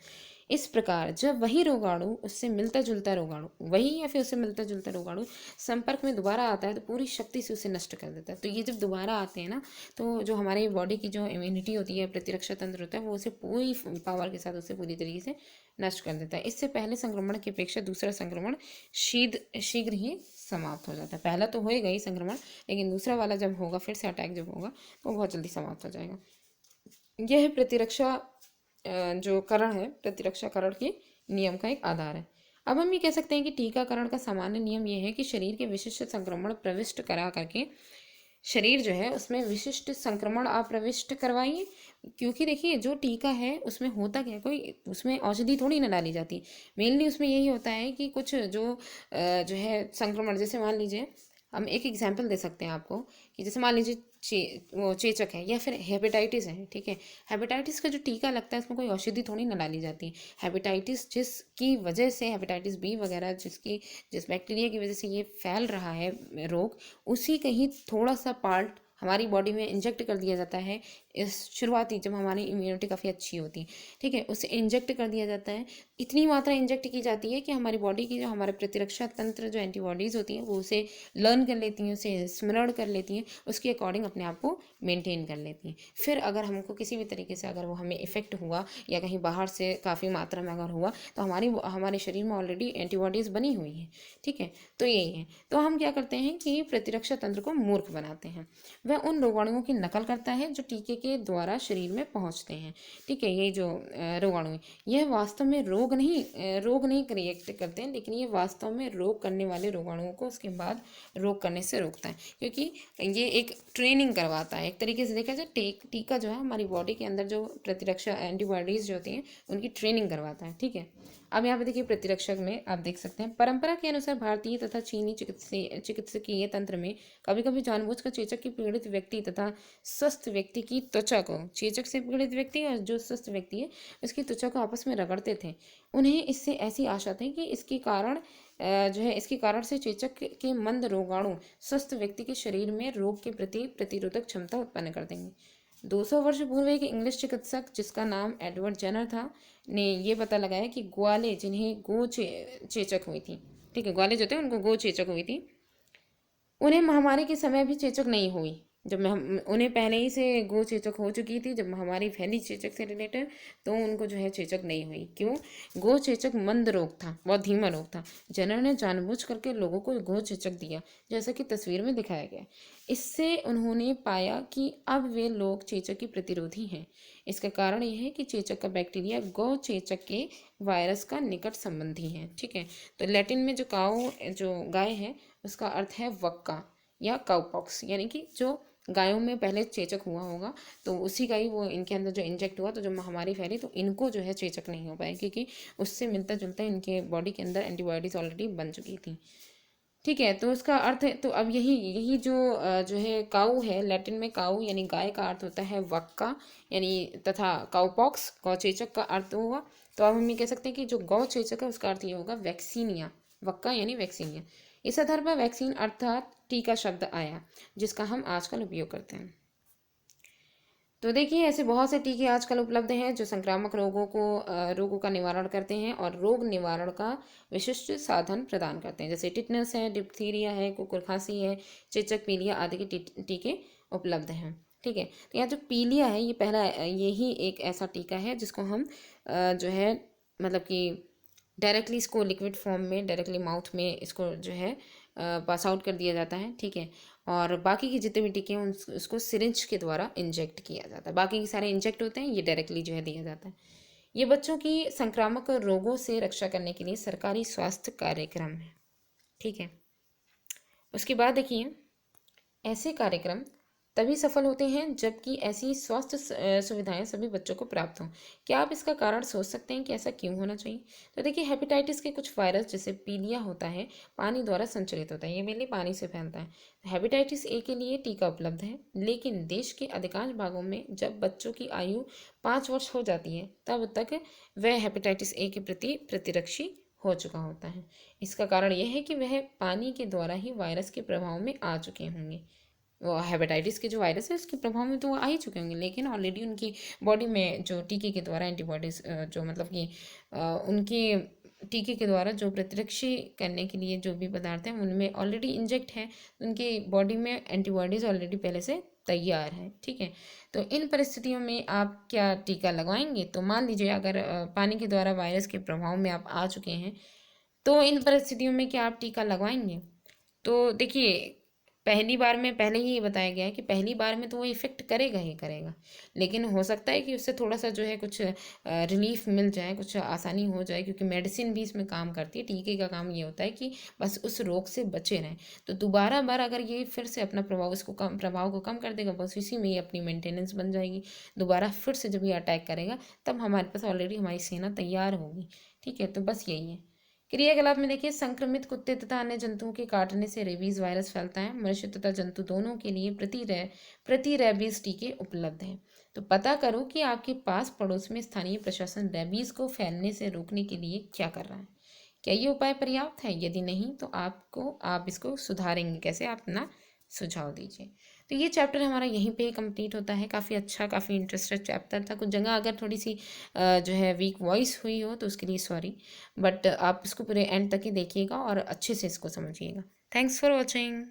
S1: इस प्रकार जब वही रोगाणु उससे मिलता जुलता रोगाणु वही या फिर उससे मिलता जुलता रोगाणु संपर्क में दोबारा आता है तो पूरी शक्ति से उसे नष्ट कर देता है। तो ये जब दोबारा आते हैं ना, तो जो हमारी बॉडी की जो इम्यूनिटी होती है, प्रतिरक्षा तंत्र होता है, वो उसे पूरी पावर के साथ उसे पूरी तरीके से नष्ट कर देता है। इससे पहले संक्रमण की अपेक्षा दूसरा संक्रमण शीघ्र ही समाप्त हो जाता है। पहला तो होएगा ही संक्रमण, लेकिन दूसरा वाला जब होगा, फिर से अटैक जब होगा, तो बहुत जल्दी समाप्त हो जाएगा। यह प्रतिरक्षा जो करण है, प्रतिरक्षाकरण के नियम का एक आधार है। अब हम ये कह सकते हैं कि टीकाकरण का सामान्य नियम यह है कि शरीर के विशिष्ट संक्रमण प्रविष्ट करा करके शरीर जो है उसमें विशिष्ट संक्रमण आप प्रविष्ट करवाइए। क्योंकि देखिए जो टीका है उसमें होता क्या है, कोई उसमें औषधि थोड़ी ना डाली जाती। मेनली उसमें यही होता है कि कुछ जो है संक्रमण, जैसे मान लीजिए हम एक एग्जाम्पल दे सकते हैं आपको, कि जैसे मान लीजिए वो चेचक है या फिर हेपेटाइटिस है, ठीक है। हेपेटाइटिस का जो टीका लगता है उसमें कोई औषधि थोड़ी ना डाली जाती है। हेपेटाइटिस जिसकी वजह से, हेपेटाइटिस बी वगैरह जिस बैक्टीरिया की वजह से ये फैल रहा है रोग, उसी का ही थोड़ा सा पार्ट हमारी बॉडी में इंजेक्ट कर दिया जाता है। इस शुरुआती जब हमारी इम्यूनिटी काफ़ी अच्छी होती है, ठीक है, उसे इंजेक्ट कर दिया जाता है। इतनी मात्रा इंजेक्ट की जाती है कि हमारी बॉडी की जो हमारे प्रतिरक्षा तंत्र जो एंटीबॉडीज़ होती हैं वो उसे लर्न कर लेती हैं, उसे स्मरण कर लेती हैं, उसके अकॉर्डिंग अपने आप को मेंटेन कर लेती हैं। फिर अगर हमको किसी भी तरीके से अगर वो हमें इफेक्ट हुआ या कहीं बाहर से काफ़ी मात्रा में अगर हुआ तो हमारे शरीर में ऑलरेडी एंटीबॉडीज़ बनी हुई हैं, ठीक है। तो यही है। तो हम क्या करते हैं कि प्रतिरक्षा तंत्र को मूर्ख बनाते हैं। वह उन रोगाणुओं की नकल करता है जो टीके के द्वारा शरीर में पहुंचते हैं, ठीक है। ये जो रोगाणु हैं, यह वास्तव में रोग नहीं क्रिएट करते हैं, लेकिन ये वास्तव में रोग करने वाले रोगाणुओं को उसके बाद रोग करने से रोकता है, क्योंकि ये एक ट्रेनिंग करवाता है। एक तरीके से देखा जाए टीका जो है हमारी बॉडी के अंदर जो प्रतिरक्षा एंटीबॉडीज जो होती हैं उनकी ट्रेनिंग करवाता है, ठीक है। अब यहाँ पे देखिए प्रतिरक्षक में आप देख सकते हैं, परंपरा के अनुसार भारतीय तथा चीनी चिकित्सकीय तंत्र में कभी कभी जानबूझकर चेचक की पीड़ित व्यक्ति तथा स्वस्थ व्यक्ति की त्वचा को, चेचक से पीड़ित व्यक्ति और जो स्वस्थ व्यक्ति है उसकी त्वचा को आपस में रगड़ते थे। उन्हें इससे ऐसी आशा थी कि इसके कारण से चेचक के मंद रोगाणु स्वस्थ व्यक्ति के शरीर में रोग के प्रति प्रतिरोधक क्षमता उत्पन्न कर देंगे। 200 वर्ष पूर्व एक इंग्लिश चिकित्सक जिसका नाम एडवर्ड जेनर था ने ये पता लगाया कि ग्वाले जिन्हें चेचक हुई थी, ठीक है, ग्वाले जो थे उनको गो चेचक हुई थी, उन्हें महामारी के समय भी चेचक नहीं हुई। उन्हें पहले ही से गो चेचक हो चुकी थी, जब महामारी फैली चेचक से रिलेटेड तो उनको जो है चेचक नहीं हुई। क्यों? गो चेचक मंद रोग था, बहुत धीमा रोग था। जनर ने जानबूझ करके लोगों को गो चेचक दिया, जैसा कि तस्वीर में दिखाया गया। इससे उन्होंने पाया कि अब वे लोग चेचक की प्रतिरोधी हैं। इसका कारण यह है कि चेचक का बैक्टीरिया गौ चेचक के वायरस का निकट संबंधी है, ठीक है। तो लैटिन में जो गाय है उसका अर्थ है वक्का या काउपॉक्स, यानी कि जो गायों में पहले चेचक हुआ होगा तो उसी का ही वो इनके अंदर जो इंजेक्ट हुआ, तो जब महामारी फैली तो इनको जो है चेचक नहीं हो पाए, क्योंकि उससे मिलता जुलता इनके बॉडी के अंदर एंटीबॉडीज ऑलरेडी बन चुकी थी, ठीक है। तो उसका अर्थ है, तो अब यही जो है काऊ है, लैटिन में काऊ यानी गाय का अर्थ होता है वक्का, यानी तथा काउपॉक्स गौचेचक का अर्थ होगा। तो अब हम ये कह सकते हैं कि जो गौचेचक है उसका अर्थ ये होगा वैक्सीनिया, वक्का यानी वैक्सीनिया। इस आधार पर वैक्सीन अर्थात टीका शब्द आया, जिसका हम आजकल उपयोग करते हैं। तो देखिए ऐसे बहुत से टीके आजकल उपलब्ध हैं जो संक्रामक रोगों का निवारण करते हैं और रोग निवारण का विशिष्ट साधन प्रदान करते हैं, जैसे टिटनस है, डिप्थीरिया है, कुकुर खांसी है, चेचक, पीलिया आदि के टीके उपलब्ध हैं, ठीक है। तो यहाँ जो पीलिया है यही एक ऐसा टीका है जिसको हम जो है मतलब कि डायरेक्टली इसको लिक्विड फॉर्म में डायरेक्टली माउथ में इसको जो है पास आउट कर दिया जाता है, ठीक है। और बाकी के जितने भी टीके हैं उसको सिरिंज के द्वारा इंजेक्ट किया जाता है। बाकी के सारे इंजेक्ट होते हैं, ये डायरेक्टली जो है दिया जाता है। ये बच्चों की संक्रामक रोगों से रक्षा करने के लिए सरकारी स्वास्थ्य कार्यक्रम है, ठीक है। उसके बाद देखिए ऐसे कार्यक्रम तभी सफल होते हैं जबकि ऐसी स्वास्थ्य सुविधाएं सभी बच्चों को प्राप्त हों। क्या आप इसका कारण सोच सकते हैं कि ऐसा क्यों होना चाहिए? तो देखिए हेपेटाइटिस के कुछ वायरस जैसे पीलिया होता है पानी द्वारा संचरित होता है, ये मेनली पानी से फैलता है। हेपेटाइटिस ए के लिए टीका उपलब्ध है, लेकिन देश के अधिकांश भागों में जब बच्चों की आयु 5 वर्ष हो जाती है तब तक वह हेपेटाइटिस ए के प्रति प्रतिरक्षी हो चुका होता है। इसका कारण यह है कि वह पानी के द्वारा ही वायरस के प्रभाव में आ चुके होंगे। वो हेपेटाइटिस के जो वायरस है उसके प्रभाव में तो वो आ ही चुके होंगे, लेकिन ऑलरेडी उनकी बॉडी में जो टीके के द्वारा एंटीबॉडीज जो मतलब कि उनके टीके के द्वारा जो प्रतिरक्षी करने के लिए जो भी पदार्थ हैं उनमें ऑलरेडी इंजेक्ट है, उनके बॉडी में एंटीबॉडीज ऑलरेडी पहले से तैयार है, ठीक है। तो इन परिस्थितियों में आप क्या टीका लगवाएंगे? तो मान लीजिए अगर पानी के द्वारा वायरस के प्रभाव में आप आ चुके हैं तो इन परिस्थितियों में क्या आप टीका लगवाएंगे? तो देखिए पहली बार में पहले ही ये बताया गया है कि पहली बार में तो वो इफेक्ट करेगा ही करेगा, लेकिन हो सकता है कि उससे थोड़ा सा जो है कुछ रिलीफ मिल जाए, कुछ आसानी हो जाए, क्योंकि मेडिसिन भी इसमें काम करती है। टीके का काम ये होता है कि बस उस रोग से बचे रहें। तो दोबारा बार अगर ये फिर से अपना प्रभाव को कम कर देगा, बस इसी में ये अपनी मेंटेनेंस बन जाएगी। दोबारा फिर से जब ये अटैक करेगा तब हमारे पास ऑलरेडी हमारी सेना तैयार होगी, ठीक है। तो बस यही है क्रियाकलाप में देखिए, संक्रमित कुत्ते तथा अन्य जंतुओं के काटने से रेबीज वायरस फैलता है। मनुष्य तथा जंतु दोनों के लिए प्रति रेबीज टीके उपलब्ध हैं। तो पता करो कि आपके पास पड़ोस में स्थानीय प्रशासन रेबीज को फैलने से रोकने के लिए क्या कर रहा है। क्या ये उपाय पर्याप्त है? यदि नहीं तो आप इसको सुधारेंगे कैसे? आप अपना सुझाव दीजिए। तो ये चैप्टर हमारा यहीं पे ही कंप्लीट होता है। काफ़ी अच्छा, काफ़ी इंटरेस्टेड चैप्टर था। कुछ जगह अगर थोड़ी सी जो है वीक वॉइस हुई हो तो उसके लिए सॉरी, बट आप इसको पूरे एंड तक ही देखिएगा और अच्छे से इसको समझिएगा। Thanks for watching.